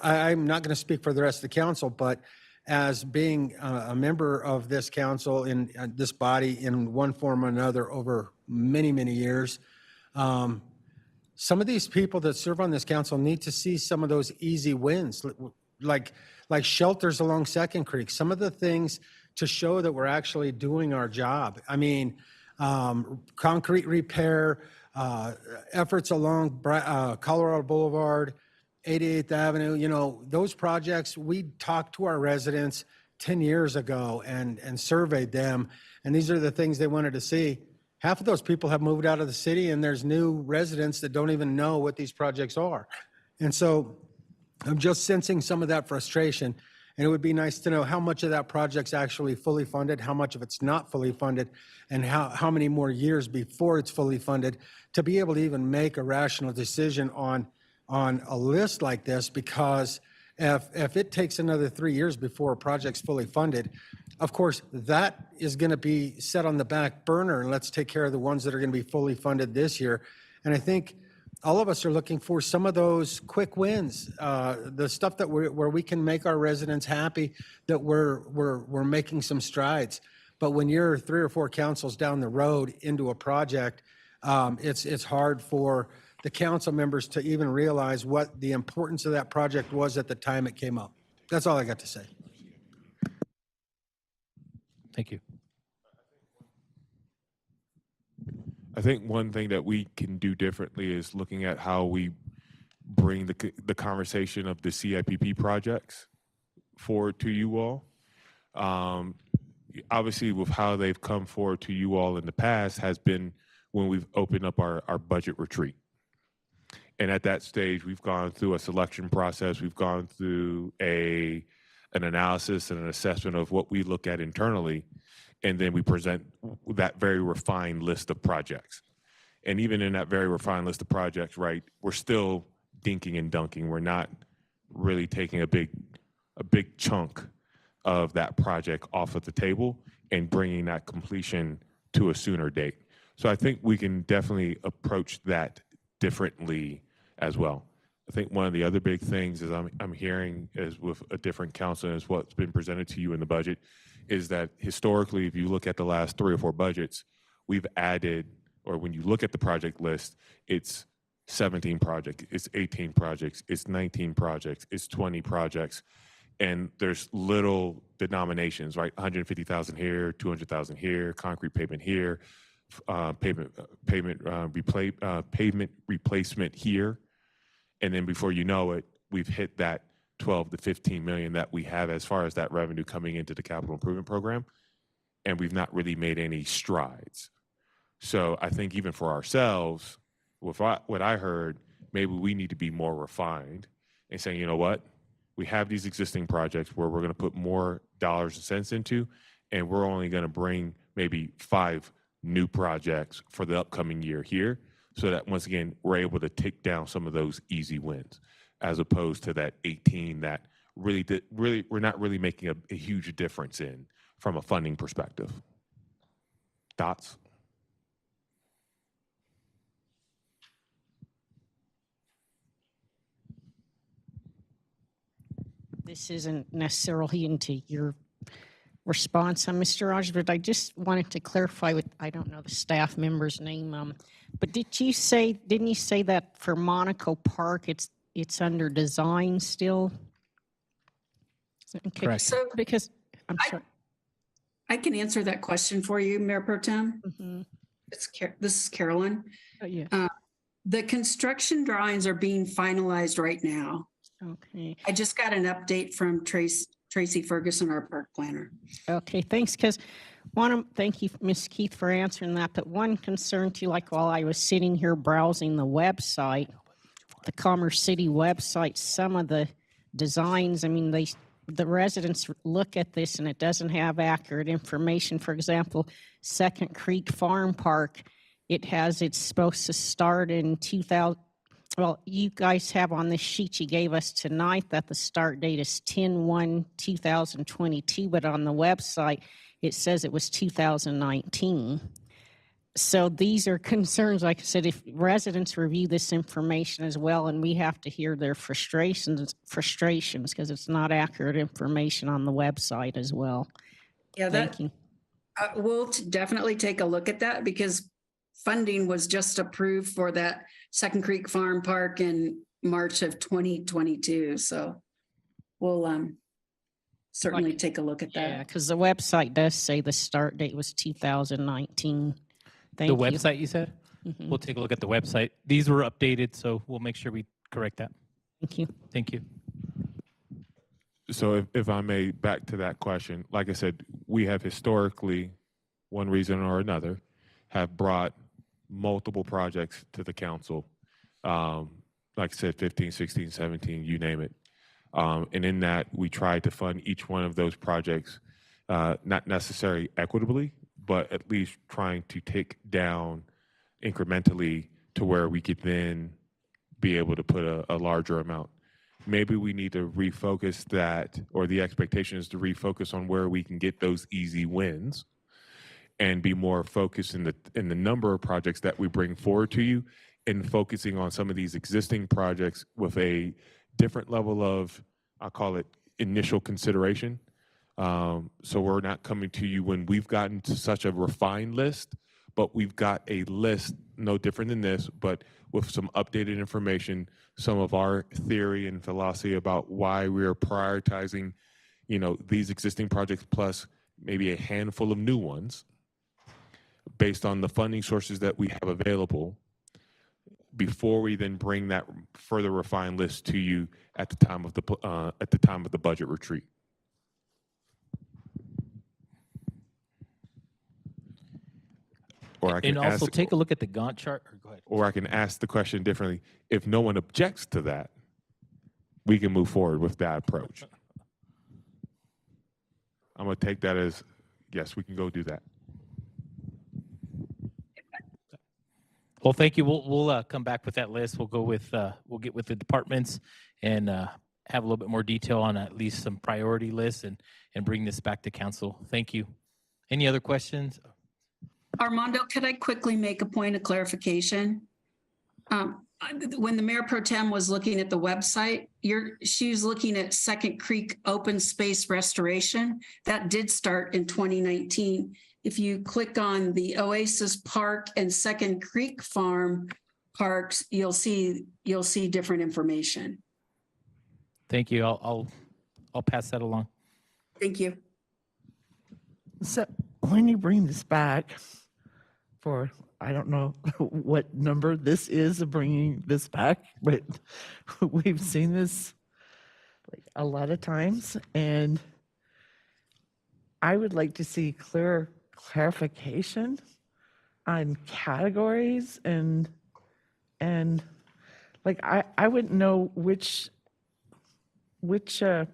S17: not going to speak for the rest of the council, but as being a member of this council in this body in one form or another over many, many years, some of these people that serve on this council need to see some of those easy wins, like shelters along Second Creek, some of the things to show that we're actually doing our job. I mean, concrete repair, efforts along Colorado Boulevard, 88th Avenue, you know, those projects, we talked to our residents 10 years ago and surveyed them, and these are the things they wanted to see. Half of those people have moved out of the city, and there's new residents that don't even know what these projects are. And so I'm just sensing some of that frustration, and it would be nice to know how much of that project's actually fully funded, how much of it's not fully funded, and how many more years before it's fully funded to be able to even make a rational decision on a list like this, because if it takes another 3 years before a project's fully funded, of course, that is going to be set on the back burner, and let's take care of the ones that are going to be fully funded this year. And I think all of us are looking for some of those quick wins, the stuff that where we can make our residents happy, that we're making some strides. But when you're 3 or 4 councils down the road into a project, it's hard for the council members to even realize what the importance of that project was at the time it came up. That's all I got to say.
S12: Thank you.
S3: I think one thing that we can do differently is looking at how we bring the conversation of the CIPP projects forward to you all. Obviously, with how they've come forward to you all in the past has been when we've opened up our budget retreat. And at that stage, we've gone through a selection process. We've gone through an analysis and an assessment of what we look at internally. And then we present that very refined list of projects. And even in that very refined list of projects, right, we're still dinking and dunking. We're not really taking a big chunk of that project off of the table and bringing that completion to a sooner date. So I think we can definitely approach that differently as well. I think one of the other big things is I'm hearing is with a different council as what's been presented to you in the budget is that historically, if you look at the last 3 or 4 budgets, we've added, or when you look at the project list, it's 17 projects, it's 18 projects, it's 19 projects, it's 20 projects, and there's little denominations, right? 150,000 here, 200,000 here, concrete pavement here, pavement replacement here, and then before you know it, we've hit that 12 to 15 million that we have as far as that revenue coming into the capital improvement program, and we've not really made any strides. So I think even for ourselves, with what I heard, maybe we need to be more refined and saying, you know what, we have these existing projects where we're going to put more dollars and cents into, and we're only going to bring maybe 5 new projects for the upcoming year here, so that once again, we're able to take down some of those easy wins, as opposed to that 18 that really we're not really making a huge difference in from a funding perspective. Thoughts?
S7: This isn't necessarily into your response on Mr. Rogers, but I just wanted to clarify with, I don't know the staff member's name, but didn't you say that for Monaco Park, it's under design still? Okay.
S12: Correct.
S15: So
S7: Because, I'm sorry.
S15: I can answer that question for you, Mayor Pro Tem.
S7: Mhm.
S15: This is Carolyn.
S7: Oh, yeah.
S15: The construction drawings are being finalized right now.
S7: Okay.
S15: I just got an update from Tracy Ferguson, our park planner.
S7: Okay, thanks, because thank you, Ms. Keith, for answering that. But one concern too, like while I was sitting here browsing the website, the Commerce City website, some of the designs, I mean, the residents look at this and it doesn't have accurate information. For example, Second Creek Farm Park, it's supposed to start in 2000. Well, you guys have on this sheet you gave us tonight that the start date is 10/1/2022, but on the website, it says it was 2019. So these are concerns, like I said, if residents review this information as well, and we have to hear their frustrations because it's not accurate information on the website as well.
S15: Yeah,
S7: Thank you.
S15: We'll definitely take a look at that, because funding was just approved for that Second Creek Farm Park in March of 2022. So we'll certainly take a look at that.
S7: Yeah, because the website does say the start date was 2019. Thank
S12: The
S7: you.
S12: website you said?
S7: Mhm.
S12: We'll take a look at the website. These were updated, so we'll make sure we correct that.
S7: Thank you.
S12: Thank you.
S3: So if I may, back to that question, like I said, we have historically, one reason or another, have brought multiple projects to the council. Like I said, 15, 16, 17, you name it. And in that, we tried to fund each one of those projects, not necessarily equitably, but at least trying to take down incrementally to where we could then be able to put a larger amount. Maybe we need to refocus that, or the expectation is to refocus on where we can get those easy wins and be more focused in the number of projects that we bring forward to you, and focusing on some of these existing projects with a different level of, I'll call it, initial consideration. So we're not coming to you when we've gotten to such a refined list, but we've got a list no different than this, but with some updated information, some of our theory and philosophy about why we're prioritizing, these existing projects plus maybe a handful of new ones based on the funding sources that we have available, before we then bring that further refined list to you at the time of the budget retreat. Or I can
S12: And also take a look at the Gantt chart. Or go ahead.
S3: Or I can ask the question differently. If no one objects to that, we can move forward with that approach. I'm going to take that as, yes, we can go do that.
S12: Well, thank you. We'll come back with that list. We'll go with we'll get with the departments and have a little bit more detail on at least some priority lists and bring this back to council. Thank you. Any other questions?
S15: Armando, could I quickly make a point of clarification? When the Mayor Pro Tem was looking at the website, she was looking at Second Creek Open Space Restoration. That did start in 2019. If you click on the Oasis Park and Second Creek Farm parks, you'll see different information.
S12: Thank you. I'll pass that along.
S15: Thank you.
S11: So when you bring this back, for, I don't know what number this is of bringing this back, but we've seen this like a lot of times, and I would like to see clearer clarification on categories and like I wouldn't know which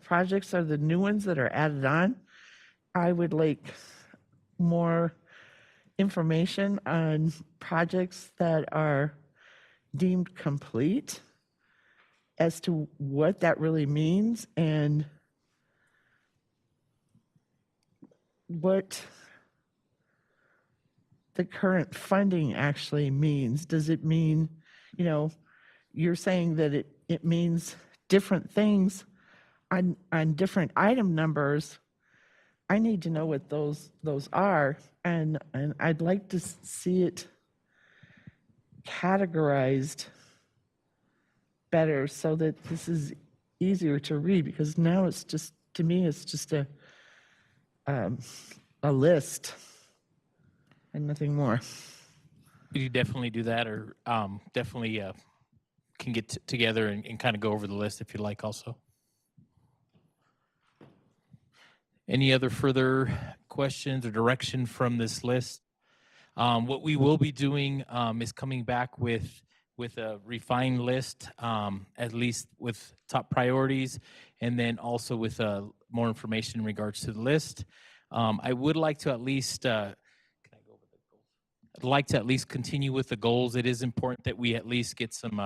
S11: projects are the new ones that are added on. I would like more information on projects that are deemed complete as to what that really means and what the current funding actually means. Does it mean, you know, you're saying that it means different things on different item numbers. I need to know what those are, and I'd like to see it categorized better so that this is easier to read, because now it's just, to me, it's just a list and nothing more.
S12: You definitely do that, or definitely can get together and kind of go over the list if you like also. Any other further questions or direction from this list? What we will be doing is coming back with a refined list, at least with top priorities, and then also with more information in regards to the list. I would like to at least, I'd like to at least continue with the goals. It is important that we at least get some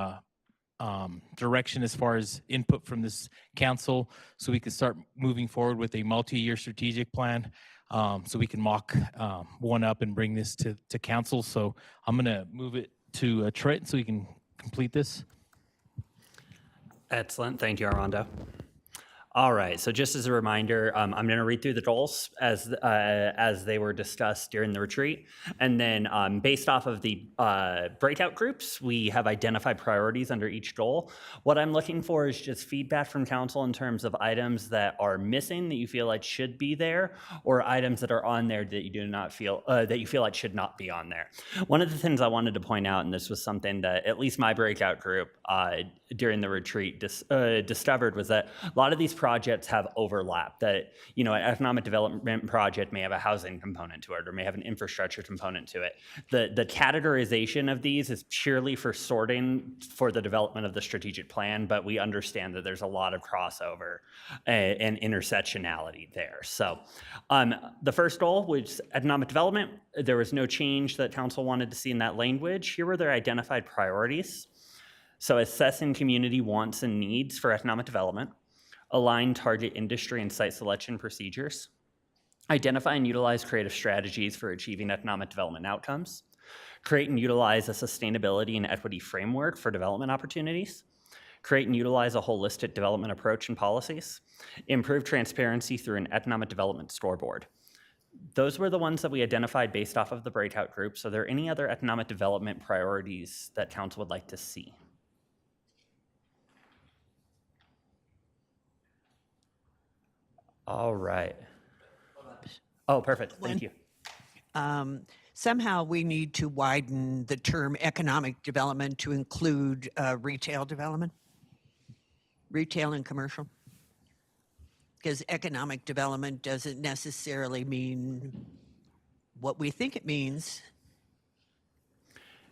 S12: direction as far as input from this council, so we can start moving forward with a multi-year strategic plan, so we can mock one up and bring this to council. So I'm going to move it to Trent so we can complete this.
S13: Excellent. Thank you, Armando. All right, so just as a reminder, I'm going to read through the goals as they were discussed during the retreat, and then based off of the breakout groups, we have identified priorities under each goal. What I'm looking for is just feedback from council in terms of items that are missing that you feel like should be there, or items that are on there that you do not feel that you feel like should not be on there. One of the things I wanted to point out, and this was something that at least my breakout group during the retreat discovered, was that a lot of these projects have overlap. That, you know, an economic development project may have a housing component to it, or may have an infrastructure component to it. The categorization of these is purely for sorting for the development of the strategic plan, but we understand that there's a lot of crossover and intersectionality there. So the first goal was economic development. There was no change that council wanted to see in that language. Here were their identified priorities. So assessing community wants and needs for economic development, align target industry and site selection procedures, identify and utilize creative strategies for achieving economic development outcomes, create and utilize a sustainability and equity framework for development opportunities, create and utilize a holistic development approach and policies, improve transparency through an economic development scoreboard. Those were the ones that we identified based off of the breakout groups. Are there any other economic development priorities that council would like to see? All right. Oh, perfect. Thank you.
S5: Somehow we need to widen the term economic development to include retail development, retail and commercial. Because economic development doesn't necessarily mean what we think it means,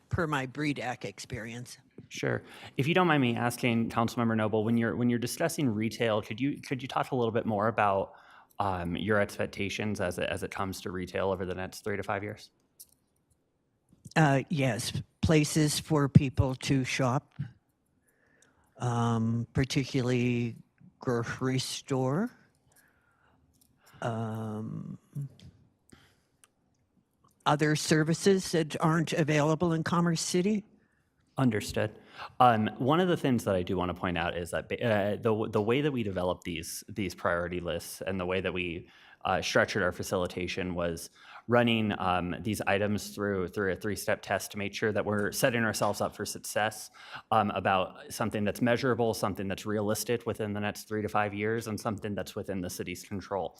S5: per my BREDAC experience.
S13: Sure. If you don't mind me asking, Councilmember Noble, when you're discussing retail, could you talk a little bit more about your expectations as it comes to retail over the next 3 to 5 years?
S5: Yes, places for people to shop, particularly grocery store. Other services that aren't available in Commerce City.
S13: Understood. One of the things that I do want to point out is that the way that we developed these priority lists and the way that we structured our facilitation was running these items through a three-step test to make sure that we're setting ourselves up for success about something that's measurable, something that's realistic within the next 3 to 5 years, and something that's within the city's control.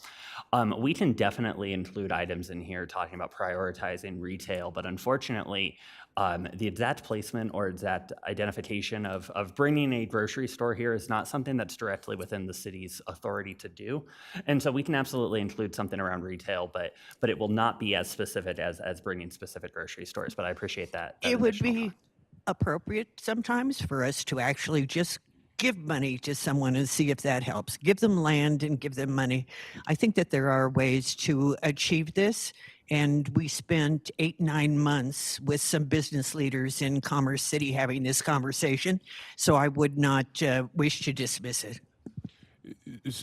S13: We can definitely include items in here talking about prioritizing retail, but unfortunately, the exact placement or exact identification of bringing a grocery store here is not something that's directly within the city's authority to do. And so we can absolutely include something around retail, but it will not be as specific as bringing specific grocery stores. But I appreciate that.
S5: It would be appropriate sometimes for us to actually just give money to someone and see if that helps. Give them land and give them money. I think that there are ways to achieve this. And we spent 8-9 months with some business leaders in Commerce City having this conversation. So I would not wish to dismiss it.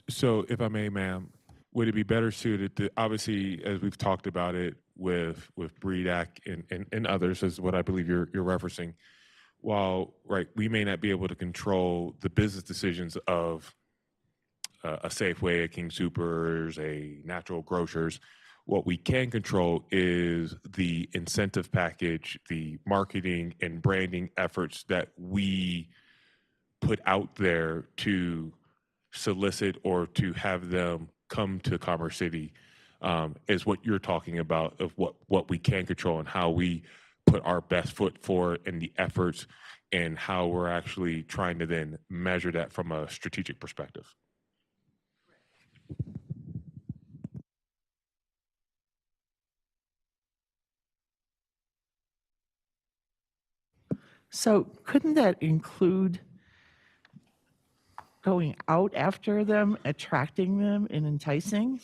S3: So if I may, ma'am, would it be better suited to, obviously, as we've talked about it with BREDAC and others, is what I believe you're referencing, while, right, we may not be able to control the business decisions of a Safeway, a King Soopers, a Natural Grocers, what we can control is the incentive package, the marketing and branding efforts that we put out there to solicit or to have them come to Commerce City, is what you're talking about, of what we can control and how we put our best foot forward in the efforts and how we're actually trying to then measure that from a strategic perspective.
S11: So couldn't that include going out after them, attracting them, and enticing?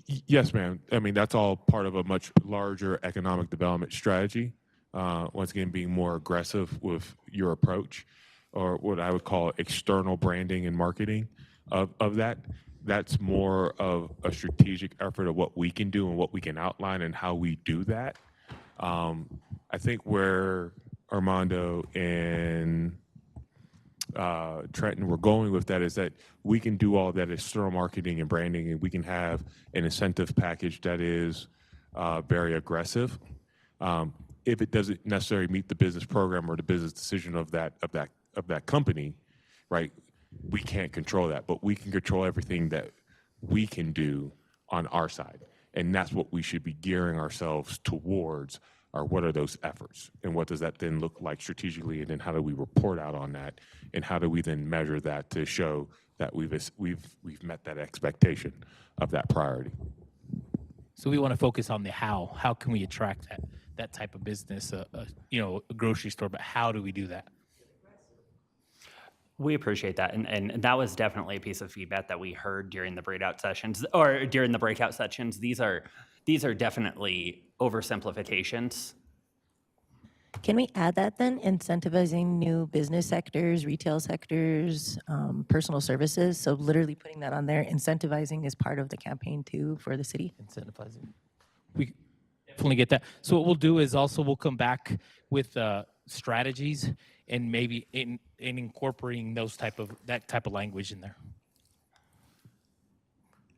S3: Yes, ma'am. I mean, that's all part of a much larger economic development strategy. Once again, being more aggressive with your approach, or what I would call external branding and marketing of that. That's more of a strategic effort of what we can do and what we can outline and how we do that. I think where Armando and Trenton were going with that is that we can do all that external marketing and branding, and we can have an incentive package that is very aggressive. If it doesn't necessarily meet the business program or the business decision of that company, right? We can't control that, but we can control everything that we can do on our side, and that's what we should be gearing ourselves towards. Or what are those efforts, and what does that then look like strategically, and then how do we report out on that, and how do we then measure that to show that we've met that expectation of that priority?
S12: So we want to focus on the how. How can we attract that type of business, a grocery store, but how do we do that?
S13: We appreciate that, and that was definitely a piece of feedback that we heard during the breakout sessions, or during the breakout sessions. These are definitely oversimplifications.
S6: Can we add that then? Incentivizing new business sectors, retail sectors, personal services. So literally putting that on there. Incentivizing is part of the campaign too for the city.
S12: Incentivizing. We definitely get that. So what we'll do is also we'll come back with strategies and maybe in incorporating that type of language in there.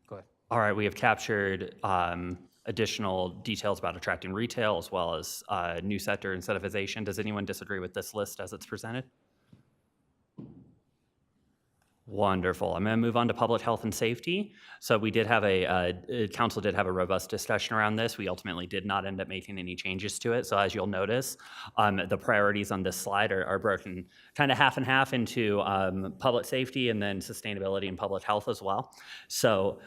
S12: Go ahead.
S13: All right, we have captured additional details about attracting retail as well as new sector incentivization. Does anyone disagree with this list as it's presented? Wonderful. I'm going to move on to public health and safety. So we did have council did have a robust discussion around this. We ultimately did not end up making any changes to it. So as you'll notice, the priorities on this slide are broken kind of half and half into public safety and then sustainability and public health as well. So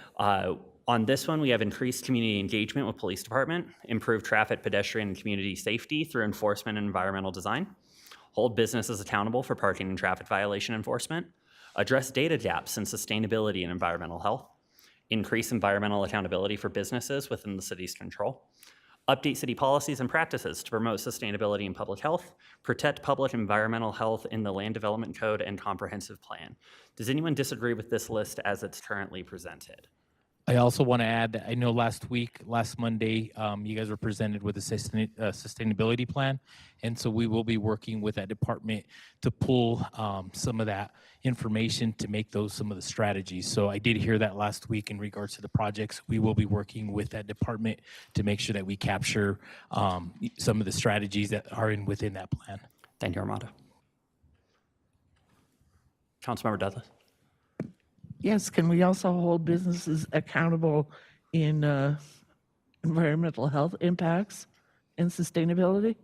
S13: on this one, we have increased community engagement with police department, improved traffic, pedestrian, and community safety through enforcement and environmental design, hold businesses accountable for parking and traffic violation enforcement, address data gaps in sustainability and environmental health, increase environmental accountability for businesses within the city's control, update city policies and practices to promote sustainability and public health, protect public environmental health in the land development code and comprehensive plan. Does anyone disagree with this list as it's currently presented?
S12: I also want to add that I know last Monday, you guys were presented with a sustainability plan. And so we will be working with that department to pull some of that information to make those some of the strategies. So I did hear that last week in regards to the projects. We will be working with that department to make sure that we capture some of the strategies that are within that plan.
S13: Thank you, Armando. Councilmember Douglas.
S11: Yes, can we also hold businesses accountable in environmental health impacts and sustainability?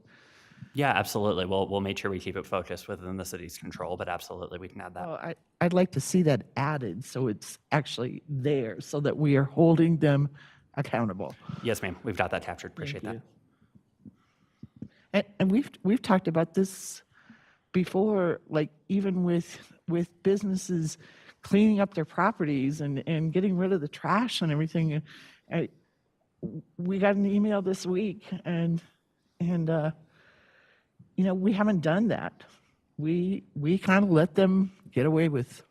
S13: Yeah, absolutely. We'll make sure we keep it focused within the city's control, but absolutely we can add that.
S11: Oh, I'd like to see that added so it's actually there so that we are holding them accountable.
S13: Yes, ma'am. We've got that captured. Appreciate that.
S11: And we've talked about this before, like even with businesses cleaning up their properties and getting rid of the trash and everything. We got an email this week, and we haven't done that. We kind of let them get away with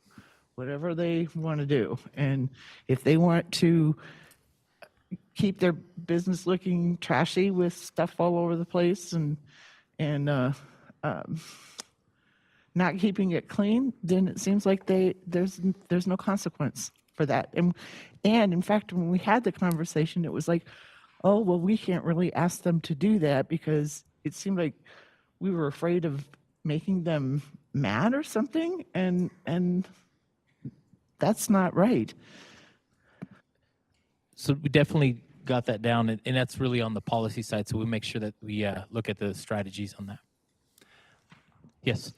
S11: whatever they want to do, and if they want to keep their business looking trashy with stuff all over the place and not keeping it clean, then it seems like there's no consequence for that. And in fact, when we had the conversation, it was like, oh, well, we can't really ask them to do that because it seemed like we were afraid of making them mad or something, and that's not right.
S12: So we definitely got that down, and that's really on the policy side. So we make sure that we look at the strategies on that. Yes.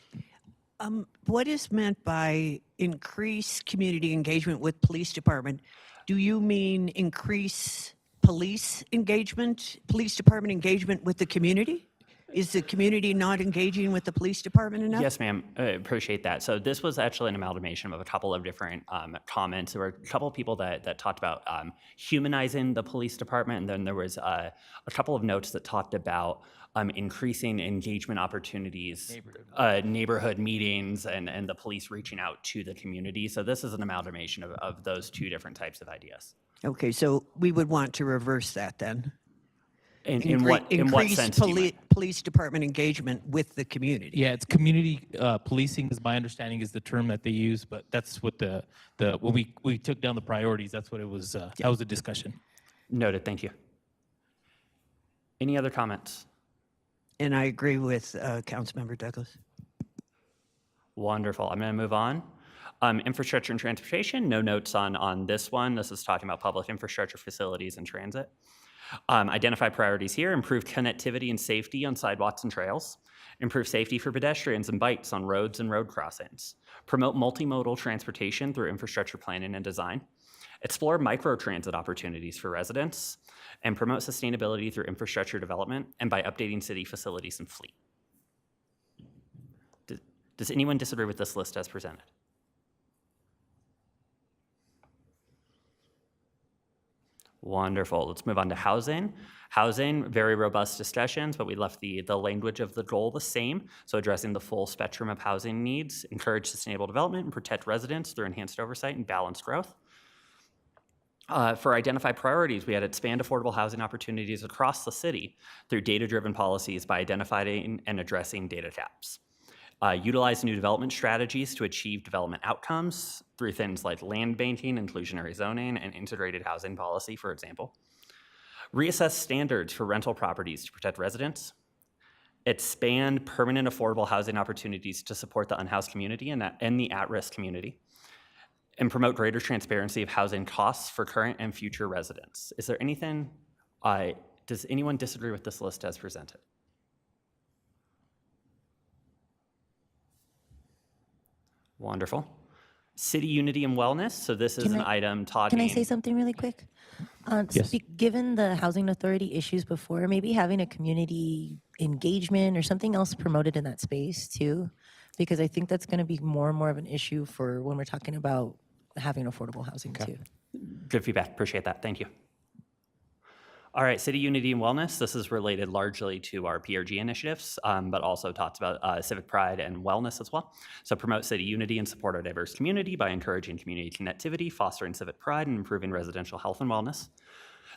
S5: What is meant by increase community engagement with police department? Do you mean increase police department engagement with the community? Is the community not engaging with the police department enough?
S13: Yes, ma'am. I appreciate that. So this was actually an amalgamation of a couple of different comments. There were a couple of people that talked about humanizing the police department, and then there was a couple of notes that talked about increasing engagement opportunities, neighborhood meetings, and the police reaching out to the community. So this is an amalgamation of those two different types of ideas.
S5: Okay, so we would want to reverse that then.
S13: In what sense do you mean?
S5: Police department engagement with the community.
S12: Yeah, it's community policing is my understanding is the term that they use, but that's what when we took down the priorities, that's what it was. That was the discussion.
S13: Noted. Thank you. Any other comments?
S5: And I agree with Councilmember Douglas.
S13: Wonderful. I'm going to move on. Infrastructure and transportation, no notes on this one. This is talking about public infrastructure facilities and transit. Identify priorities here: improve connectivity and safety on sidewalks and trails, improve safety for pedestrians and bikes on roads and road crossings, promote multimodal transportation through infrastructure planning and design, explore microtransit opportunities for residents, and promote sustainability through infrastructure development and by updating city facilities and fleet. Does anyone disagree with this list as presented? Wonderful. Let's move on to housing. Housing, very robust discussions, but we left the language of the goal the same. So addressing the full spectrum of housing needs, encourage sustainable development, and protect residents through enhanced oversight and balanced growth. For identified priorities, we had expand affordable housing opportunities across the city through data-driven policies by identifying and addressing data gaps. Utilize new development strategies to achieve development outcomes through things like land banking, inclusionary zoning, and integrated housing policy, for example. Reassess standards for rental properties to protect residents. Expand permanent affordable housing opportunities to support the unhoused community and the at-risk community. And promote greater transparency of housing costs for current and future residents. Is there anything, does anyone disagree with this list as presented? Wonderful. City unity and wellness. So this is an item talking.
S6: Can I say something really quick?
S12: Yes.
S6: Given the housing authority issues before, maybe having a community engagement or something else promoted in that space too, because I think that's going to be more and more of an issue for when we're talking about having affordable housing too.
S13: Good feedback. Appreciate that. Thank you. All right, City Unity and Wellness. This is related largely to our PRG initiatives, but also talks about civic pride and wellness as well. So promote city unity and support our diverse community by encouraging community connectivity, fostering civic pride, and improving residential health and wellness.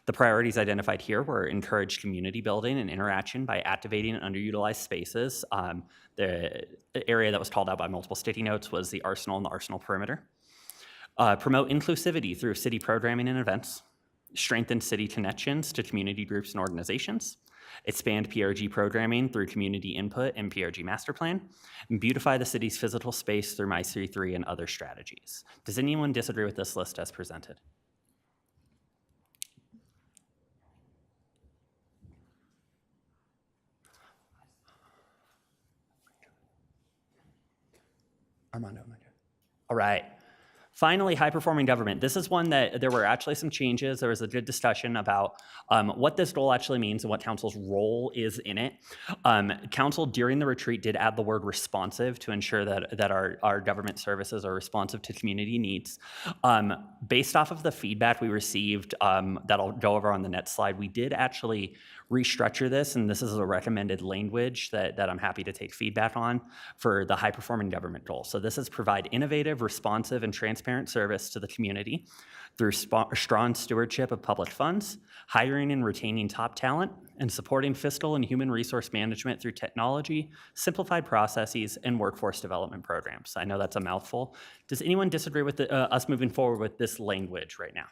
S13: The priorities identified here were encourage community building and interaction by activating underutilized spaces. The area that was called out by multiple sticky notes was the Arsenal and the Arsenal perimeter. Promote inclusivity through city programming and events. Strengthen city connections to community groups and organizations. Expand PRG programming through community input and PRG master plan. And beautify the city's physical space through My City 3 and other strategies. Does anyone disagree with this list as presented?
S9: Armando.
S13: All right. Finally, high-performing government. This is one that there were actually some changes. There was a good discussion about what this goal actually means and what council's role is in it. Council, during the retreat, did add the word responsive to ensure that our government services are responsive to community needs. Based off of the feedback we received that I'll go over on the next slide, we did actually restructure this, and this is a recommended language that I'm happy to take feedback on for the high-performing government goal. So this is provide innovative, responsive, and transparent service to the community through strong stewardship of public funds, hiring and retaining top talent, and supporting fiscal and human resource management through technology, simplified processes, and workforce development programs. I know that's a mouthful. Does anyone disagree with us moving forward with this language right now?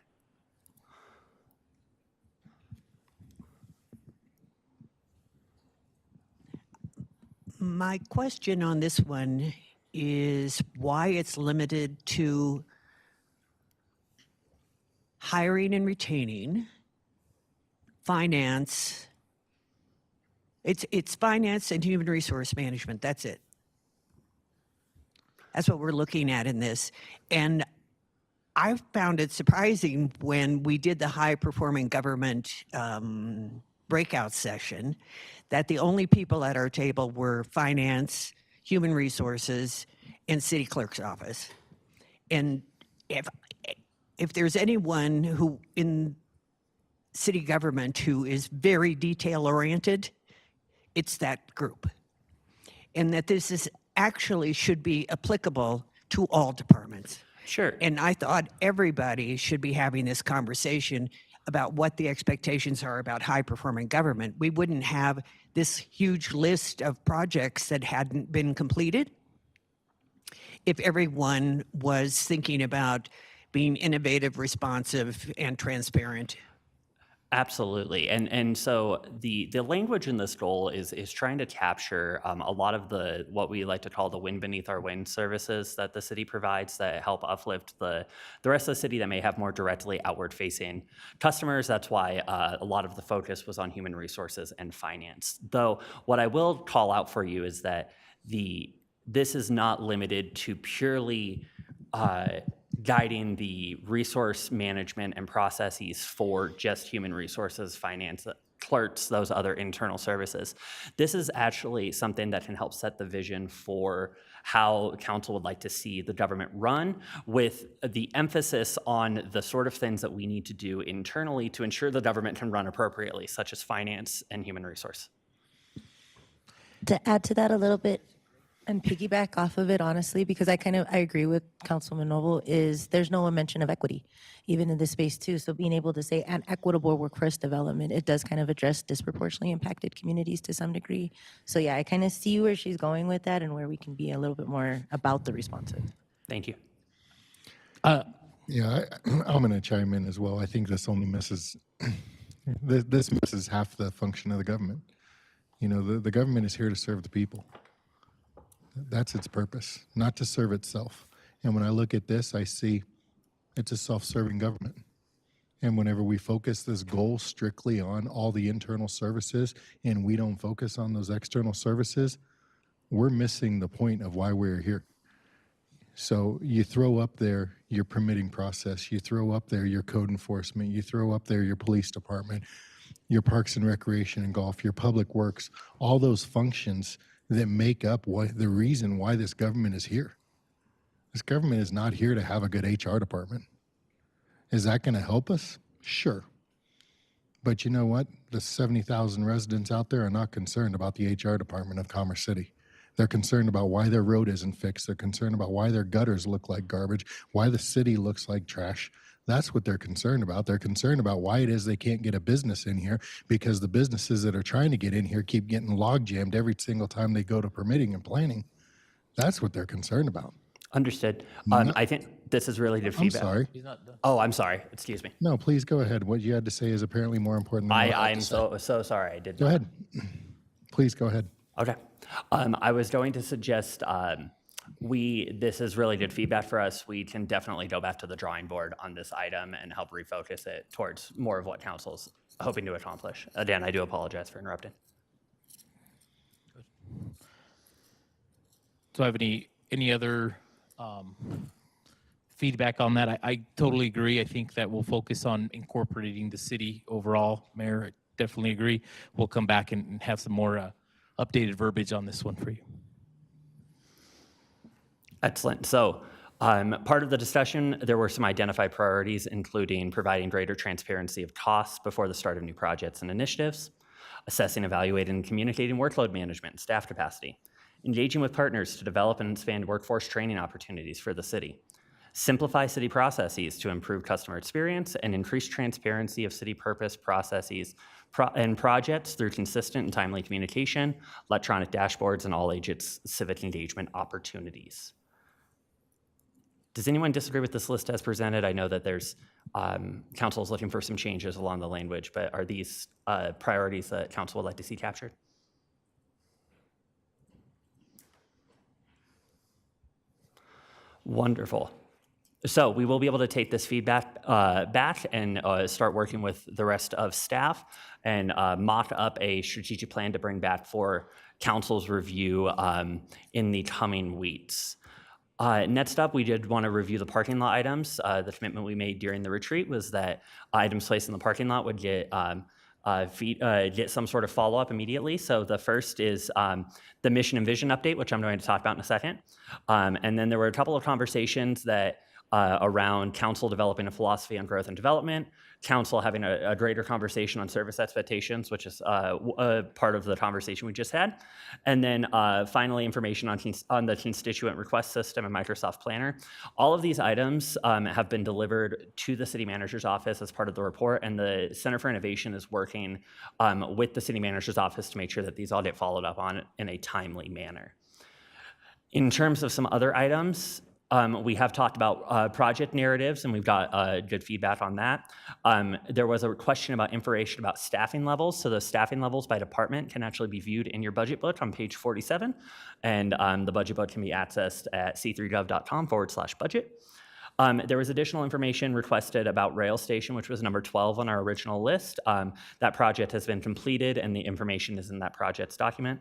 S5: My question on this one is why it's limited to hiring and retaining, finance. It's finance and human resource management. That's it. That's what we're looking at in this. And I found it surprising when we did the high performing government breakout session that the only people at our table were finance, human resources, and city clerk's office. And if there's anyone who in city government who is very detail oriented, it's that group. And that this is actually should be applicable to all departments.
S13: Sure.
S5: And I thought everybody should be having this conversation about what the expectations are about high-performing government. We wouldn't have this huge list of projects that hadn't been completed if everyone was thinking about being innovative, responsive, and transparent.
S13: Absolutely. And so the language in this goal is trying to capture a lot of what we like to call the wind beneath our wing services that the city provides that help uplift the rest of the city that may have more directly outward facing customers. That's why a lot of the focus was on human resources and finance. Though what I will call out for you is that this is not limited to purely guiding the resource management and processes for just human resources, finance, clerks, those other internal services. This is actually something that can help set the vision for how council would like to see the government run, with the emphasis on the sort of things that we need to do internally to ensure the government can run appropriately, such as finance and human resource.
S6: To add to that a little bit, and piggyback off of it, honestly, because I agree with Councilman Noble, is there's no mention of equity, even in this space too. So being able to say an equitable workforce development, it does kind of address disproportionately impacted communities to some degree. So yeah, I kind of see where she's going with that and where we can be a little bit more about the responsive.
S13: Thank you.
S1: Yeah, I'm going to chime in as well. I think this only misses, this misses half the function of the government. You know, the government is here to serve the people. That's its purpose, not to serve itself. And when I look at this, I see it's a self-serving government. And whenever we focus this goal strictly on all the internal services and we don't focus on those external services, we're missing the point of why we're here. So you throw up there your permitting process, you throw up there your code enforcement, you throw up there your police department, your parks and recreation and golf, your public works, all those functions that make up the reason why this government is here. This government is not here to have a good HR department. Is that going to help us? Sure. But you know what? The 70,000 residents out there are not concerned about the HR department of Commerce City. They're concerned about why their road isn't fixed. They're concerned about why their gutters look like garbage, why the city looks like trash. That's what they're concerned about. They're concerned about why it is they can't get a business in here because the businesses that are trying to get in here keep getting log jammed every single time they go to permitting and planning. That's what they're concerned about.
S13: Understood. I think this is really good
S1: I'm
S13: feedback.
S1: sorry.
S13: Oh, I'm sorry. Excuse me.
S1: No, please go ahead. What you had to say is apparently more important than what I had
S13: I'm
S1: to say.
S13: so sorry. I did
S1: Go
S13: not.
S1: ahead. Please go ahead.
S13: Okay. I was going to suggest this is really good feedback for us. We can definitely go back to the drawing board on this item and help refocus it towards more of what council's hoping to accomplish. Again, I do apologize for interrupting.
S12: Do I have any other feedback on that? I totally agree. I think that we'll focus on incorporating the city overall. Mayor, I definitely agree. We'll come back and have some more updated verbiage on this one for you.
S13: Excellent. So part of the discussion, there were some identified priorities, including providing greater transparency of costs before the start of new projects and initiatives, assessing, evaluating, and communicating workload management and staff capacity, engaging with partners to develop and expand workforce training opportunities for the city, simplify city processes to improve customer experience, and increase transparency of city purpose, processes, and projects through consistent and timely communication, electronic dashboards, and all agents civic engagement opportunities. Does anyone disagree with this list as presented? I know that there's council is looking for some changes along the language, but are these priorities that council would like to see captured? Wonderful. So we will be able to take this feedback back and start working with the rest of staff and mock up a strategic plan to bring back for council's review in the coming weeks. Next up, we did want to review the parking lot items. The commitment we made during the retreat was that items placed in the parking lot would get some sort of follow-up immediately. So the first is the mission and vision update, which I'm going to talk about in a second. And then there were a couple of conversations that around council developing a philosophy on growth and development, council having a greater conversation on service expectations, which is part of the conversation we just had. And then finally, information on the constituent request system and Microsoft Planner. All of these items have been delivered to the city manager's office as part of the report, and the Center for Innovation is working with the city manager's office to make sure that these all get followed up on in a timely manner. In terms of some other items, we have talked about project narratives, and we've got good feedback on that. There was a question about information about staffing levels. So the staffing levels by department can actually be viewed in your budget book on page 47. And the budget book can be accessed at c3gov.com/budget. There was additional information requested about Rail Station, which was number 12 on our original list. That project has been completed, and the information is in that project's document.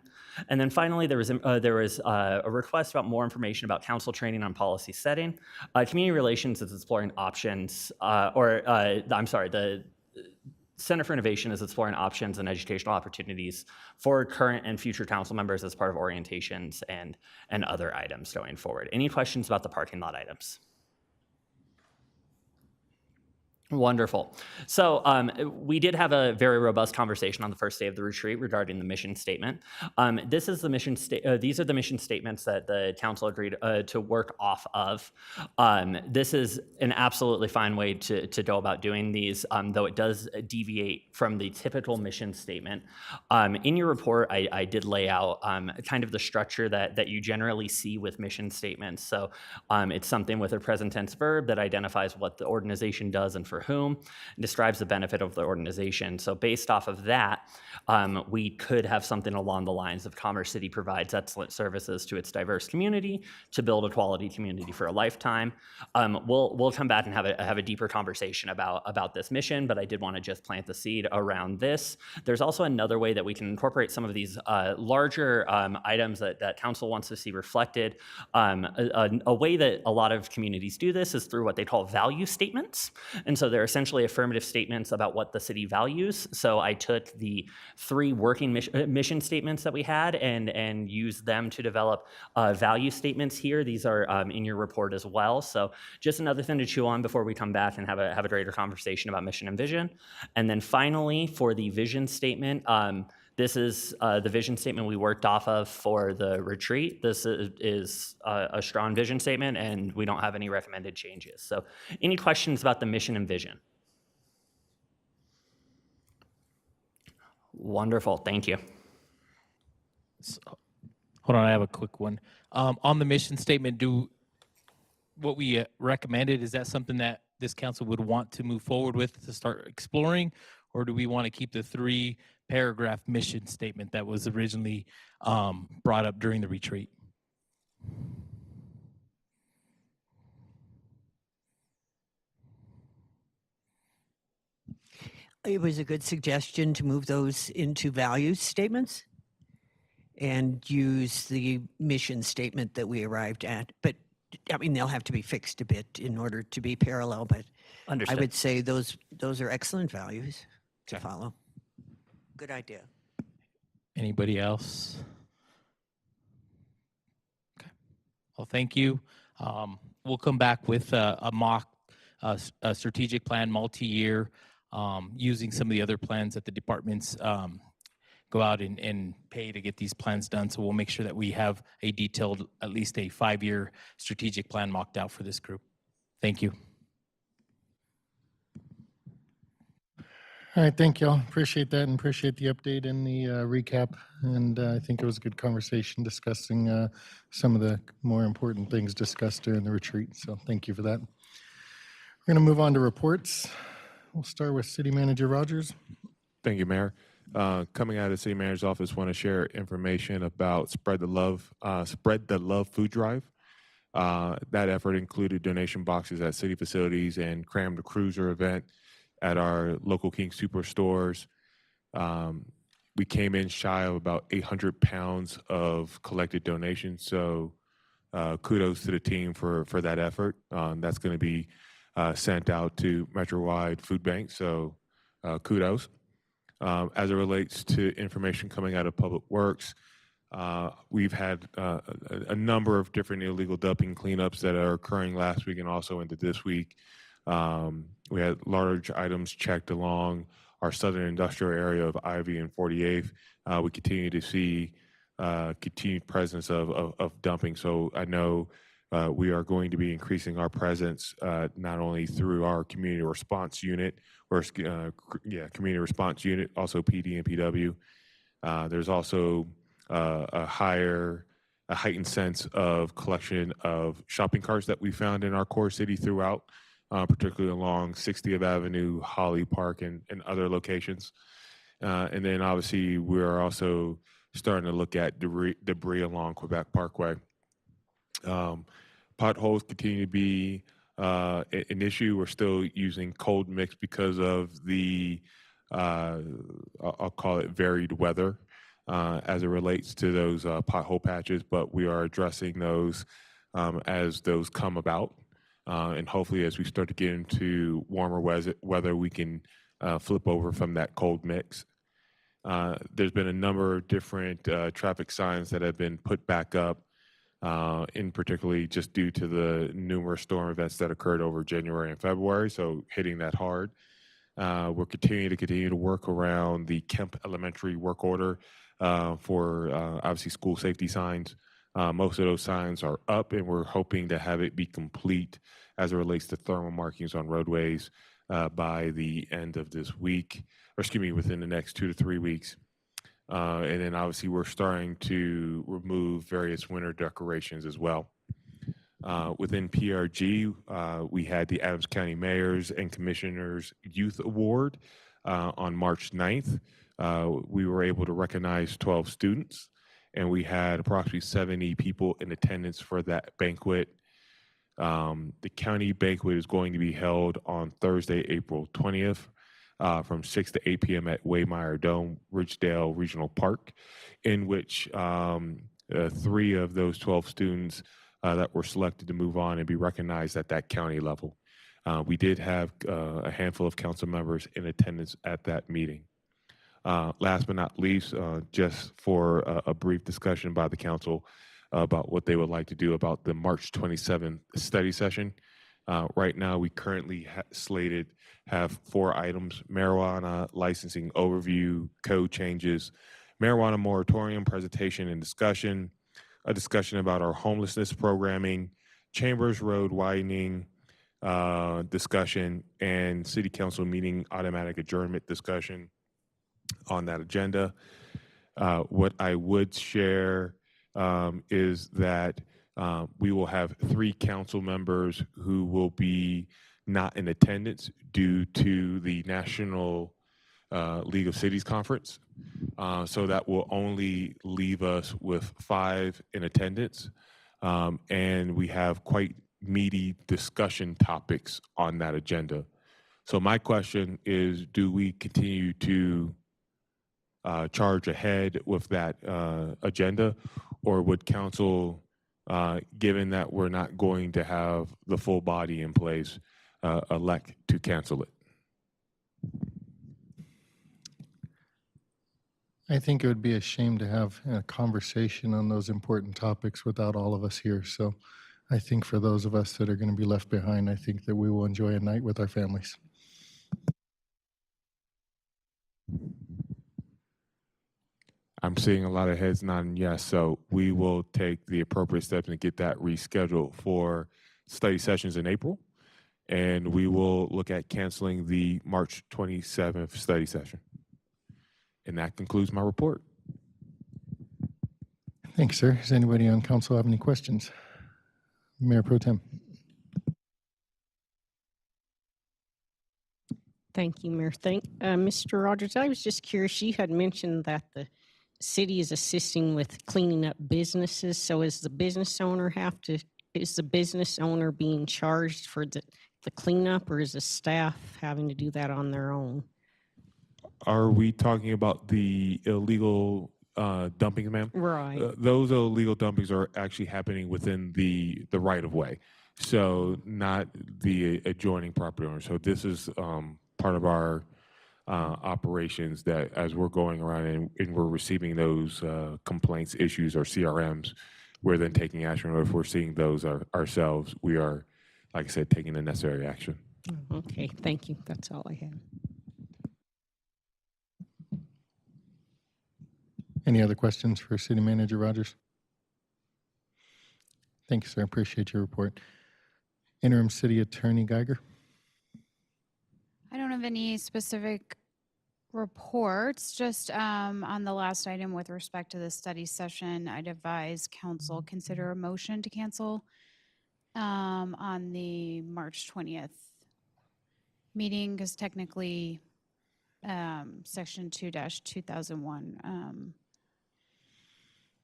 S13: And then finally, there was a request about more information about council training on policy setting. Community Relations is exploring options, the Center for Innovation is exploring options and educational opportunities for current and future council members as part of orientations and other items going forward. Any questions about the parking lot items? Wonderful. So we did have a very robust conversation on the first day of the retreat regarding the mission statement. These are the mission statements that the council agreed to work off of. This is an absolutely fine way to go about doing these, though it does deviate from the typical mission statement. In your report, I did lay out kind of the structure that you generally see with mission statements. So it's something with a present tense verb that identifies what the organization does and for whom, describes the benefit of the organization. So based off of that, we could have something along the lines of Commerce City provides excellent services to its diverse community to build a quality community for a lifetime. We'll come back and have a deeper conversation about this mission, but I did want to just plant the seed around this. There's also another way that we can incorporate some of these larger items that council wants to see reflected. A way that a lot of communities do this is through what they call value statements. And so So they're essentially affirmative statements about what the city values. So I took the 3 working mission statements that we had and used them to develop value statements here. These are in your report as well. So just another thing to chew on before we come back and have a greater conversation about mission and vision. And then finally, for the vision statement, this is the vision statement we worked off of for the retreat. This is a strong vision statement, and we don't have any recommended changes. So any questions about the mission and vision? Wonderful, thank you.
S12: Hold on, I have a quick one. On the mission statement, what we recommended, is that something that this council would want to move forward with to start exploring? Or do we want to keep the 3-paragraph mission statement that was originally brought up during the retreat?
S5: It was a good suggestion to move those into value statements and use the mission statement that we arrived at. But I mean, they'll have to be fixed a bit in order to be parallel, but
S13: Understood.
S5: I would say those are excellent values to follow. Good idea.
S12: Anybody else? Okay. Well, thank you. We'll come back with a mock a strategic plan, multi-year, using some of the other plans that the departments go out and pay to get these plans done. So we'll make sure that we have a detailed, at least a 5-year strategic plan mocked out for this group. Thank you.
S1: All right, thank you all. Appreciate that and appreciate the update and the recap. And I think it was a good conversation discussing some of the more important things discussed during the retreat. So thank you for that. We're going to move on to reports. We'll start with City Manager Rogers.
S3: Thank you, Mayor. Coming out of the City Manager's office, want to share information about Spread the Love food drive. That effort included donation boxes at city facilities and Cram the Cruiser event at our local King Superstores. We came in shy of about 800 pounds of collected donations. So kudos to the team for that effort. That's going to be sent out to Metro-wide food banks. So kudos. As it relates to information coming out of Public Works, we've had a number of different illegal dumping cleanups that are occurring last week and also into this week. We had large items checked along our southern industrial area of Ivy and 48th. We continue to see continued presence of dumping. So I know we are going to be increasing our presence not only through our community response unit, community response unit, also PD and PW. There's also a heightened sense of collection of shopping carts that we found in our core city throughout, particularly along 60th Avenue, Holly Park, and other locations. And then obviously we are also starting to look at debris along Quebec Parkway. Potholes continue to be an issue. We're still using cold mix because of the, I'll call it varied weather as it relates to those pothole patches, but we are addressing those as those come about. And hopefully as we start to get into warmer weather, we can flip over from that cold mix. There's been a number of different traffic signs that have been put back up, in particularly just due to the numerous storm events that occurred over January and February, so hitting that hard. We're continue to work around the Kemp Elementary work order for obviously school safety signs. Most of those signs are up, and we're hoping to have it be complete as it relates to thermal markings on roadways by the end of this week, or excuse me, within the next 2 to 3 weeks. And then obviously we're starting to remove various winter decorations as well. Within PRG, we had the Adams County Mayors and Commissioners Youth Award on March 9th. We were able to recognize 12 students, and we had approximately 70 people in attendance for that banquet. The county banquet is going to be held on Thursday, April 20th. From 6 to 8 p.m. at Waymire Dome, Ridgedale Regional Park, in which 3 of those 12 students that were selected to move on and be recognized at that county level. We did have a handful of council members in attendance at that meeting. Last but not least, just for a brief discussion by the council about what they would like to do about the March 27th study session. Right now, we currently slated have 4 items: marijuana licensing overview, code changes, marijuana moratorium presentation and discussion, a discussion about our homelessness programming, Chambers Road widening discussion, and city council meeting automatic adjournment discussion on that agenda. What I would share is that we will have 3 council members who will be not in attendance due to the National League of Cities Conference. So that will only leave us with 5 in attendance. And we have quite meaty discussion topics on that agenda. So my question is, do we continue to charge ahead with that agenda, or would council, given that we're not going to have the full body in place, elect to cancel it?
S1: I think it would be a shame to have a conversation on those important topics without all of us here. So I think for those of us that are going to be left behind, I think that we will enjoy a night with our families.
S3: I'm seeing a lot of heads nodding yes, so we will take the appropriate steps and get that rescheduled for study sessions in April, and we will look at canceling the March 27th study session. And that concludes my report.
S1: Thanks, sir. Does anybody on council have any questions? Mayor Pro Tem.
S7: Thank you, Mayor. Mr. Rogers, I was just curious, you had mentioned that the city is assisting with cleaning up businesses. So is the business owner being charged for the cleanup, or is the staff having to do that on their own?
S3: Are we talking about the illegal dumpings, ma'am?
S7: Right.
S3: Those illegal dumpings are actually happening within the right of way, so not the adjoining property owner. So this is part of our operations that as we're going around and we're receiving those complaints, issues, or CRMs, we're then taking action. Or if we're seeing those ourselves, we are, like I said, taking the necessary action.
S7: Okay, thank you. That's all I have.
S1: Any other questions for City Manager Rogers? Thank you, sir. Appreciate your report. Interim City Attorney Geiger.
S18: I don't have any specific reports, just on the last item with respect to the study session, I'd advise council consider a motion to cancel on the March 20th meeting, because technically section 2-2001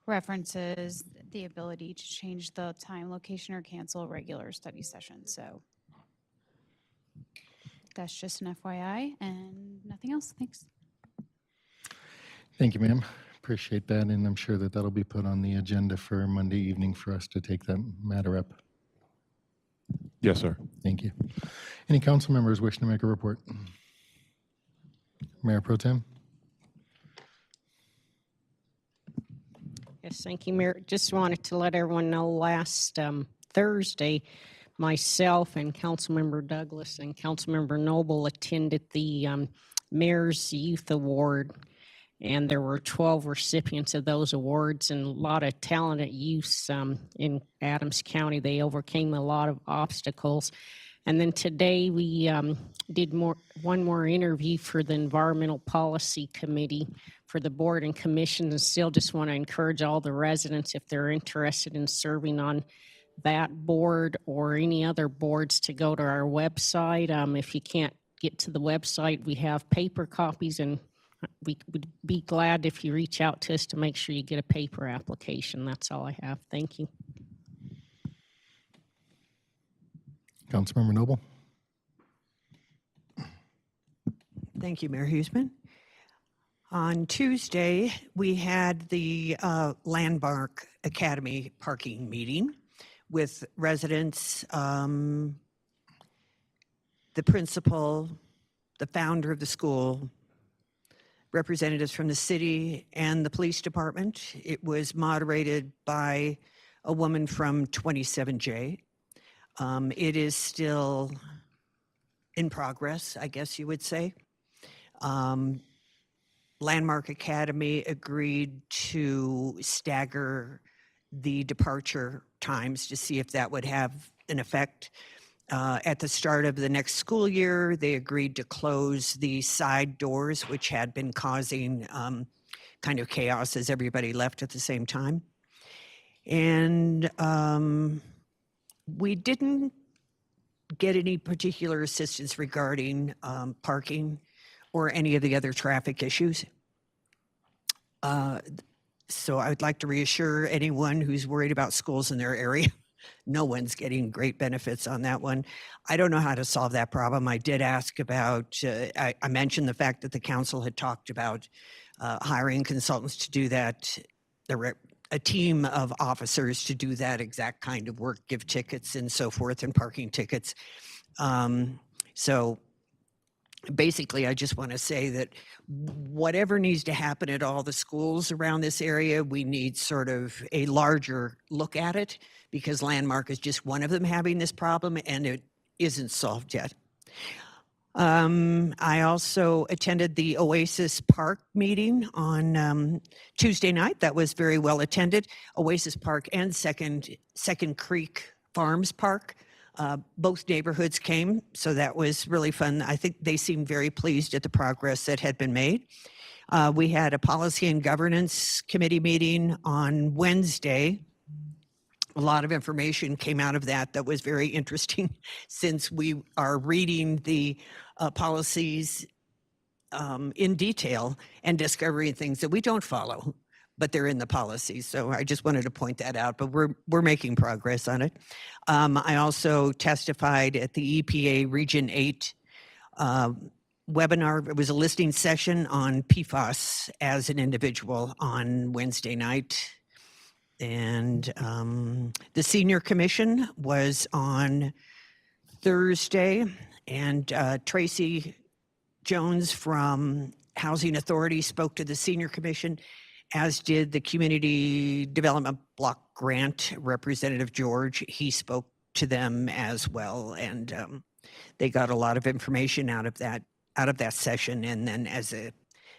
S18: references the ability to change the time, location, or cancel a regular study session. So that's just an FYI and nothing else. Thanks.
S1: Thank you, ma'am. Appreciate that. And I'm sure that that'll be put on the agenda for Monday evening for us to take that matter up.
S3: Yes, sir.
S1: Thank you. Any council members wishing to make a report? Mayor Pro Tem.
S7: Yes, thank you, Mayor. Just wanted to let everyone know last Thursday, myself and Councilmember Douglas and Councilmember Noble attended the Mayor's Youth Award, and there were 12 recipients of those awards and a lot of talented youths in Adams County. They overcame a lot of obstacles. And then today we did one more interview for the Environmental Policy Committee for the board and commission, and still just want to encourage all the residents, if they're interested in serving on that board or any other boards, to go to our website. If you can't get to the website, we have paper copies, and we would be glad if you reach out to us to make sure you get a paper application. That's all I have. Thank you.
S1: Councilmember Noble.
S5: Thank you, Mayor Huseman. On Tuesday, we had the Landmark Academy parking meeting with residents the principal, the founder of the school, representatives from the city and the police department. It was moderated by a woman from 27J. It is still in progress, I guess you would say. Landmark Academy agreed to stagger the departure times to see if that would have an effect. At the start of the next school year, they agreed to close the side doors, which had been causing kind of chaos as everybody left at the same time. And we didn't get any particular assistance regarding parking or any of the other traffic issues. So I would like to reassure anyone who's worried about schools in their area, no one's getting great benefits on that one. I don't know how to solve that problem. I did ask about, I mentioned the fact that the council had talked about hiring consultants to do that. There were a team of officers to do that exact kind of work, give tickets and so forth, and parking tickets. So basically, I just want to say that whatever needs to happen at all the schools around this area, we need sort of a larger look at it, because Landmark is just one of them having this problem and it isn't solved yet. I also attended the Oasis Park meeting on Tuesday night. That was very well attended. Oasis Park and Second Creek Farms Park. Both neighborhoods came, so that was really fun. I think they seemed very pleased at the progress that had been made. We had a policy and governance committee meeting on Wednesday. A lot of information came out of that that was very interesting, since we are reading the policies in detail and discovering things that we don't follow, but they're in the policies. So I just wanted to point that out, but we're making progress on it. I also testified at the EPA Region 8 webinar. It was a listening session on PFAS as an individual on Wednesday night. And the senior commission was on Thursday, and Tracy Jones from Housing Authority spoke to the senior commission, as did the Community Development Block Grant Representative George. He spoke to them as well, and they got a lot of information out of that session. And then, as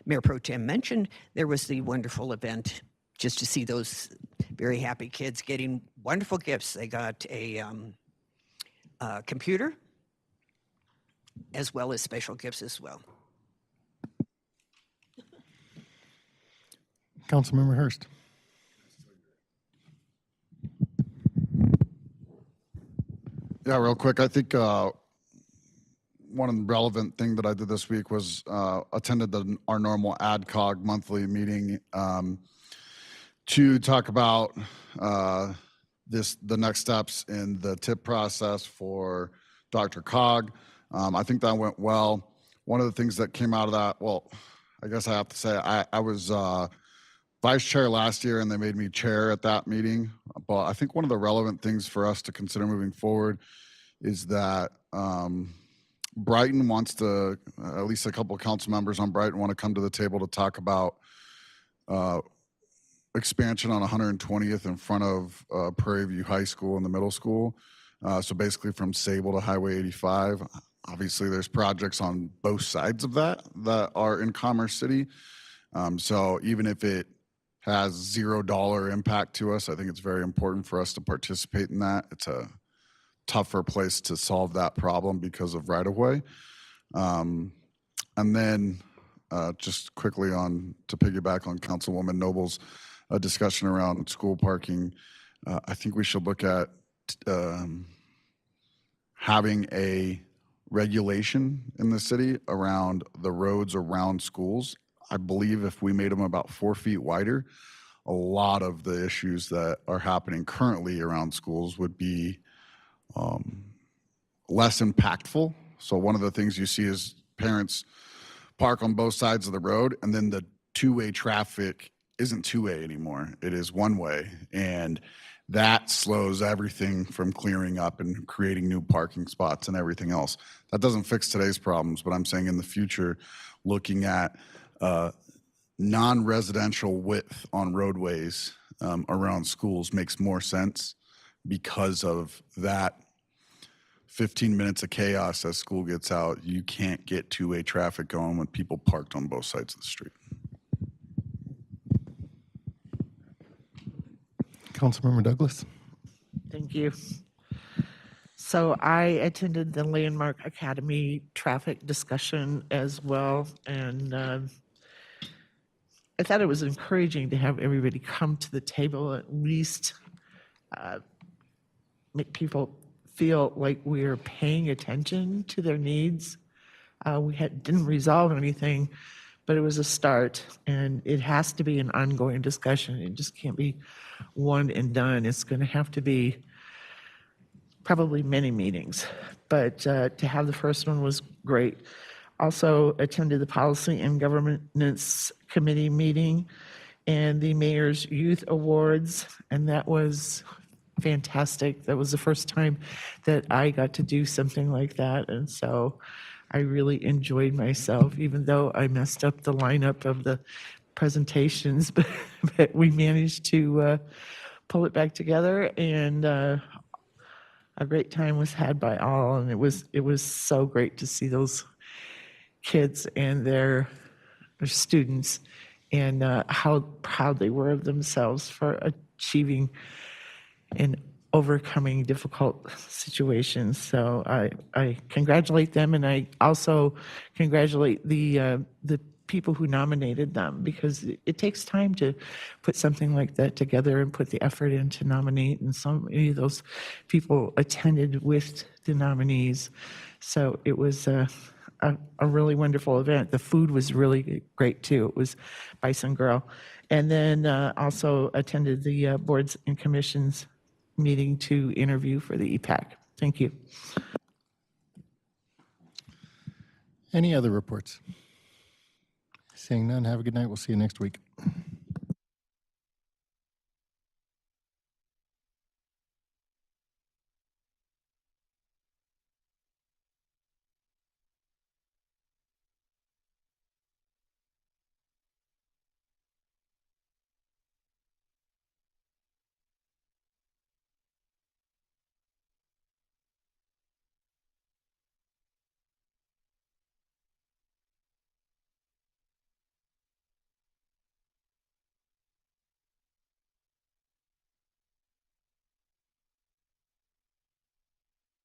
S5: Mayor Pro Tem mentioned, there was the wonderful event just to see those very happy kids getting wonderful gifts. They got a computer as well as special gifts as well.
S1: Councilmember Hurst.
S16: Yeah, real quick. I think one relevant thing that I did this week was attended our normal AdCog monthly meeting to talk about the next steps in the TIP process for Dr. Cog. I think that went well. One of the things that came out of that, well, I guess I have to say I was vice chair last year, and they made me chair at that meeting. But I think one of the relevant things for us to consider moving forward is that Brighton wants to, at least a couple of council members on Brighton want to come to the table to talk about expansion on 120th in front of Prairie View High School and the middle school. So basically from Sable to Highway 85. Obviously there's projects on both sides of that are in Commerce City. So even if it has $0 impact to us, I think it's very important for us to participate in that. It's a tougher place to solve that problem because of right-of-way. And then just quickly to piggyback on Councilwoman Noble's discussion around school parking, I think we should look at having a regulation in the city around the roads around schools. I believe if we made them about 4 feet wider, a lot of the issues that are happening currently around schools would be less impactful. So one of the things you see is parents park on both sides of the road, and then the two-way traffic isn't two-way anymore. It is one-way. And that slows everything from clearing up and creating new parking spots and everything else. That doesn't fix today's problems, but I'm saying in the future, looking at non-residential width on roadways around schools makes more sense because of that 15 minutes of chaos as school gets out. You can't get two-way traffic going with people parked on both sides of the street.
S1: Councilmember Douglas.
S11: Thank you. So I attended the Landmark Academy traffic discussion as well, and I thought it was encouraging to have everybody come to the table, at least make people feel like we're paying attention to their needs. We didn't resolve anything, but it was a start, and it has to be an ongoing discussion. It just can't be one and done. It's going to have to be probably many meetings, but to have the first one was great. Also attended the Policy and Governance Committee meeting and the Mayor's Youth Awards, and that was fantastic. That was the first time that I got to do something like that, and so I really enjoyed myself, even though I messed up the lineup of the presentations, but we managed to pull it back together, and a great time was had by all, and it was so great to see those kids and their students and how proud they were of themselves for achieving and overcoming difficult situations. So I congratulate them, and I also congratulate the people who nominated them, because it takes time to put something like that together and put the effort in to nominate, and so many of those people attended with the nominees. So it was a really wonderful event. The food was really great too. It was Bison Grill. And then also attended the boards and commissions meeting to interview for the EPAC. Thank you.
S1: Any other reports? Seeing none, have a good night. We'll see you next week.